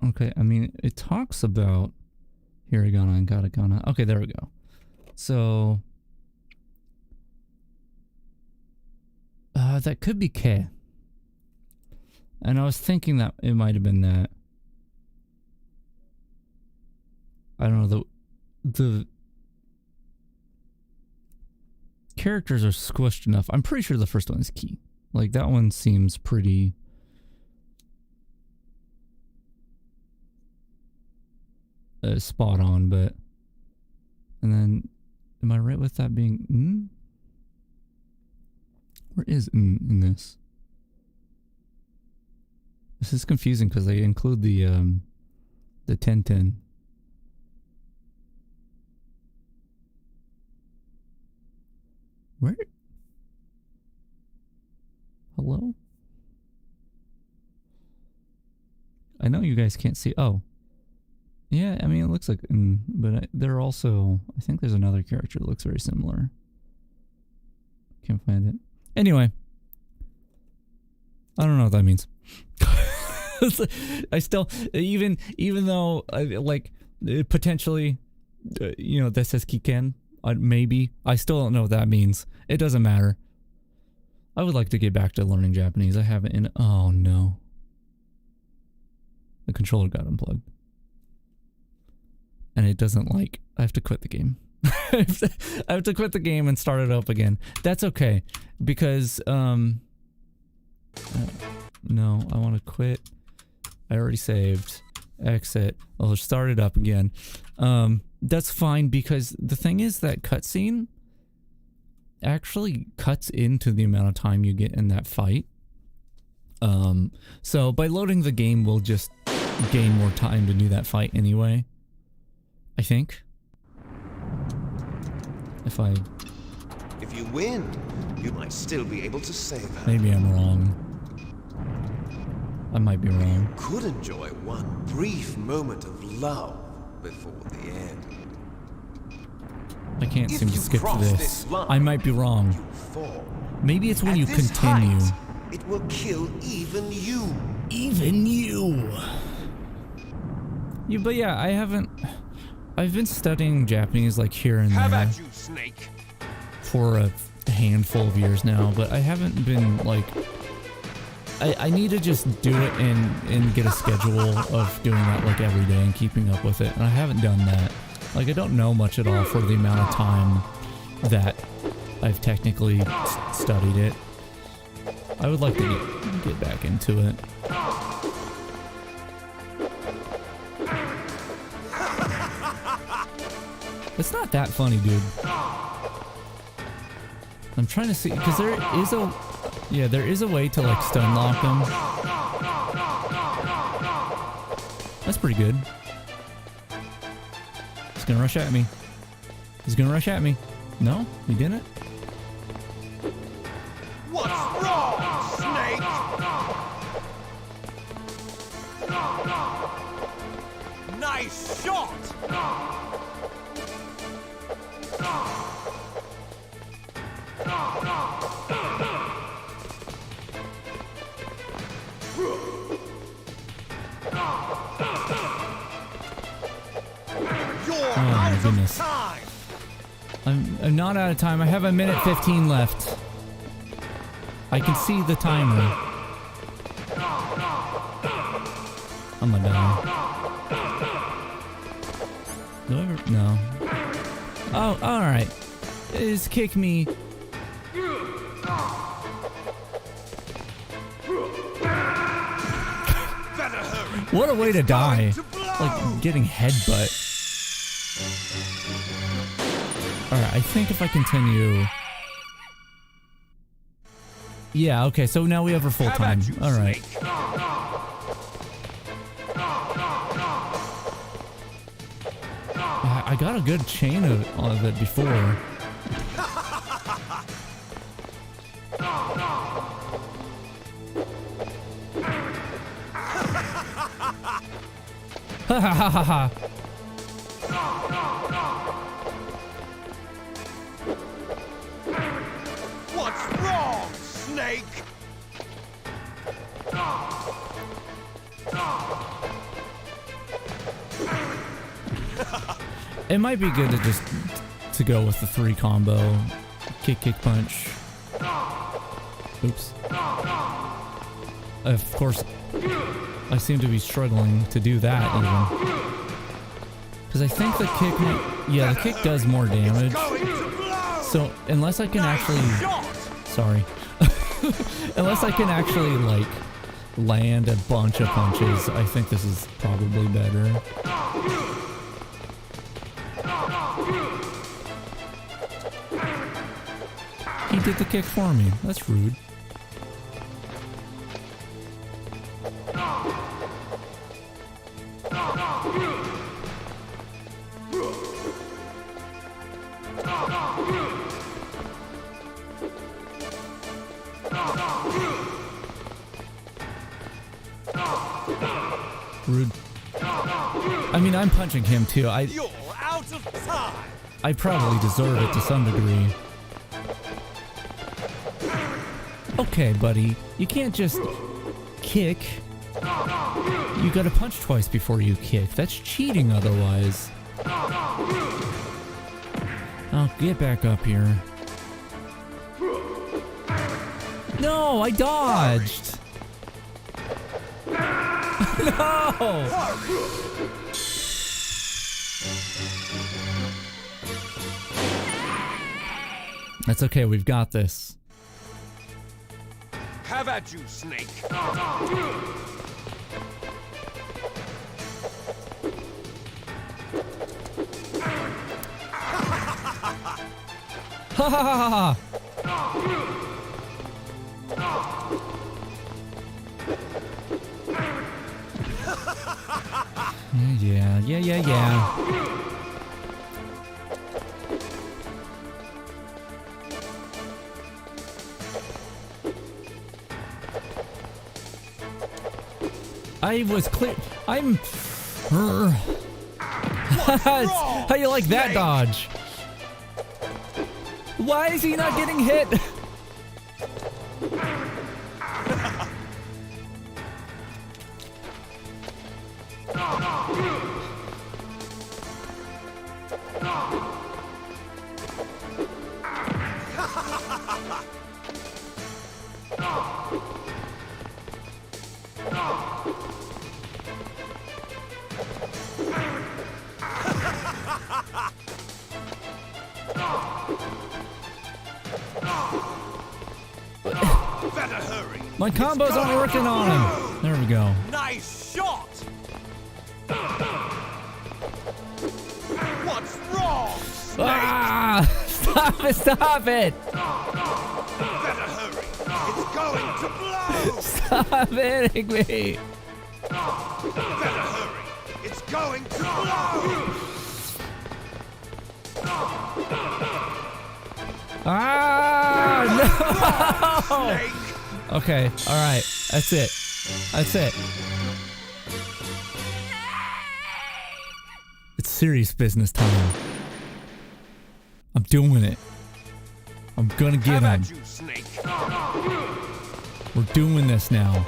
Okay, I mean it talks about hiragana and katakana. Okay, there we go. So that could be K. And I was thinking that it might have been that. I don't know, the characters are squished enough. I'm pretty sure the first one is key. Like, that one seems pretty spot on, but... And then, am I right with that being n? Where is n in this? This is confusing because they include the 1010. Where? Hello? I know you guys can't see. Oh. Yeah, I mean, it looks like... but they're also... I think there's another character that looks very similar. Can't find it. Anyway. I don't know what that means. I still... Even though, like, potentially, you know, this says Kiken, maybe. I still don't know what that means. It doesn't matter. I would like to get back to learning Japanese. I haven't in... Oh, no. The controller got unplugged. And it doesn't like... I have to quit the game. I have to quit the game and start it up again. That's okay. Because, no, I want to quit. I already saved. Exit. I'll start it up again. That's fine, because the thing is that cutscene actually cuts into the amount of time you get in that fight. So by loading the game, we'll just gain more time to do that fight anyway. I think. If you win, you might still be able to save her. Maybe I'm wrong. I might be wrong. Could enjoy one brief moment of love before the end. I can't seem to skip this. I might be wrong. Maybe it's when you continue. It will kill even you. Even you. But yeah, I've been studying Japanese like here and How there about you, Snake? for a handful of years now, but I haven't been like... I need to just do it and get a schedule of doing that like every day and keeping up with it, and I haven't done that. Like, I don't know much at all for the amount of time that I've technically studied it. I would like to get back into it. It's not that funny, dude. I'm trying to see, because there is a way to like stun lock him. That's pretty good. He's gonna rush at me. He's gonna rush at me. No, he didn't. What's wrong, Snake? Nice shot! Oh my goodness. I'm not out of time. I have 1:15 left. I can see the timer. I'm gonna die. Do I ever? No. Oh, alright. Just kick me. What a way to die. Like getting headbutt. Alright, I think if I continue... Yeah, okay, so now we have her full time. Alright. I got a good chain of it before. Ha ha ha ha ha. What's wrong, Snake? It might be good to just go with the 3 combo. Kick, kick, punch. Oops. Of course, I seem to be struggling to do that even. Because I think the kick might, yeah, the kick does more damage. So unless I can actually, sorry. Unless I can actually like land a bunch of punches, I think this is probably better. He did the kick for me. That's rude. Rude. I mean, I'm punching him too. You're out of time. I probably deserve it to some degree. Okay, buddy. You can't just kick. You gotta punch twice before you kick. That's cheating otherwise. Oh, get back up here. No, I dodged. No! That's okay, we've got this. Have at you, Snake. Ha ha ha ha! Yeah. I was clear. I'm. How you like that dodge? Why is he not getting hit? My combos aren't working on him. There we go. Nice shot. What's wrong, Snake? Ah! Stop it! Better hurry. It's going to blow. Stop hitting me! Better hurry. It's going to blow. Ah! No! Snake. Okay, alright. That's it. It's serious business time. I'm doing it. I'm gonna get him. You, Snake. We're doing this now.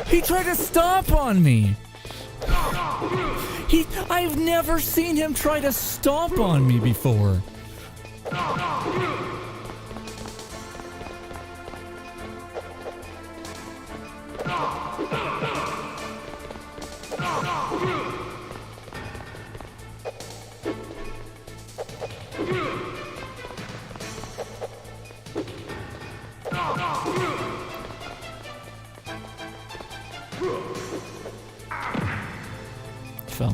He tried to stomp on me. I've never seen him try to stomp on me before. Fell.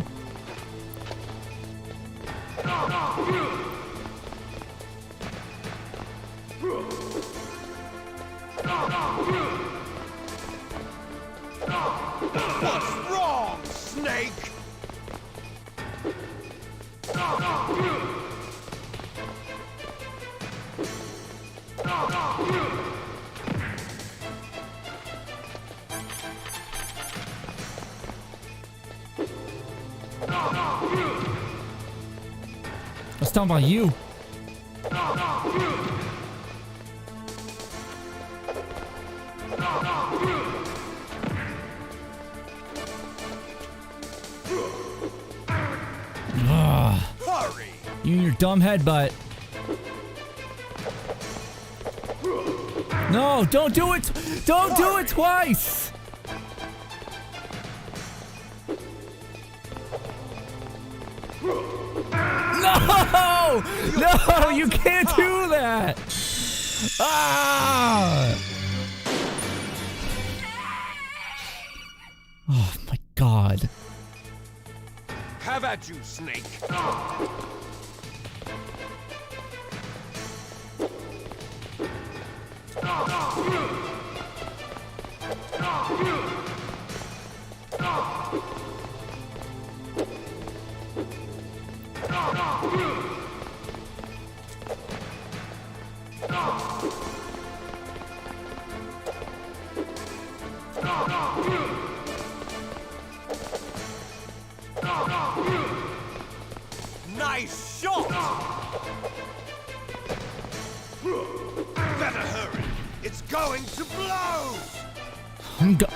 What's wrong, Snake? Let's talk about you. Hurry! You and your dumb headbutt. No, don't do it! Don't do it twice! No! No, you can't do that! Ah! Oh my god. Have at you, Snake. Nice shot! Better hurry. It's going to blow!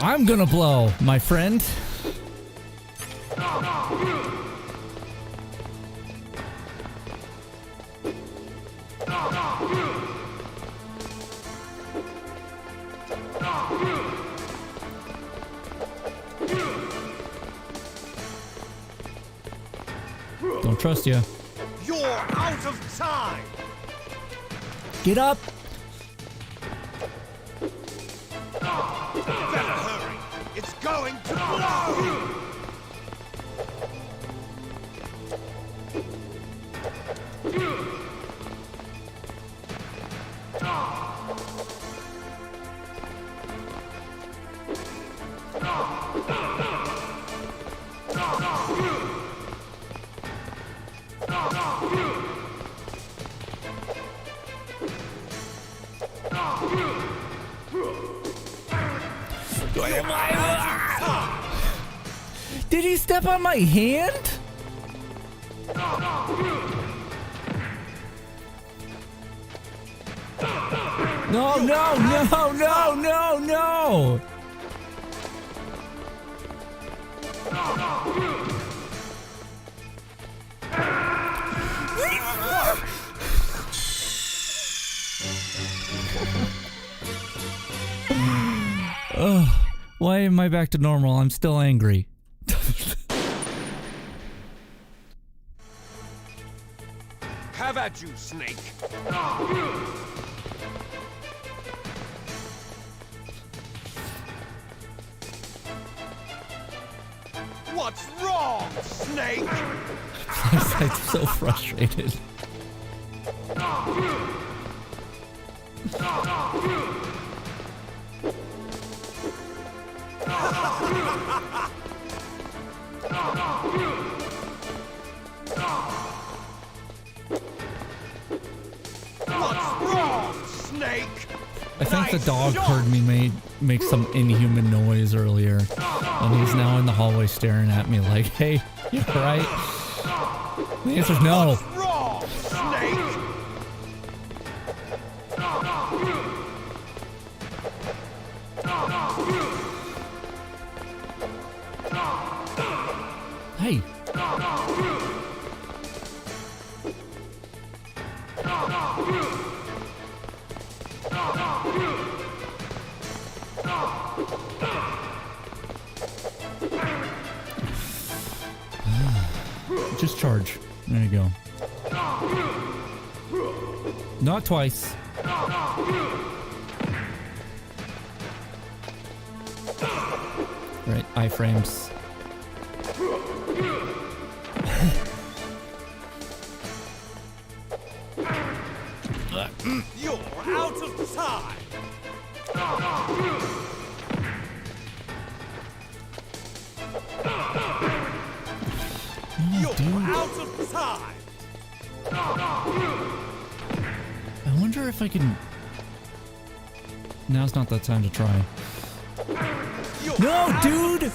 I'm gonna blow, my friend. Don't trust you. You're out of time! Get up! Better hurry! It's going to blow! Did he step on my hand? No, no, no, no, no, no! Ugh, why am I back to normal? I'm still angry. Have at you, Snake. What's wrong, Snake? I'm so frustrated. What's wrong, Snake? I think the dog heard me make some inhuman noise earlier, and he's now in the hallway staring at me like, hey, you alright? The answer's no. What's wrong, Snake? Hey. Just charge. There you go. Not twice. Right, iframes. You're out of time! You're out of time! I wonder if I can... Now's not that time to try. No, dude!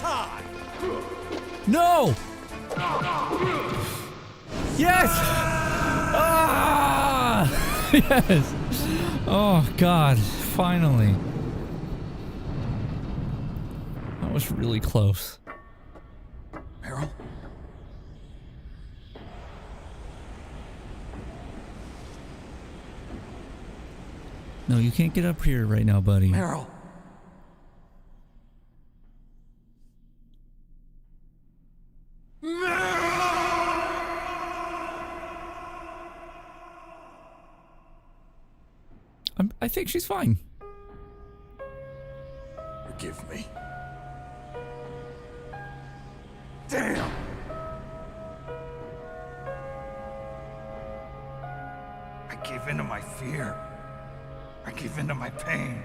No! Yes! Ah! Yes! Oh, God. Finally. That was really close. Meryl? No, you can't get up here right now, buddy. Meryl! I think she's fine. Forgive me. Damn! I gave in to my fear. I gave in to my pain.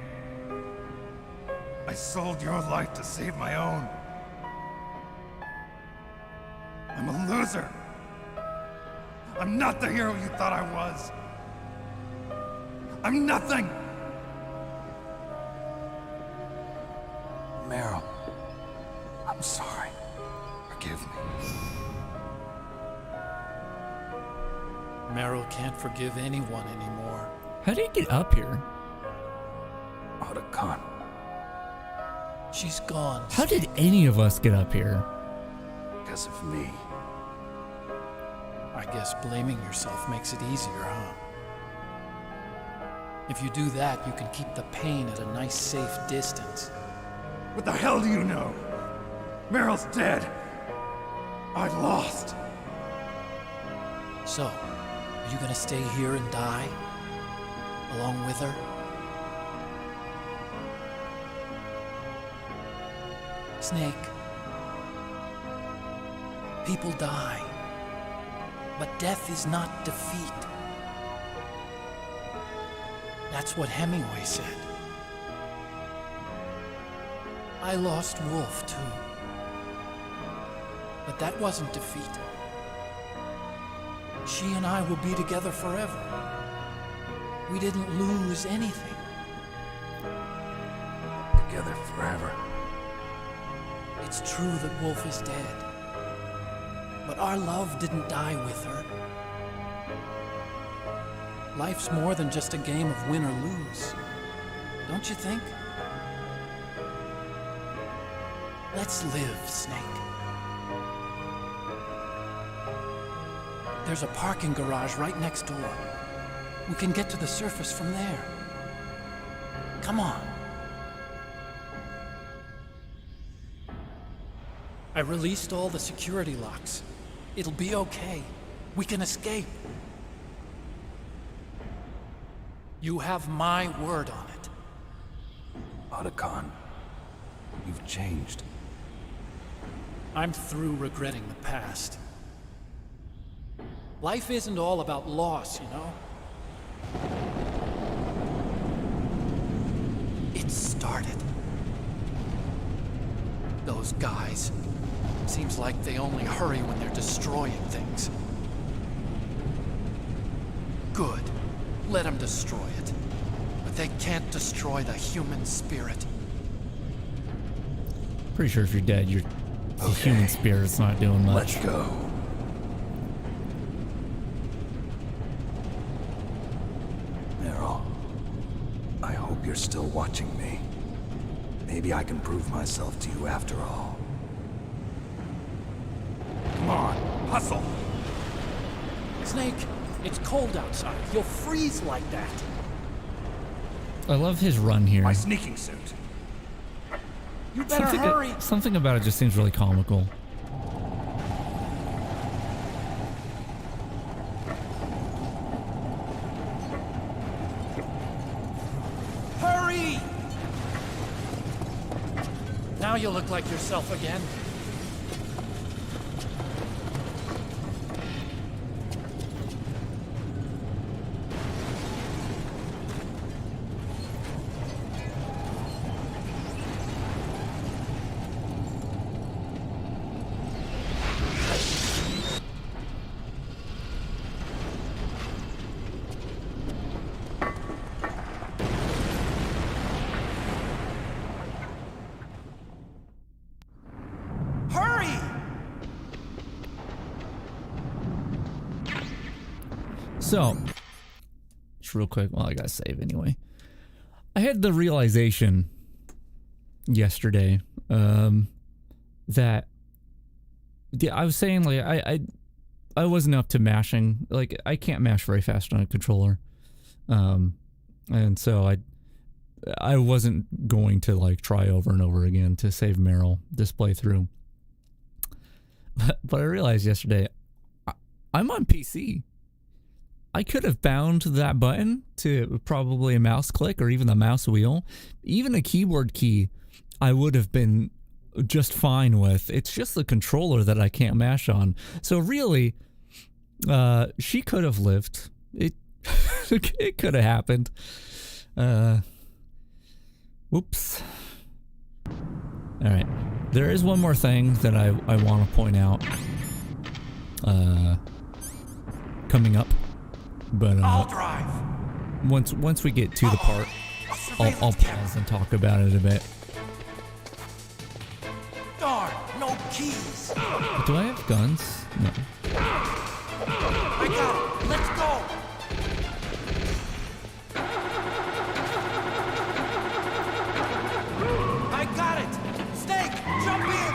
I sold your life to save my own. I'm a loser. I'm not the hero you thought I was. I'm nothing! Meryl, I'm sorry. Forgive me. Meryl can't forgive anyone anymore. How do you get up here? Otacon. She's gone. How did any of us get up here? Because of me. I guess blaming yourself makes it easier, huh? If you do that, you can keep the pain at a nice, safe distance. What the hell do you know? Meryl's dead. I lost. So, are you gonna stay here and die? Along with her? Snake. People die. But death is not defeat. That's what Hemingway said. I lost Wolf, too. But that wasn't defeat. She and I will be together forever. We didn't lose anything. Together forever. It's true that Wolf is dead. But our love didn't die with her. Life's more than just a game of win or lose. Don't you think? Let's live, Snake. There's a parking garage right next door. We can get to the surface from there. Come on. I released all the security locks. It'll be okay. We can escape. You have my word on it. Otacon, you've changed. I'm through regretting the past. Life isn't all about loss, you know? It started. Those guys. Seems like they only hurry when they're destroying things. Good. Let them destroy it. But they can't destroy the human spirit. Pretty sure if you're dead, the human spirit's not doing much. Let's go. Meryl, I hope you're still watching me. Maybe I can prove myself to you after all. Come on, hustle. Snake, it's cold outside. You'll freeze like that. I love his run here. My sneaking suit. You better hurry. Something about it just seems really comical. Hurry! Now you look like yourself again. So, just real quick, well, I gotta save anyway. I had the realization yesterday that I was saying like I wasn't up to mashing. Like I can't mash very fast on a controller, and so I wasn't going to like try over and over again to save Meryl this playthrough. But I realized yesterday I'm on PC. I could have bound that button to probably a mouse click or even the mouse wheel. Even a keyboard key I would have been just fine with. It's just the controller that I can't mash on. So really, she could have lived. It could have happened. Whoops. All right. There is one more thing that I want to point out coming up. But I'll drive. Once we get to the part, I'll pause and talk about it a bit. Darn, no keys. Do I have guns? No. I got it. Let's go. I got it. Snake, jump in.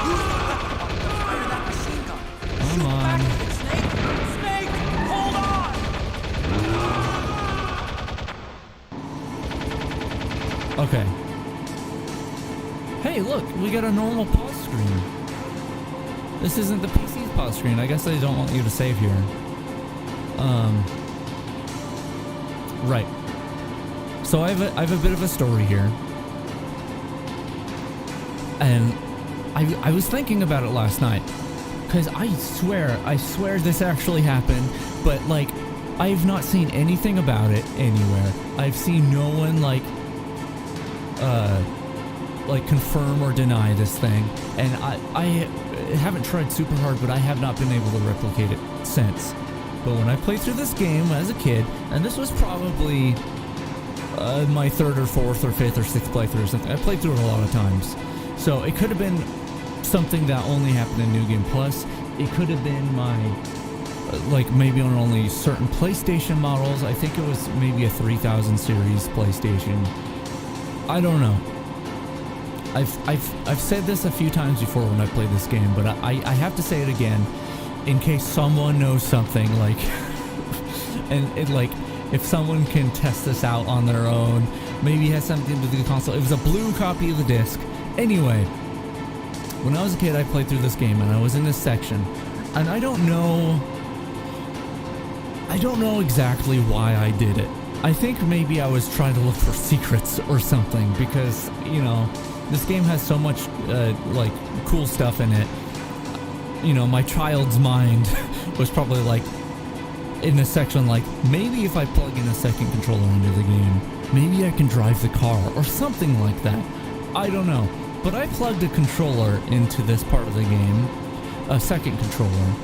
Use the weapon to fire that machine gun. Come Shoot on. back with it, Snake. Snake, hold on. Okay. Hey, look, we got a normal pause screen. This isn't the PC's pause screen. I guess they don't want you to save here. Right. So I have a bit of a story here. And I was thinking about it last night. Because I swear this actually happened. But, like, I've not seen anything about it anywhere. I've seen no one, like confirm or deny this thing, and I haven't tried super hard, but I have not been able to replicate it since. But when I played through this game as a kid, and this was probably my third or fourth or fifth or sixth playthrough or something, I played through it a lot of times, so it could have been something that only happened in New Game Plus. It could have been my like maybe on only certain PlayStation models. I think it was maybe a 3000 series PlayStation. I don't know. I've said this a few times before when I played this game, but I have to say it again in case someone knows something, like and it, like if someone can test this out on their own, maybe it has something to do with the console. It was a blue copy of the disc. Anyway, when I was a kid, I played through this game and I was in this section, and I don't know exactly why I did it. I think maybe I was trying to look for secrets or something, because, you know, this game has so much, like, cool stuff in it. You know, my child's mind was probably, like, in a section like, maybe if I plug in a second controller into the game, maybe I can drive the car, or something like that. I don't know. But I plugged a controller into this part of the game, a second controller.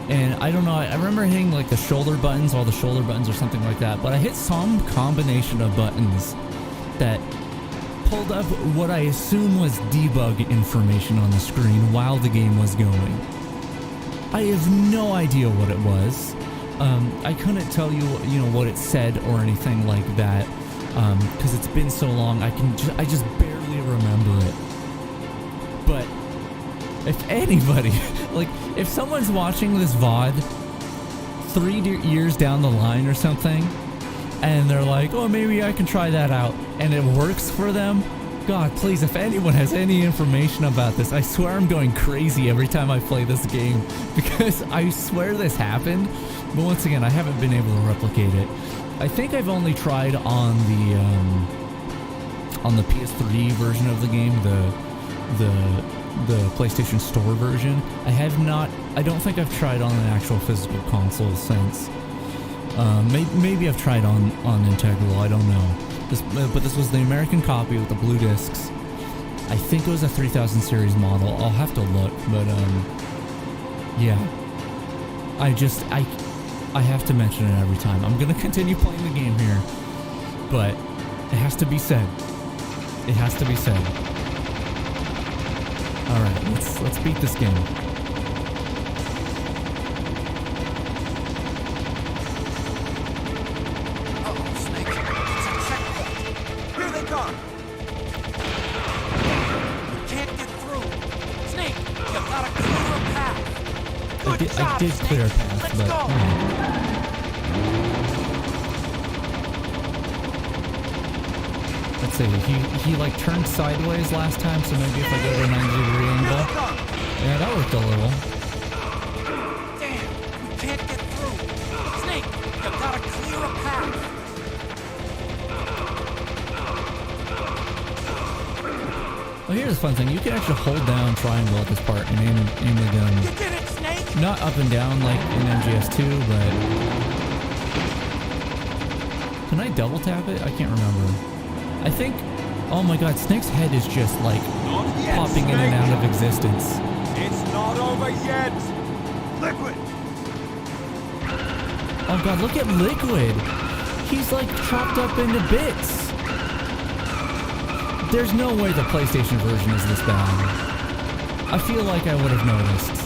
And I don't know, I remember hitting like the shoulder buttons, all the shoulder buttons or something like that, but I hit some combination of buttons that pulled up what I assume was debug information on the screen while the game was going. I have no idea what it was. I couldn't tell you, what it said or anything like that, because it's been so long. I just barely remember it. But if anybody, like, if someone's watching this VOD 3 years down the line or something, and they're like, oh, maybe I can try that out, and it works for them, God, please, if anyone has any information about this, I swear I'm going crazy every time I play this game, because I swear this happened, but once again, I haven't been able to replicate it. I think I've only tried on the PS3 version of the game, the PlayStation Store version. I don't think I've tried on an actual physical console since. Maybe I've tried on Integral, I don't know. But this was the American copy with the blue discs. I think it was a 3000 series model. I'll have to look, but yeah. I have to mention it every time. I'm gonna continue playing the game here, but it has to be said. It has to be said. All right, let's beat this game. I did clear a path, but let's see. He like turned sideways last time, so maybe if I go to a 90-degree angle, yeah, that worked a little. Damn, we can't get through. Snake, you gotta clear a path. Oh, here's the fun thing. You can actually hold down triangle at this part and aim the gun. You did it, Snake! Not up and down like in MGS2, but... Can I double tap it? I can't remember. I think... Oh my god, Snake's head is just like yet, popping in and out of existence. It's not over yet! Liquid! Oh god, look at Liquid! He's like chopped up into bits! There's no way the PlayStation version is this bad. I feel like I would have noticed.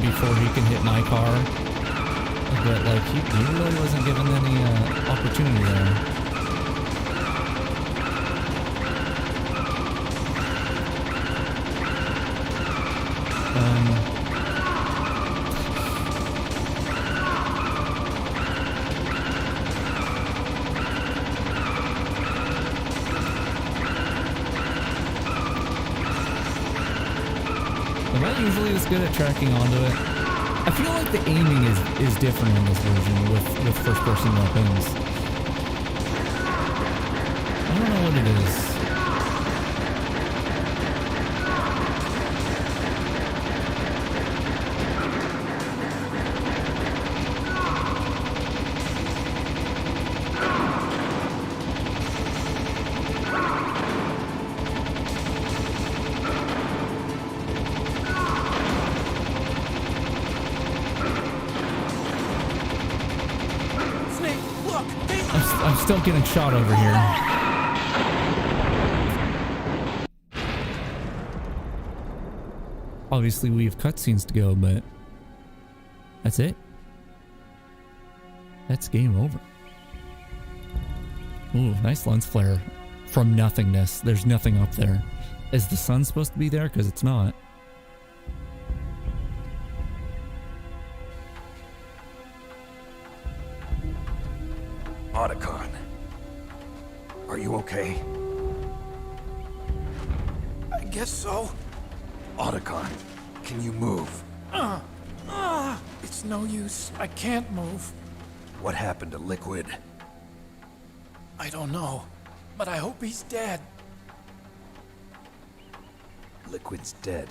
Before he can hit my car, but like he really wasn't given any opportunity there. Am I usually this good at tracking onto it? I feel like the aiming is different in this version with first-person weapons. I don't know what it is. I'm still getting shot over here. Obviously, we have cutscenes to go, but that's it. That's game over. Ooh, nice lens flare from nothingness. There's nothing up there. Is the sun supposed to be there? Because it's not. Otacon, are you okay? I guess so. Otacon, can you move? It's no use. I can't move. What happened to Liquid? I don't know, but I hope he's dead. Liquid's dead.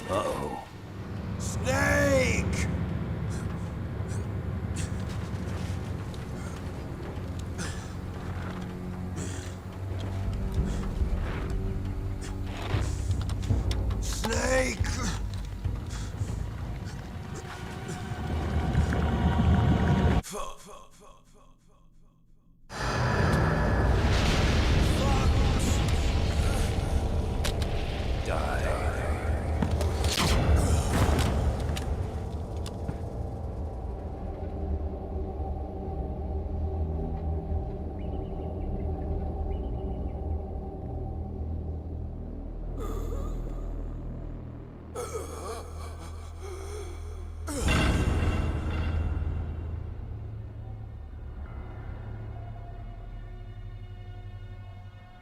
Uh-oh. Snake!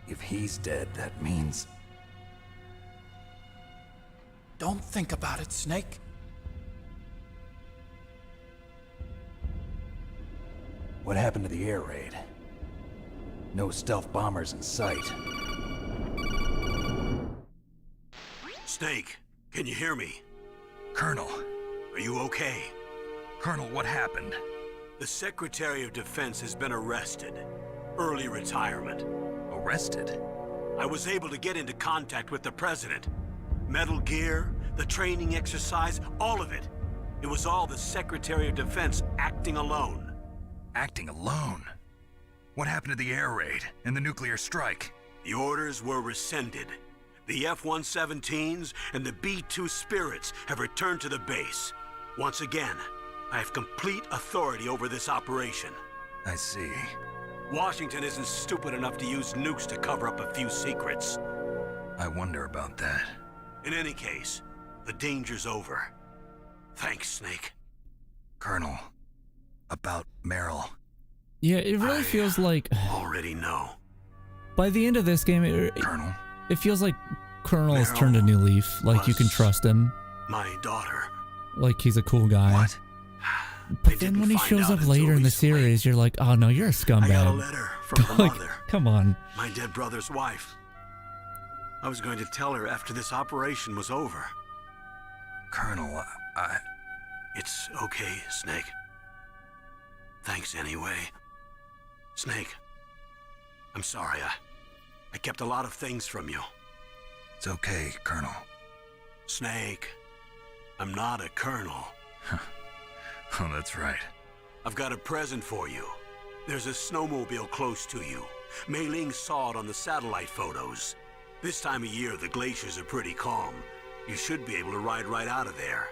If he's dead, that means... Don't think about it, Snake. What happened to the air raid? No stealth bombers in sight. Snake, can you hear me? Colonel. Are you okay? Colonel, what happened? The Secretary of Defense has been arrested. Early retirement. Arrested? I was able to get into contact with the President. Metal Gear, the training exercise, all of it. It was all the Secretary of Defense acting alone. Acting alone? What happened to the air raid and the nuclear strike? The orders were rescinded. The F-117s and the B-2 Spirits have returned to the base. Once again, I have complete authority over this operation. I see. Washington isn't stupid enough to use nukes to cover up a few secrets. I wonder about that. In any case, the danger's over. Thanks, Snake. Colonel, about Meryl. Yeah, it really feels like... already know. By the end of this game, Colonel? It feels like Colonel has turned a new leaf. Like, you can trust him. My daughter. Like, he's a cool guy. What? But then when he shows up later in the series, you're like, oh no, you're a scumbag. I got a letter from her mother. Come on. My dead brother's wife. I was going to tell her after this operation was over. Colonel, It's okay, Snake. Thanks anyway. Snake, I'm sorry. I kept a lot of things from you. It's okay, Colonel. Snake, I'm not a colonel. Oh, that's right. I've got a present for you. There's a snowmobile close to you. Mei Ling saw it on the satellite photos. This time of year, the glaciers are pretty calm. You should be able to ride right out of there.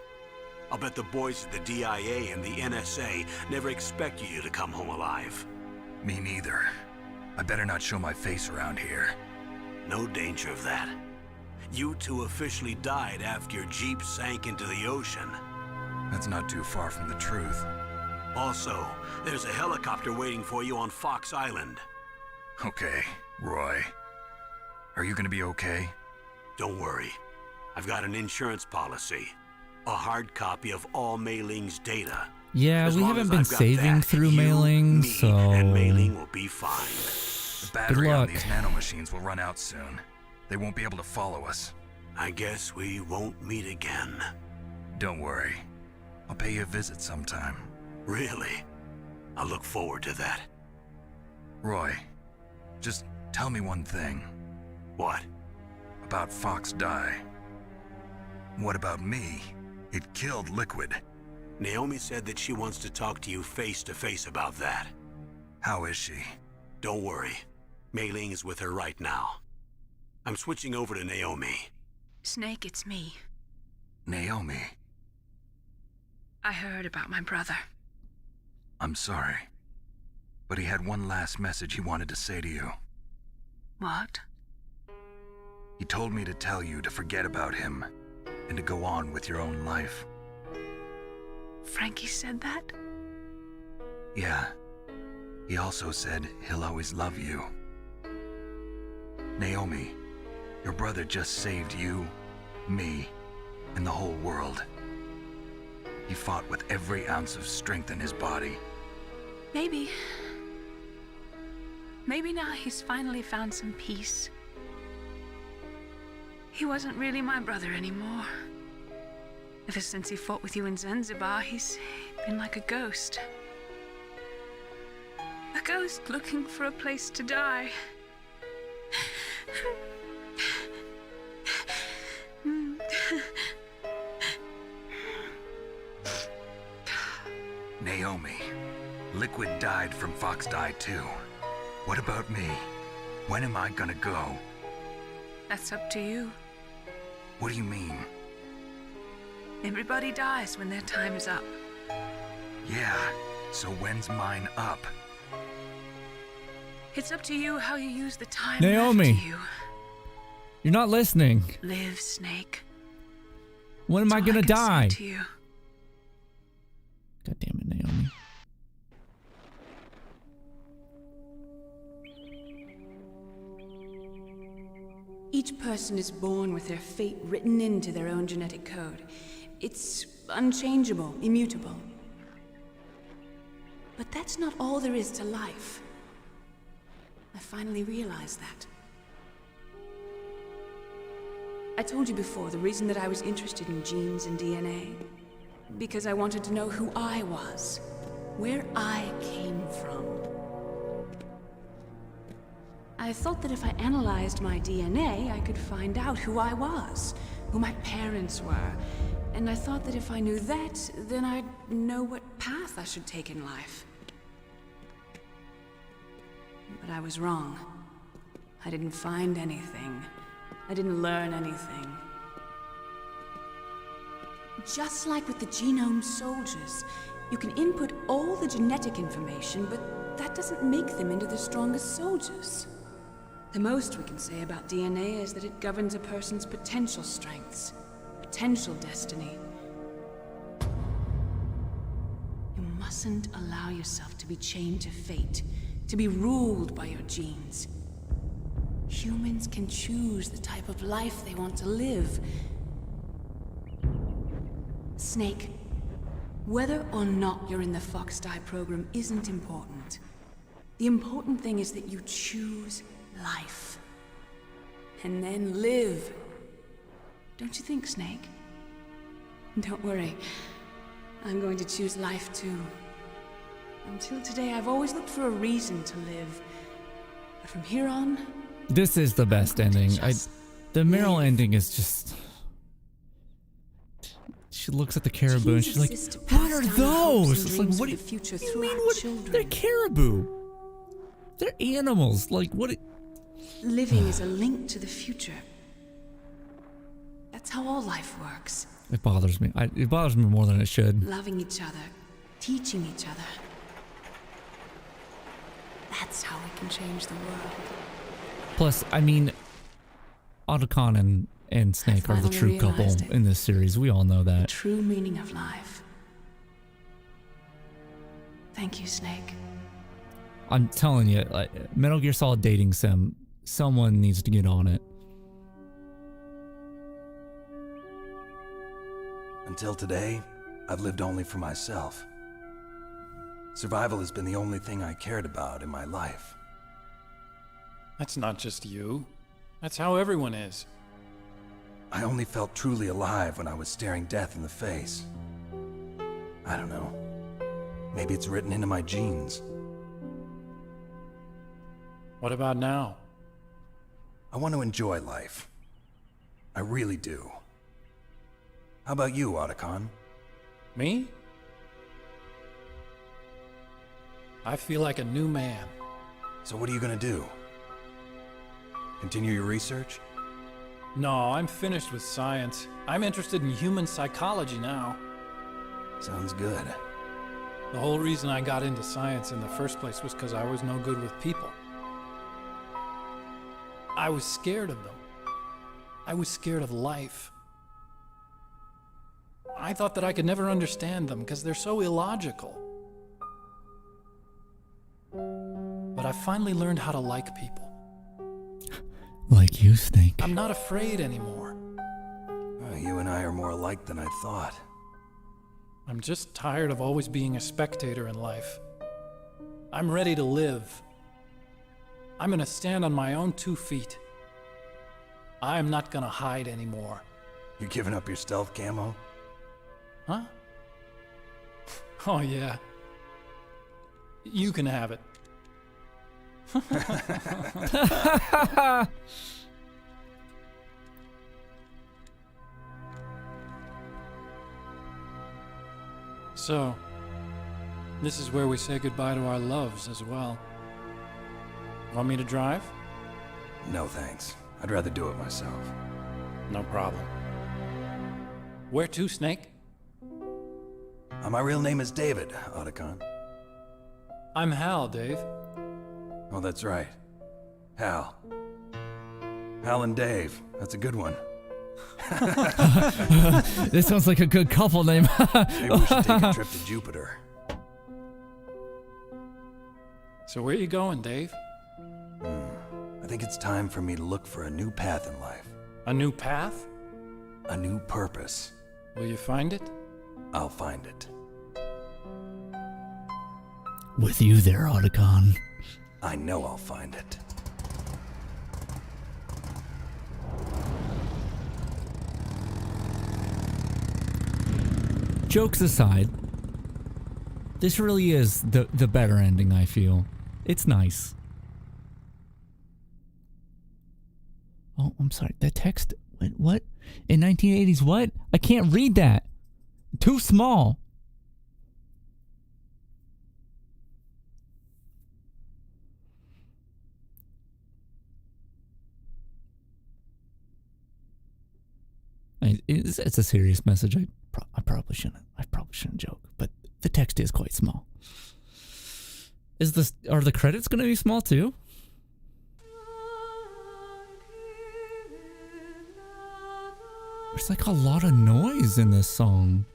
I'll bet the boys at the DIA and the NSA never expected you to come home alive. Me neither. I better not show my face around here. No danger of that. You two officially died after your Jeep sank into the ocean. That's not too far from the truth. Also, there's a helicopter waiting for you on Fox Island. Okay, Roy. Are you gonna be okay? Don't worry. I've got an insurance policy. A hard copy of all Mei Ling's data. Yeah, we haven't been I've got saving that, through you, Mei Ling, me, so... and Mei Ling will be fine. The battery on these nanomachines will run out soon. They won't be able to follow us. I guess we won't meet again. Don't worry. I'll pay you a visit sometime. Really? I look forward to that. Roy, just tell me one thing. What? About Fox Die. What about me? It killed Liquid. Naomi said that she wants to talk to you face to face about that. How is she? Don't worry. Mei Ling is with her right now. I'm switching over to Naomi. Snake, it's me. Naomi. I heard about my brother. I'm sorry. But he had one last message he wanted to say to you. What? He told me to tell you to forget about him and to go on with your own life. Frankie said that? Yeah. He also said he'll always love you. Naomi, your brother just saved you, me, and the whole world. He fought with every ounce of strength in his body. Maybe. Maybe now he's finally found some peace. He wasn't really my brother anymore. Ever since he fought with you in Zanzibar, he's been like a ghost. A ghost looking for a place to die. Naomi, Liquid died from Fox Die too. What about me? When am I gonna go? That's up to you. What do you mean? Everybody dies when their time is up. Yeah, so when's mine up? It's up to you how you use the time Naomi, left to you. You're not listening. Live, Snake. When am I gonna That's all I die? can say to you. God damn it, Naomi. Each person is born with their fate written into their own genetic code. It's unchangeable, immutable. But that's not all there is to life. I finally realized that. I told you before the reason that I was interested in genes and DNA. Because I wanted to know who I was, where I came from. I thought that if I analyzed my DNA, I could find out who I was, who my parents were. And I thought that if I knew that, then I'd know what path I should take in life. But I was wrong. I didn't find anything. I didn't learn anything. Just like with the genome soldiers, you can input all the genetic information, but that doesn't make them into the strongest soldiers. The most we can say about DNA is that it governs a person's potential strengths, potential destiny. You mustn't allow yourself to be chained to fate, to be ruled by your genes. Humans can choose the type of life they want to live. Snake, whether or not you're in the Fox-Die program isn't important. The important thing is that you choose life. And then live. Don't you think, Snake? Don't worry. I'm going to choose life too. Until today, I've always looked for a reason to live. But from here on... This is the best ending. The Meryl ending is just... She looks at the caribou and she's like, what are those? It's like, what do you mean? What? They're caribou. They're animals. Like, what? Living is a link to the future. That's how all life works. It bothers me. It bothers me more than it should. Loving each other, teaching each other. That's how we can change the world. Plus, I mean, Otacon and Snake are the true couple in this series. We all know that. The true meaning of life. Thank you, Snake. I'm telling you, like, Metal Gear Solid dating sim, someone needs to get on it. Until today, I've lived only for myself. Survival has been the only thing I cared about in my life. That's not just you. That's how everyone is. I only felt truly alive when I was staring death in the face. I don't know. Maybe it's written into my genes. What about now? I want to enjoy life. I really do. How about you, Otacon? Me? I feel like a new man. So what are you gonna do? Continue your research? No, I'm finished with science. I'm interested in human psychology now. Sounds good. The whole reason I got into science in the first place was because I was no good with people. I was scared of them. I was scared of life. I thought that I could never understand them because they're so illogical. But I finally learned how to like people. Like you, Snake. I'm not afraid anymore. You and I are more alike than I thought. I'm just tired of always being a spectator in life. I'm ready to live. I'm gonna stand on my own 2 feet. I'm not gonna hide anymore. You giving up your stealth camo? Huh? Oh yeah. You can have it. So, this is where we say goodbye to our loves as well. Want me to drive? No thanks. I'd rather do it myself. No problem. Where to, Snake? My real name is David, Otacon. I'm Hal, Dave. Oh, that's right. Hal. Hal and Dave. That's a good one. This sounds like a good couple name. Maybe we should take a trip to Jupiter. So where you going, Dave? I I think it's time for me to look for a new path in life. A new path? A new purpose. Will you find it? I'll find it. With you there, Otacon. I know I'll find it. Jokes aside, this really is the better ending, I feel. It's nice. Oh, I'm sorry. The text... What? In 1980s, what? I can't read that. Too small. It's a serious message. I probably shouldn't joke, but the text is quite small. Are the credits going to be small too? There's like a lot of noise in this song.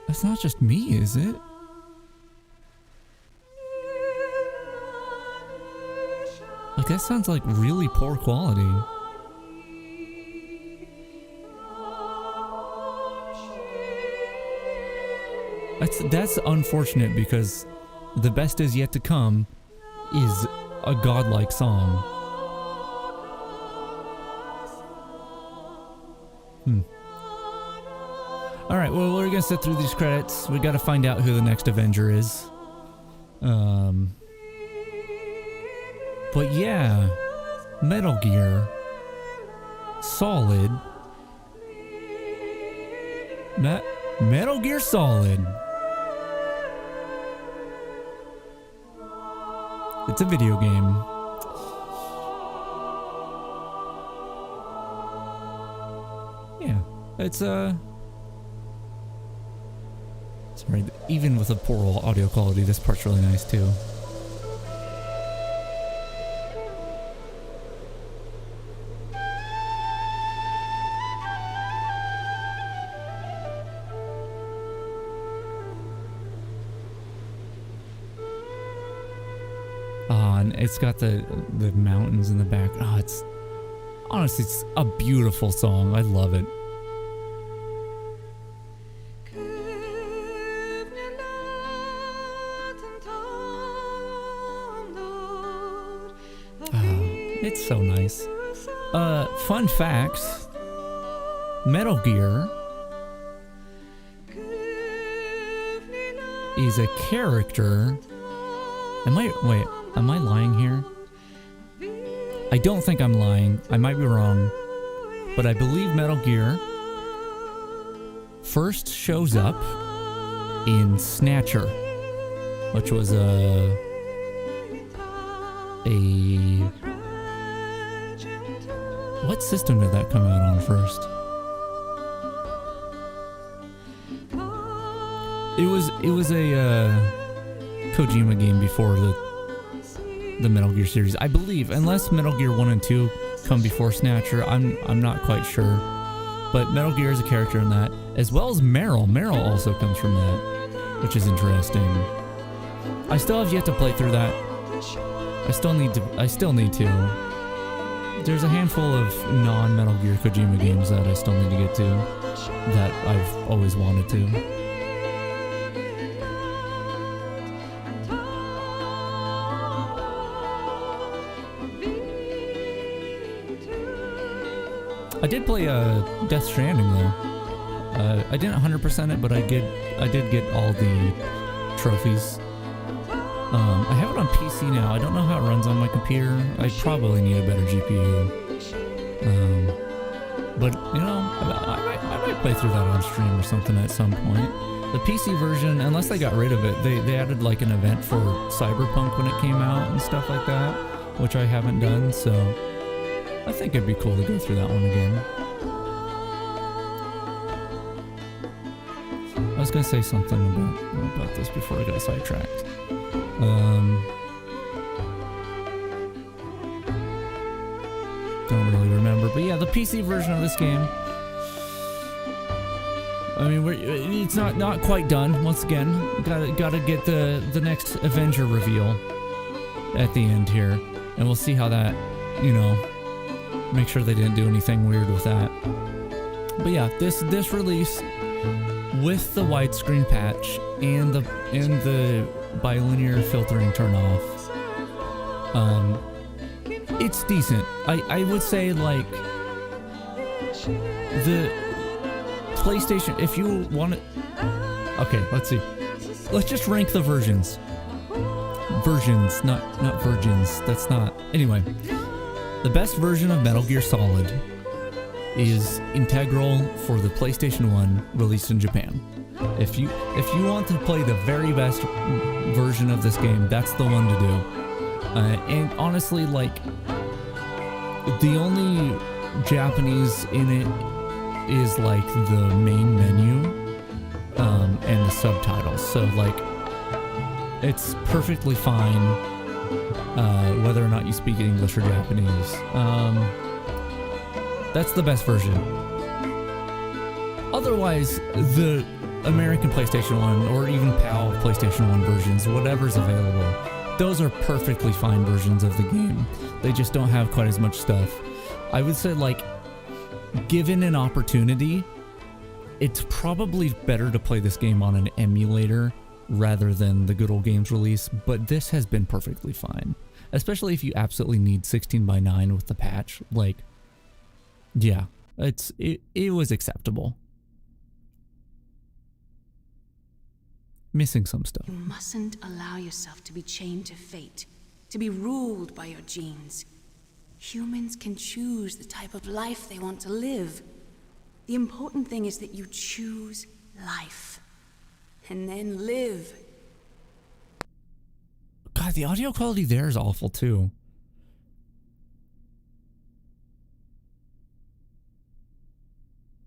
That's not just me, is it? Like, that sounds like really poor quality. That's unfortunate because The Best Is Yet to Come is a godlike song. Alright, well, we're gonna sit through these credits. We gotta find out who the next Avenger is. But yeah, Metal Gear Solid. Metal Gear Solid. It's a video game. Yeah, it's sorry, even with the poor audio quality, this part's really nice too. And it's got the mountains in the back. Oh, it's a beautiful song. I love it. It's so nice. Fun facts. Metal Gear is a character. Am I lying here? I don't think I'm lying. I might be wrong. But I believe Metal Gear first shows up in Snatcher, which was what system did that come out on first? It was a Kojima game before the Metal Gear series, I believe, unless Metal Gear 1 and 2 come before Snatcher. I'm not quite sure, but Metal Gear is a character in that, as well as Meryl. Meryl also comes from that, which is interesting. I still have yet to play through that. I still need to. There's a handful of non-Metal Gear Kojima games that I still need to get to, that I've always wanted to. I did play Death Stranding though. I didn't 100% it, but I did get all the trophies. I have it on PC now. I don't know how it runs on my computer. I probably need a better GPU. But you know, I might play through that on stream or something at some point. The PC version, unless they got rid of it, they added like an event for Cyberpunk when it came out and stuff like that, which I haven't done, so I think it'd be cool to go through that one again. I was gonna say something about this before I got sidetracked. Don't really remember, but yeah, the PC version of this game I mean, it's not quite done. Once again, gotta get the next Avenger reveal at the end here, and we'll see how that, you know, make sure they didn't do anything weird with that. But yeah, this release with the widescreen patch and the bilinear filtering turn off, it's decent. I would say, like, the PlayStation, if you want it, okay, let's see. Let's just rank the versions. Versions, not virgins. That's not. Anyway, the best version of Metal Gear Solid is integral for the PlayStation 1 released in Japan. If you want to play the very best version of this game, that's the one to do. And honestly, like, the only Japanese in it is like the main menu and the subtitles. So like, it's perfectly fine whether or not you speak English or Japanese. That's the best version. Otherwise, the American PlayStation 1 or even PAL PlayStation 1 versions, whatever's available, those are perfectly fine versions of the game. They just don't have quite as much stuff. I would say, like, given an opportunity, it's probably better to play this game on an emulator rather than the good old games release, but this has been perfectly fine. Especially if you absolutely need 16:9 with the patch. Like, yeah, it was acceptable. Missing some stuff. You mustn't allow yourself to be chained to fate, to be ruled by your genes. Humans can choose the type of life they want to live. The important thing is that you choose life. And then live. God, the audio quality there is awful too.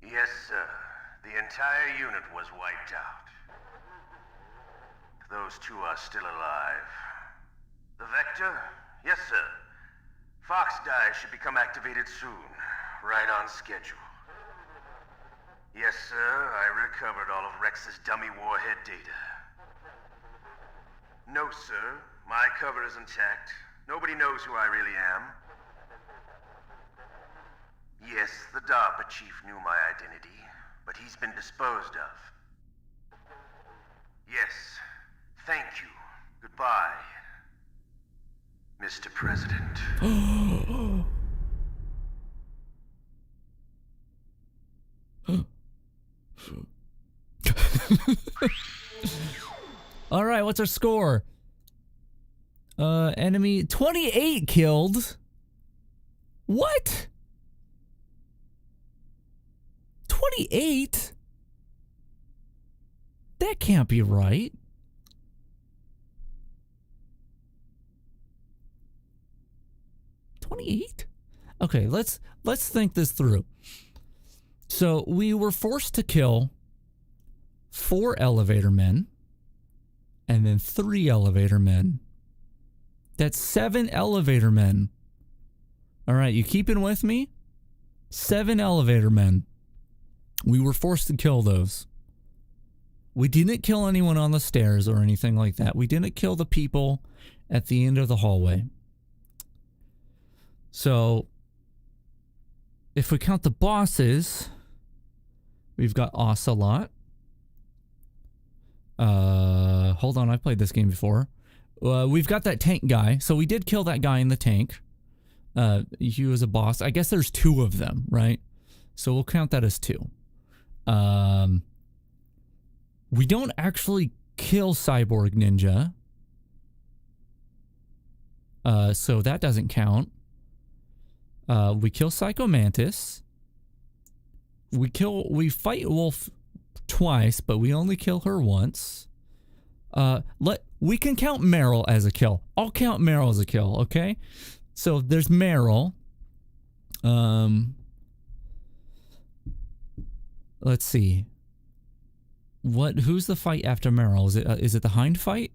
Yes, sir. The entire unit was wiped out. Those two are still alive. The Vector? Yes, sir. Fox Die should become activated soon. Right on schedule. Yes, sir. I recovered all of Rex's dummy warhead data. No, sir. My cover is intact. Nobody knows who I really am. Yes, the DARPA chief knew my identity, but he's been disposed of. Yes. Thank you. Goodbye, Mr. President. All right, what's our score? Enemy 28 killed. What? 28? That can't be right. Okay, let's think this through. So we were forced to kill 4 elevator men and then 3 elevator men. That's 7 elevator men. All right, you keeping with me? 7 elevator men. We were forced to kill those. We didn't kill anyone on the stairs or anything like that. We didn't kill the people at the end of the hallway. So, if we count the bosses, we've got Ocelot. Hold on, I've played this game before. We've got that tank guy. So we did kill that guy in the tank. He was a boss. I guess there's 2 of them, right? So we'll count that as 2. We don't actually kill Cyborg Ninja. So that doesn't count. We kill Psycho Mantis. We fight Wolf twice, but we only kill her once. We can count Meryl as a kill. I'll count Meryl as a kill, okay? So there's Meryl. Let's see. Who's the fight after Meryl? Is it the Hind fight?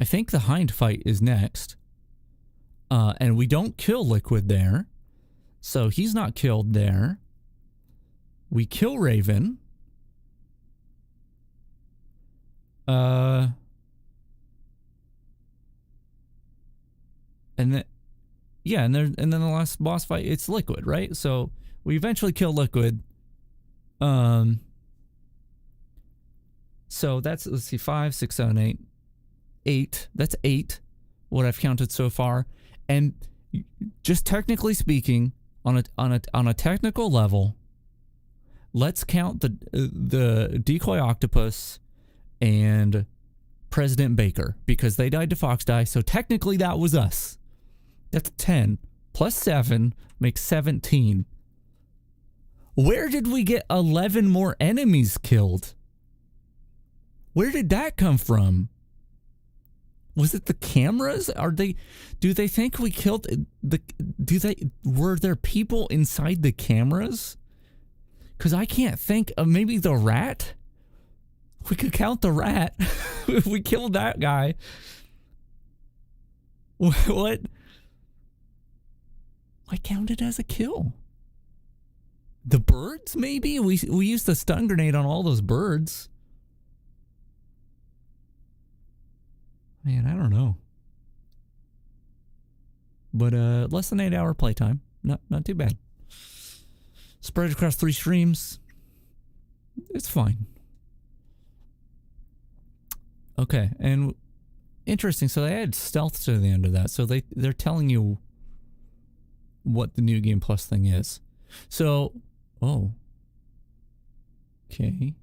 I think the Hind fight is next. And we don't kill Liquid there. So he's not killed there. We kill Raven. And then, yeah, and then the last boss fight, it's Liquid, right? So we eventually kill Liquid. So that's, let's see, 5, 6, 7, 8. 8. That's 8. What I've counted so far. And just technically speaking, on a technical level, let's count the decoy octopus and President Baker, because they died to Fox Die. So technically that was us. That's 10 plus 7 makes 17. Where did we get 11 more enemies killed? Where did that come from? Was it the cameras? Do they think we killed were there people inside the cameras? Because I can't think of, maybe the rat? We could count the rat. If we killed that guy. What counted as a kill? The birds, maybe? We used the stun grenade on all those birds. Man, I don't know. But less than 8-hour playtime. Not too bad. Spread across 3 streams. It's fine. Okay, and interesting. So they added stealth to the end of that. So they're telling you what the New Game Plus thing is. So, oh. Okay.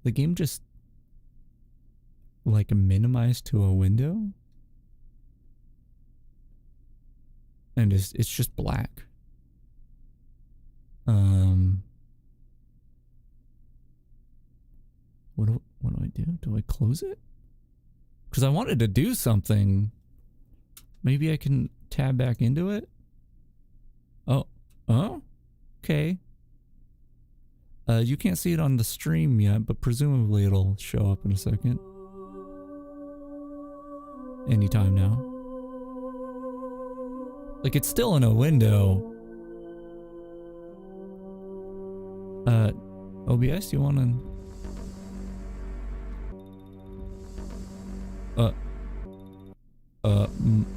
The game just like minimized to a window? And it's just black. What do I do? Do I close it? Because I wanted to do something. Maybe I can tab back into it? Oh, okay. You can't see it on the stream yet, but presumably it'll show up in a second. Anytime now. Like, it's still in a window. OBS, you want to...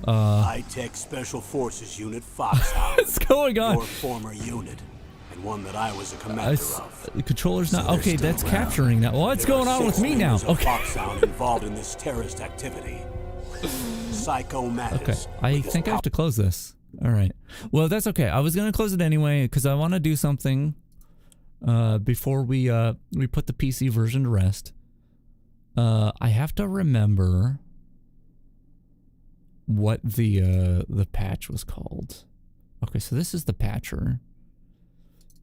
High-tech Special Forces Unit Foxhound. What's going on? Your former unit, and one that I was a commander of. The controller's not... So okay, that's capturing that. What's going on with me now? Okay. Foxhound involved in this terrorist activity. Psycho Matters. Okay, I think I have to close this. All right. Well, that's okay. I was going to close it anyway because I want to do something before we put the PC version to rest. I have to remember what the patch was called. Okay, so this is the patcher.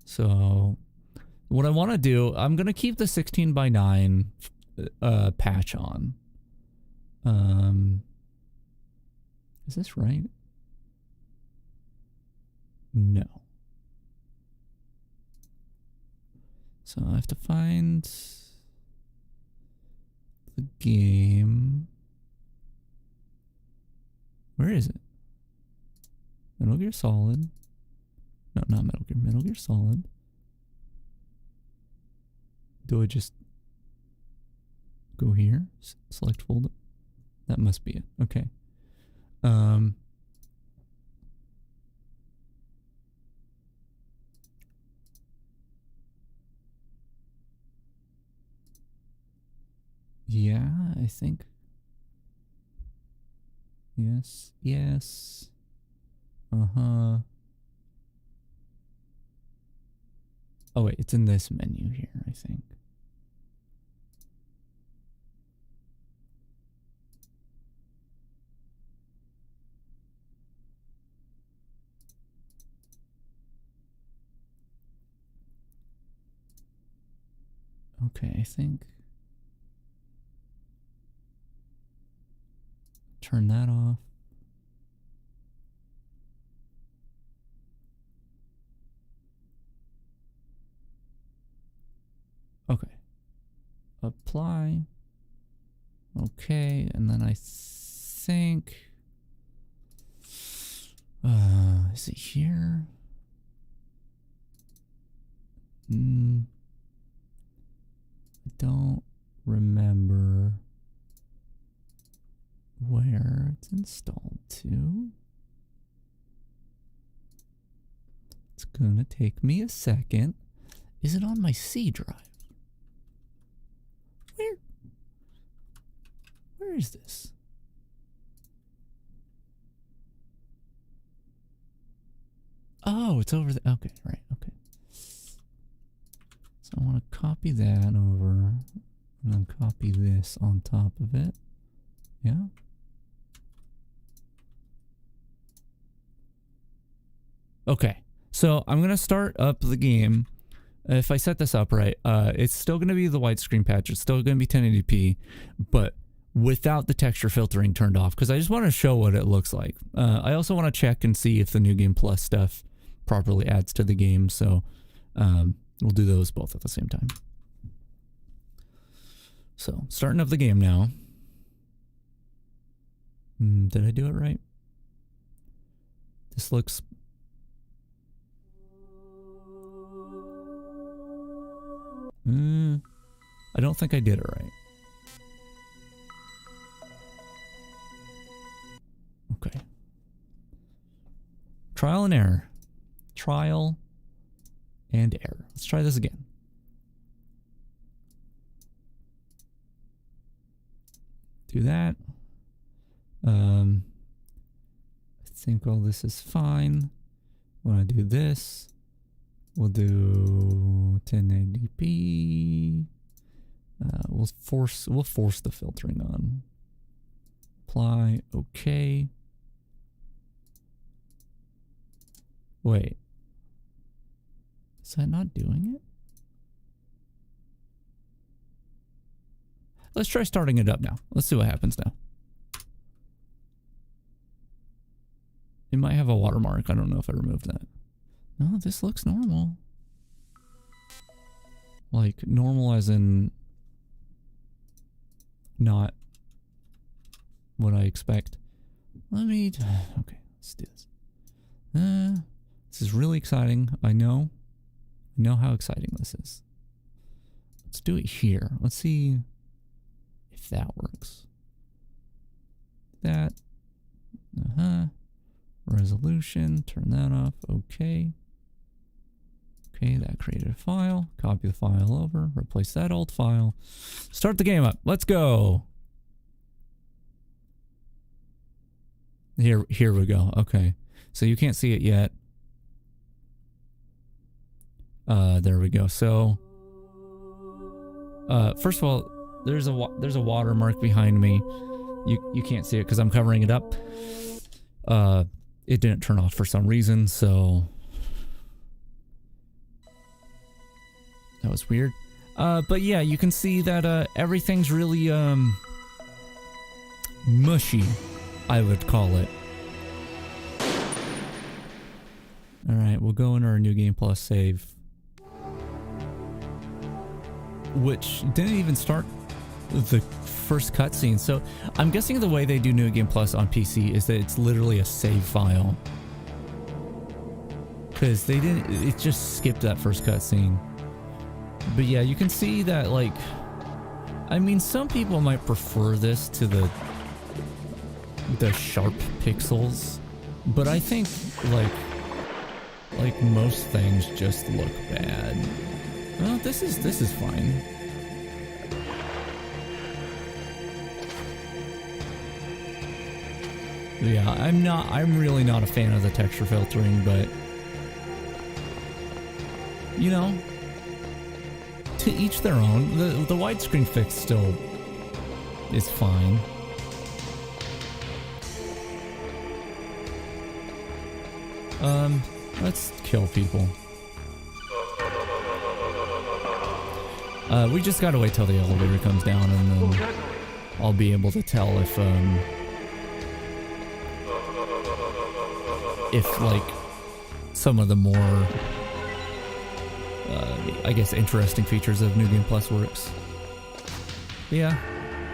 So what I want to do, I'm going to keep the 16:9 patch on. Is this right? No. So I have to find the game. Where is it? Metal Gear Solid. No, not Metal Gear. Metal Gear Solid. Do I just go here? Select folder? That must be it. Okay. Yeah, I think. Yes, yes. Uh-huh. Oh wait, it's in this menu here, I think. Okay, I think. Turn that off. Okay. Apply. Okay, and then I think... is it here? I don't remember where it's installed to. It's gonna take me a second. Is it on my C drive? Where is this? Oh, it's over there. Okay, right, okay. So I want to copy that over and then copy this on top of it. Yeah. Okay, so I'm going to start up the game. If I set this up right, it's still going to be the widescreen patch. It's still going to be 1080p, but without the texture filtering turned off, because I just want to show what it looks like. I also want to check and see if the New Game Plus stuff properly adds to the game, so we'll do those both at the same time. So, starting up the game now. Did I do it right? This looks... I don't think I did it right. Okay. Trial and error. Trial and error. Let's try this again. Do that. I think all this is fine. When I do this, we'll do 1080p. We'll force the filtering on. Apply. Okay. Wait. Is that not doing it? Let's try starting it up now. Let's see what happens now. It might have a watermark. I don't know if I removed that. No, this looks normal. Like, normal as in not what I expect. Let me... Okay, let's do this. This is really exciting. I know how exciting this is. Let's do it here. Let's see if that works. That. Resolution. Turn that off. Okay. Okay, that created a file. Copy the file over. Replace that old file. Start the game up. Let's go. Here we go. Okay. So you can't see it yet. There we go. So, first of all, there's a watermark behind me. You can't see it because I'm covering it up. It didn't turn off for some reason, so that was weird. But yeah, you can see that everything's really mushy, I would call it. All right, we'll go into our New Game Plus save, which didn't even start the first cutscene. So I'm guessing the way they do New Game Plus on PC is that it's literally a save file, because they didn't. It just skipped that first cutscene. But yeah, you can see that, like, I mean, some people might prefer this to the sharp pixels, but I think like most things just look bad. Well, this is fine. Yeah, I'm really not a fan of the texture filtering, but you know, to each their own. The widescreen fix still is fine. Let's kill people. We just gotta wait till the elevator comes down, and then I'll be able to tell if like some of the more I guess interesting features of New Game Plus works. But yeah,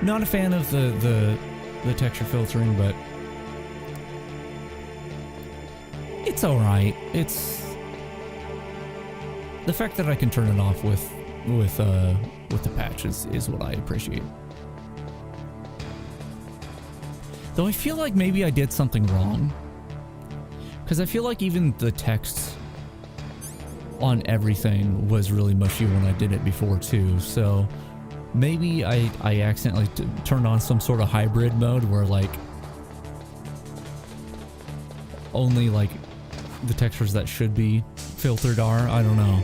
not a fan of the texture filtering, but it's all right. the fact that I can turn it off with the patch is what I appreciate. Though I feel like maybe I did something wrong, because I feel like even the text on everything was really mushy when I did it before too. So maybe I accidentally turned on some sort of hybrid mode where like only like the textures that should be filtered are. I don't know.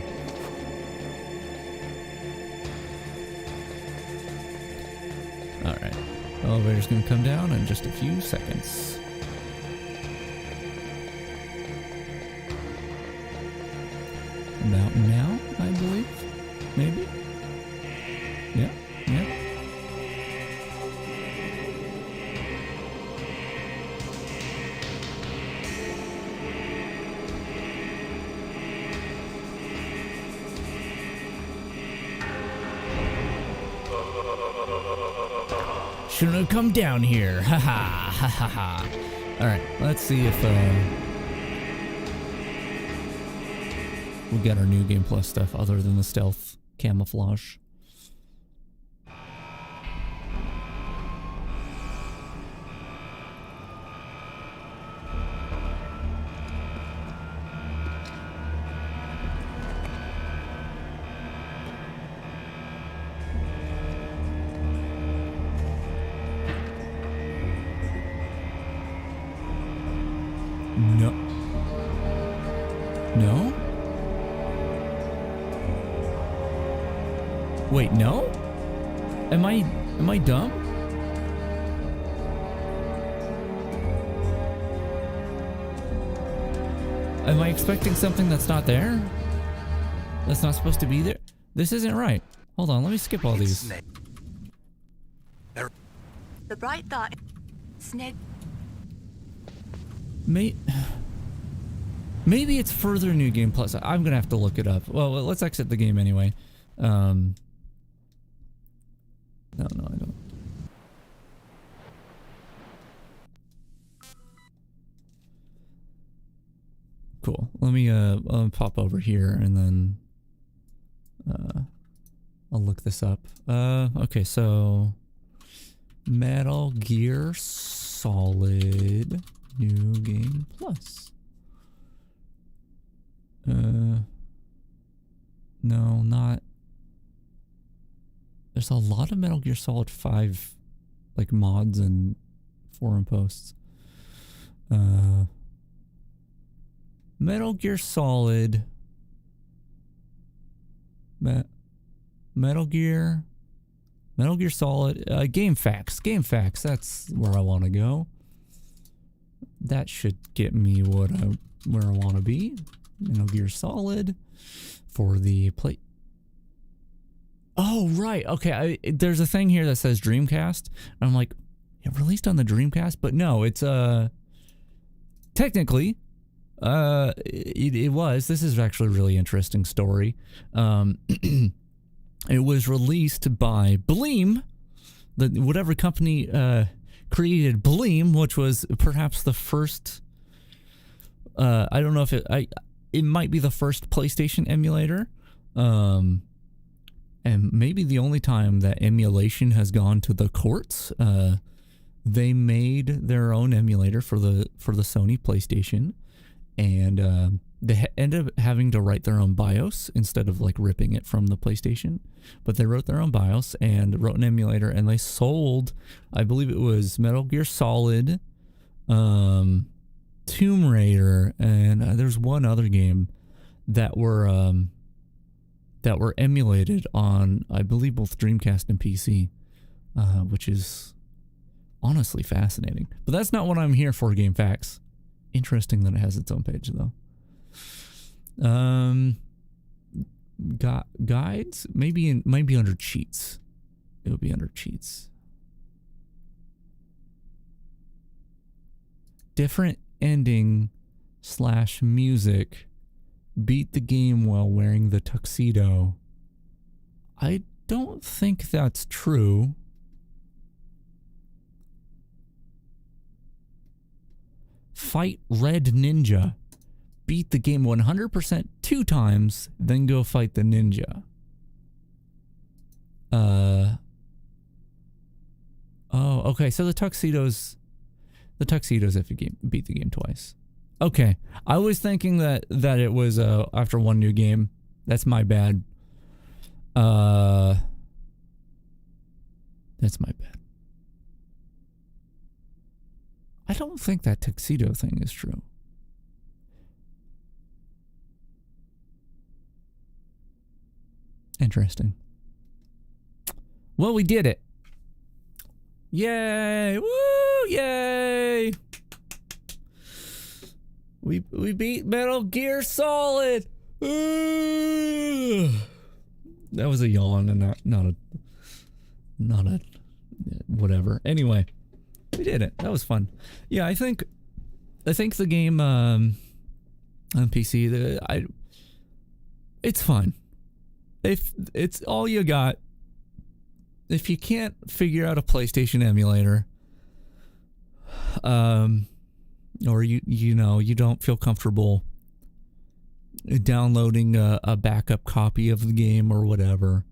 Alright. Elevator's gonna come down in just a few seconds. About now, I believe. Maybe? Yeah, yeah. Shouldn't have come down here. Ha ha ha ha ha. Alright, let's see if we got our new Game Plus stuff other than the stealth camouflage. No. No? Wait, no? Am I dumb? Am I expecting something that's not there? That's not supposed to be there? This isn't right. Hold on, let me skip all these. The bright thought. Snake. Maybe it's further New Game Plus. I'm gonna have to look it up. Well, let's exit the game anyway. No, I don't. Cool. Let me pop over here and then I'll look this up. Okay, so Metal Gear Solid New Game Plus. No, not. There's a lot of Metal Gear Solid 5 like mods and forum posts. Metal Gear Solid Metal Gear Solid Game Facts, that's where I want to go. That should get me where I want to be. Metal Gear Solid for the play. Oh, right. Okay. There's a thing here that says Dreamcast. And I'm like, it released on the Dreamcast? But no, it's, technically, it was. This is actually a really interesting story. It was released by Bleem, whatever company, created Bleem, which was perhaps the first, I don't know if it might be the first PlayStation emulator. And maybe the only time that emulation has gone to the courts. They made their own emulator for the Sony PlayStation, and they ended up having to write their own BIOS instead of like ripping it from the PlayStation. But they wrote their own BIOS and wrote an emulator, and they sold, I believe it was Metal Gear Solid, Tomb Raider, and there's one other game that were emulated on, I believe, both Dreamcast and PC, which is honestly fascinating. But that's not what I'm here for, Game Facts. Interesting that it has its own page, though. Guides? Might be under cheats. It'll be under cheats. Different ending / music. Beat the game while wearing the tuxedo. I don't think that's true. Fight Red Ninja. beat the game 100% 2 times, then go fight the ninja. Oh, okay. So the tuxedos if you beat the game twice. Okay. I was thinking that it was after one new game. That's my bad. That's my bad. I don't think that tuxedo thing is true. Interesting. Well, we did it. Yay! Woo! Yay! We beat Metal Gear Solid. That was a yawn and not a whatever. Anyway, we did it. That was fun. Yeah, I think the game on PC it's fun. If it's all you got, if you can't figure out a PlayStation emulator, or you don't feel comfortable downloading a backup copy of the game or whatever,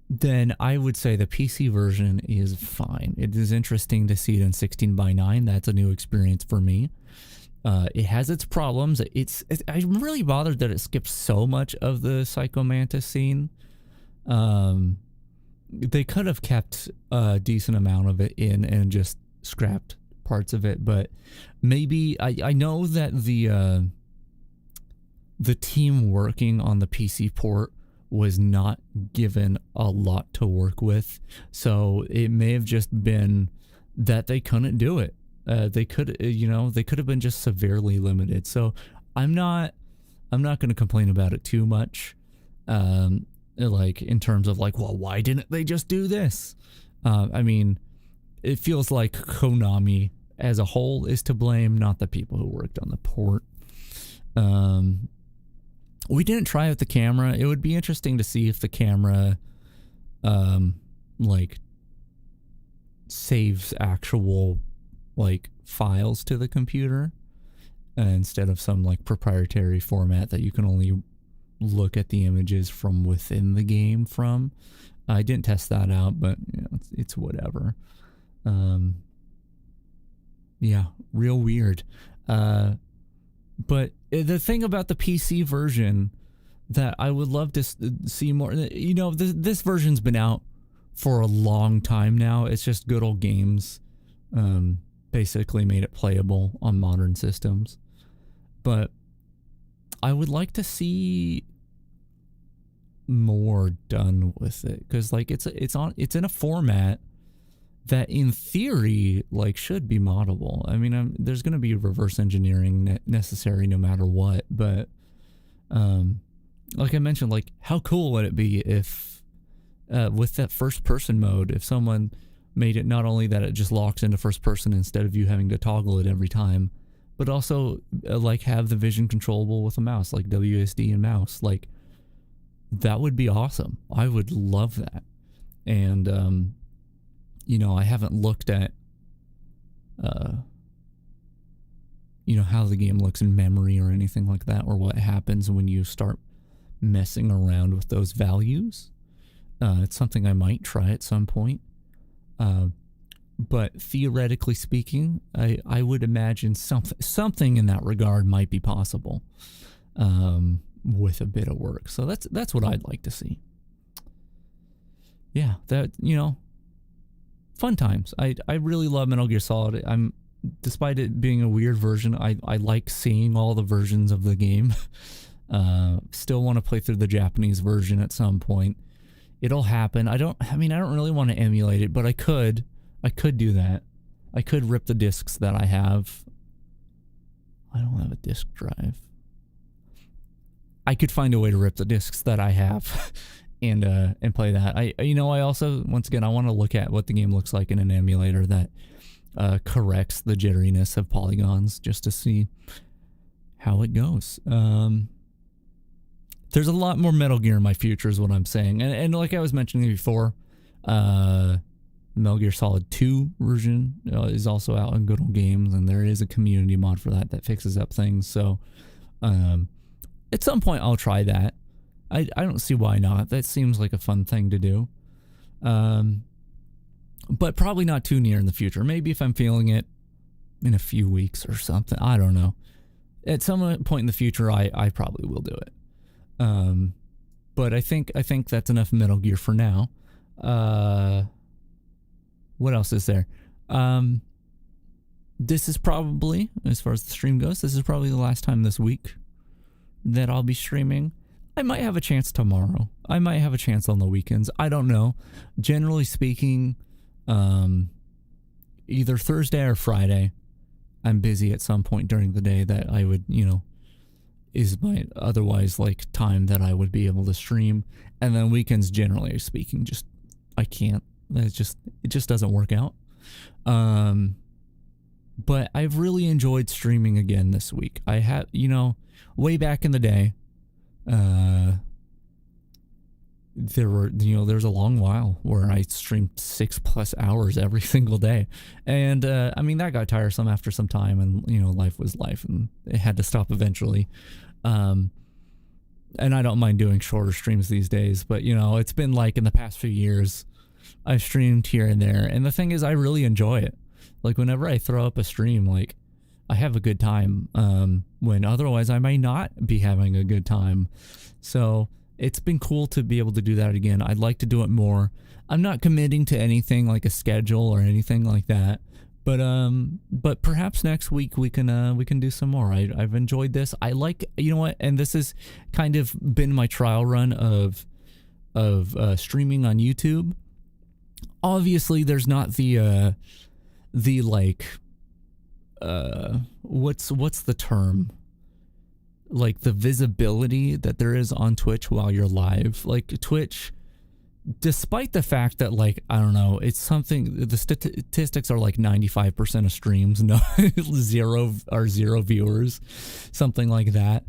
then I would say the PC version is fine. It is interesting to see it in 16:9. That's a new experience for me. It has its problems. I'm really bothered that it skips so much of the Psycho Mantis scene. They could have kept a decent amount of it in and just scrapped parts of it, but maybe I know that the team working on the PC port was not given a lot to work with, so it may have just been that they couldn't do it. They could have been just severely limited. So I'm not going to complain about it too much. Like in terms of like, well, why didn't they just do this? I mean, it feels like Konami as a whole is to blame, not the people who worked on the port. We didn't try out the camera. It would be interesting to see if the camera, like, saves actual, like, files to the computer instead of some, like, proprietary format that you can only look at the images from within the game from. I didn't test that out, but, you know, it's whatever. Yeah, real weird. But the thing about the PC version that I would love to see more, you know, this version's been out for a long time now. It's just good old games basically made it playable on modern systems. But I would like to see more done with it, because like it's in a format that in theory like should be moddable. I mean, there's going to be reverse engineering necessary no matter what, but like I mentioned, like how cool would it be if with that first person mode, if someone made it not only that it just locks into first person instead of you having to toggle it every time, but also like have the vision controllable with a mouse, like WSD and mouse. Like that would be awesome. I would love that. And you know, I haven't looked at, you know, how the game looks in memory or anything like that, or what happens when you start messing around with those values. It's something I might try at some point. But theoretically speaking, I would imagine something in that regard might be possible with a bit of work. So that's what I'd like to see. Yeah, that, you know, fun times. I really love Metal Gear Solid. Despite it being a weird version, I like seeing all the versions of the game. Still want to play through the Japanese version at some point. It'll happen. I don't really want to emulate it, but I could do that. I could rip the discs that I have. I don't have a disc drive. I could find a way to rip the discs that I have and play that. I also, once again, I want to look at what the game looks like in an emulator that corrects the jitteriness of polygons, just to see how it goes. There's a lot more Metal Gear in my future is what I'm saying. And like I was mentioning before, Metal Gear Solid 2 version is also out in Good Old Games, and there is a community mod for that fixes up things. So at some point I'll try that. I don't see why not. That seems like a fun thing to do. But probably not too near in the future. Maybe if I'm feeling it in a few weeks or something. I don't know. At some point in the future, I probably will do it. But I think that's enough Metal Gear for now. What else is there? This is probably, as far as the stream goes, this is probably the last time this week that I'll be streaming. I might have a chance tomorrow. I might have a chance on the weekends. I don't know. Generally speaking, either Thursday or Friday, I'm busy at some point during the day that I would, is my otherwise like time that I would be able to stream. And then weekends, generally speaking, I can't. It just doesn't work out. But I've really enjoyed streaming again this week. I have, way back in the day, there's a long while where I streamed 6+ hours every single day. And, that got tiresome after some time, and, life was life, and it had to stop eventually. And I don't mind doing shorter streams these days, but, it's been like in the past few years, I've streamed here and there. And the thing is, I really enjoy it. Like, whenever I throw up a stream, like, I have a good time, when otherwise I may not be having a good time. So it's been cool to be able to do that again. I'd like to do it more. I'm not committing to anything like a schedule or anything like that, but perhaps next week we can do some more. I've enjoyed this. I like, and this has kind of been my trial run of streaming on YouTube. Obviously there's not the like, what's the term? Like the visibility that there is on Twitch while you're live. Like Twitch, despite the fact that, like, I don't know, it's something, the statistics are like 95% of streams, no, zero viewers, something like that.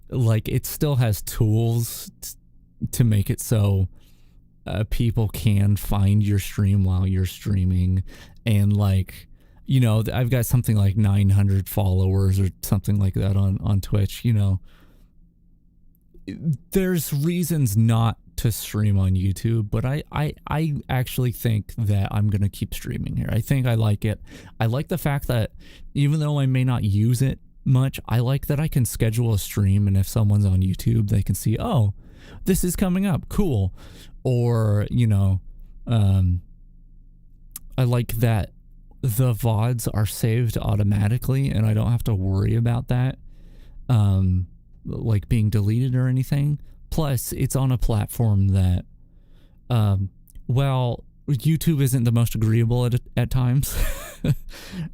Like it still has tools to make it so people can find your stream while you're streaming. And like, I've got something like 900 followers or something like that on Twitch. There's reasons not to stream on YouTube, but I actually think that I'm going to keep streaming here. I think I like it. I like the fact that even though I may not use it much, I like that I can schedule a stream, and if someone's on YouTube, they can see, oh, this is coming up. Cool. Or, I like that the VODs are saved automatically, and I don't have to worry about that, like being deleted or anything. Plus, it's on a platform that, well, YouTube isn't the most agreeable at times.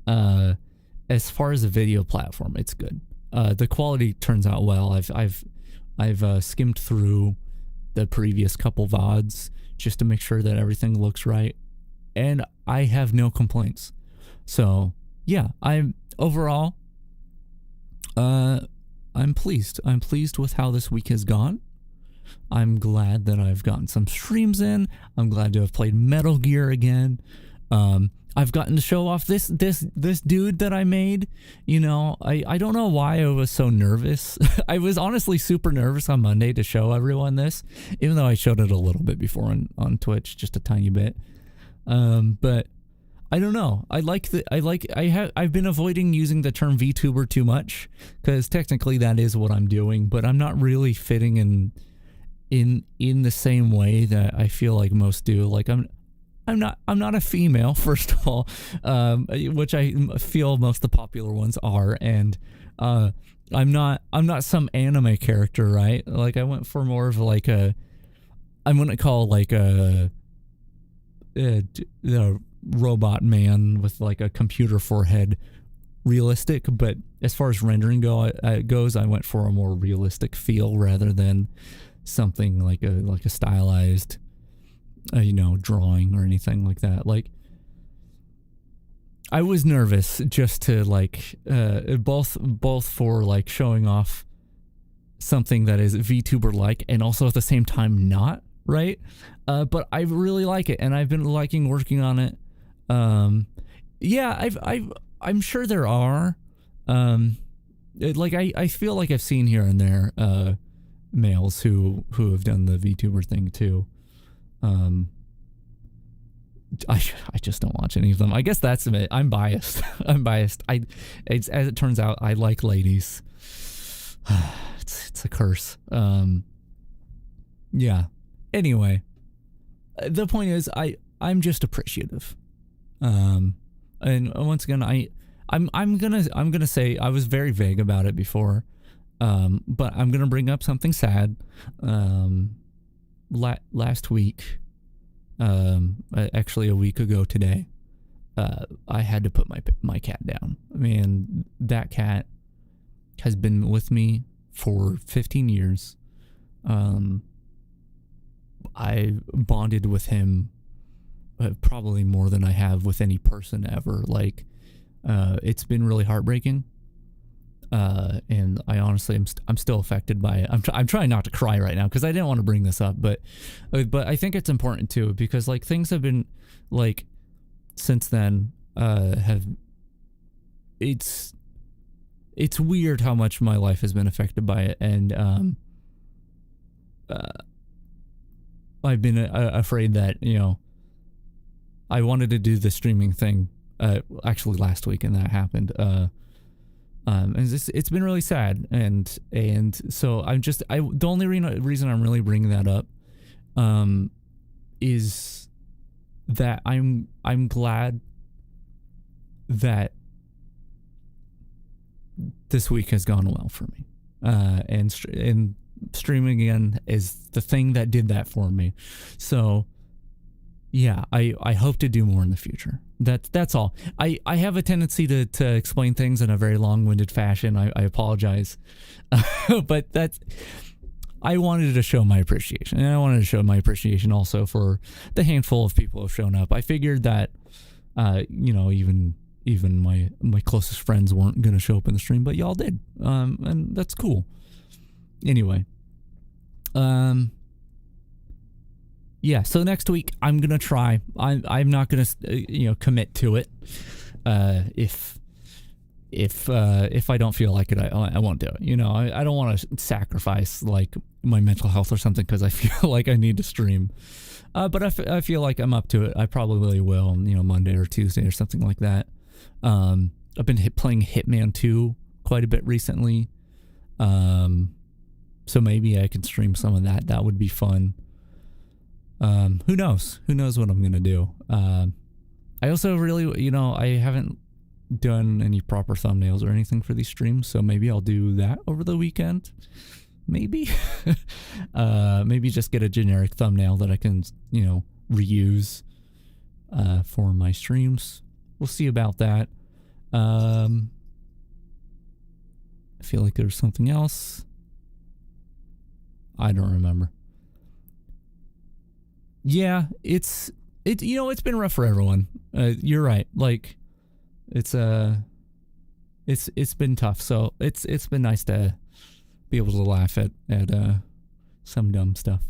As far as a video platform, it's good. The quality turns out well. I've skimmed through the previous couple VODs just to make sure that everything looks right, and I have no complaints. So yeah, I'm overall, I'm pleased. I'm pleased with how this week has gone. I'm glad that I've gotten some streams in. I'm glad to have played Metal Gear again. I've gotten to show off this dude that I made. I don't know why I was so nervous. I was honestly super nervous on Monday to show everyone this, even though I showed it a little bit before on Twitch, just a tiny bit. But I don't know. I've been avoiding using the term VTuber too much, because technically that is what I'm doing, but I'm not really fitting in the same way that I feel like most do. Like I'm not a female, first of all, which I feel most of the popular ones are, and I'm not some anime character, right? Like I went for more of like I wouldn't call like a robot man with like a computer forehead realistic, but as far as rendering goes, I went for a more realistic feel rather than something like a stylized drawing or anything like that. Like I was nervous just to like both for like showing off something that is VTuber like, and also at the same time not, right? But I really like it, and I've been liking working on it. Yeah, I'm sure there are. I feel like I've seen here and there males who have done the VTuber thing too. I just don't watch any of them. I guess that's it. I'm biased. I'm biased. As it turns out, I like ladies. It's a curse. Yeah. Anyway, the point is, I'm just appreciative. And once again, I'm gonna say I was very vague about it before. But I'm gonna bring up something sad. Last week, actually a week ago today, I had to put my cat down. I mean, that cat has been with me for 15 years. I bonded with him probably more than I have with any person ever. Like, it's been really heartbreaking. And I honestly, I'm still affected by it. I'm trying not to cry right now because I didn't want to bring this up, but I think it's important too, because like things have been like since then, it's weird how much my life has been affected by it. And, I've been afraid that, I wanted to do the streaming thing, actually last week, and that happened. And it's been really sad, and so the only reason I'm really bringing that up, is that I'm glad that this week has gone well for me, and streaming again is the thing that did that for me. So yeah, I hope to do more in the future. That's all. I have a tendency to explain things in a very long-winded fashion. I apologize. But I wanted to show my appreciation. And I wanted to show my appreciation also for the handful of people who have shown up. I figured that, even my closest friends weren't going to show up in the stream, but y'all did. And that's cool. Anyway. Yeah, so next week I'm gonna try. I'm not gonna commit to it. If I don't feel like it, I won't do it. I don't want to sacrifice like my mental health or something because I feel like I need to stream. But I feel like I'm up to it. I probably will. Monday or Tuesday or something like that. I've been playing Hitman 2 quite a bit recently. So maybe I can stream some of that. That would be fun. Who knows? Who knows what I'm going to do? I also really, I haven't done any proper thumbnails or anything for these streams, so maybe I'll do that over the weekend. Maybe. Maybe just get a generic thumbnail that I can, reuse for my streams. We'll see about that. I feel like there's something else. I don't remember. Yeah, it's been rough for everyone. You're right. Like, it's been tough. So it's been nice to be able to laugh at some dumb stuff.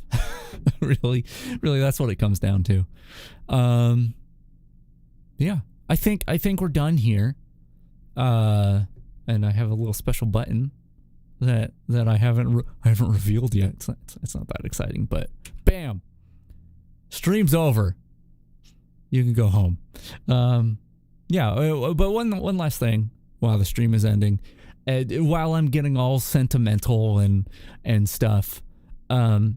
really, that's what it comes down to. Yeah, I think we're done here. And I have a little special button that I haven't revealed yet. It's not that exciting, but bam. Stream's over. You can go home. Yeah, but one last thing while the stream is ending. While I'm getting all sentimental and stuff, I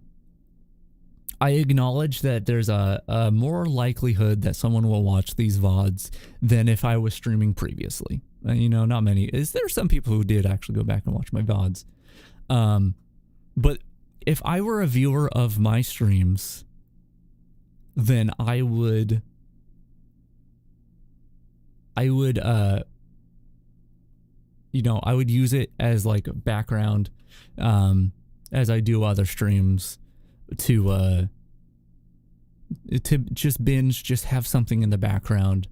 acknowledge that there's a more likelihood that someone will watch these VODs than if I was streaming previously. Not many. There some people who did actually go back and watch my VODs. But if I were a viewer of my streams, then I would use it as like a background, as I do other streams to just binge, just have something in the background.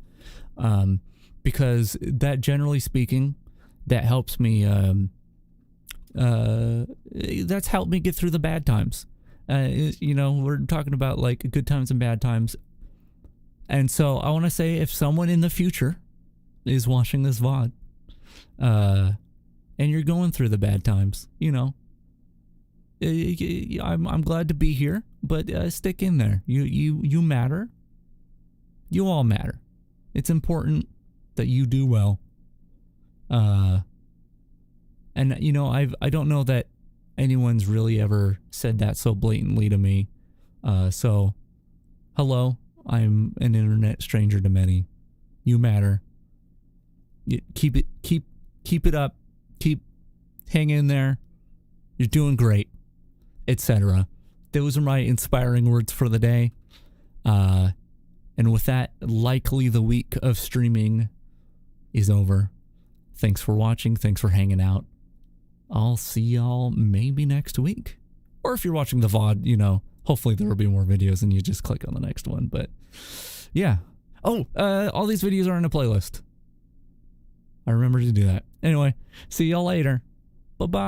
Because that, generally speaking, that helps me, that's helped me get through the bad times. You know, we're talking about like good times and bad times. And so I want to say, if someone in the future is watching this VOD, and you're going through the bad times, you know, I'm glad to be here, but stick in there. You matter. You all matter. It's important that you do well. And you know, I don't know that anyone's really ever said that so blatantly to me. So hello, I'm an internet stranger to many. You matter. Keep it up. Keep hanging in there. You're doing great, etc. Those are my inspiring words for the day. And with that, likely the week of streaming is over. Thanks for watching. Thanks for hanging out. I'll see y'all maybe next week. Or if you're watching the VOD, you know, hopefully there will be more videos and you just click on the next one. But yeah. Oh, all these videos are in a playlist. I remember to do that. Anyway, see y'all later. Bye-bye.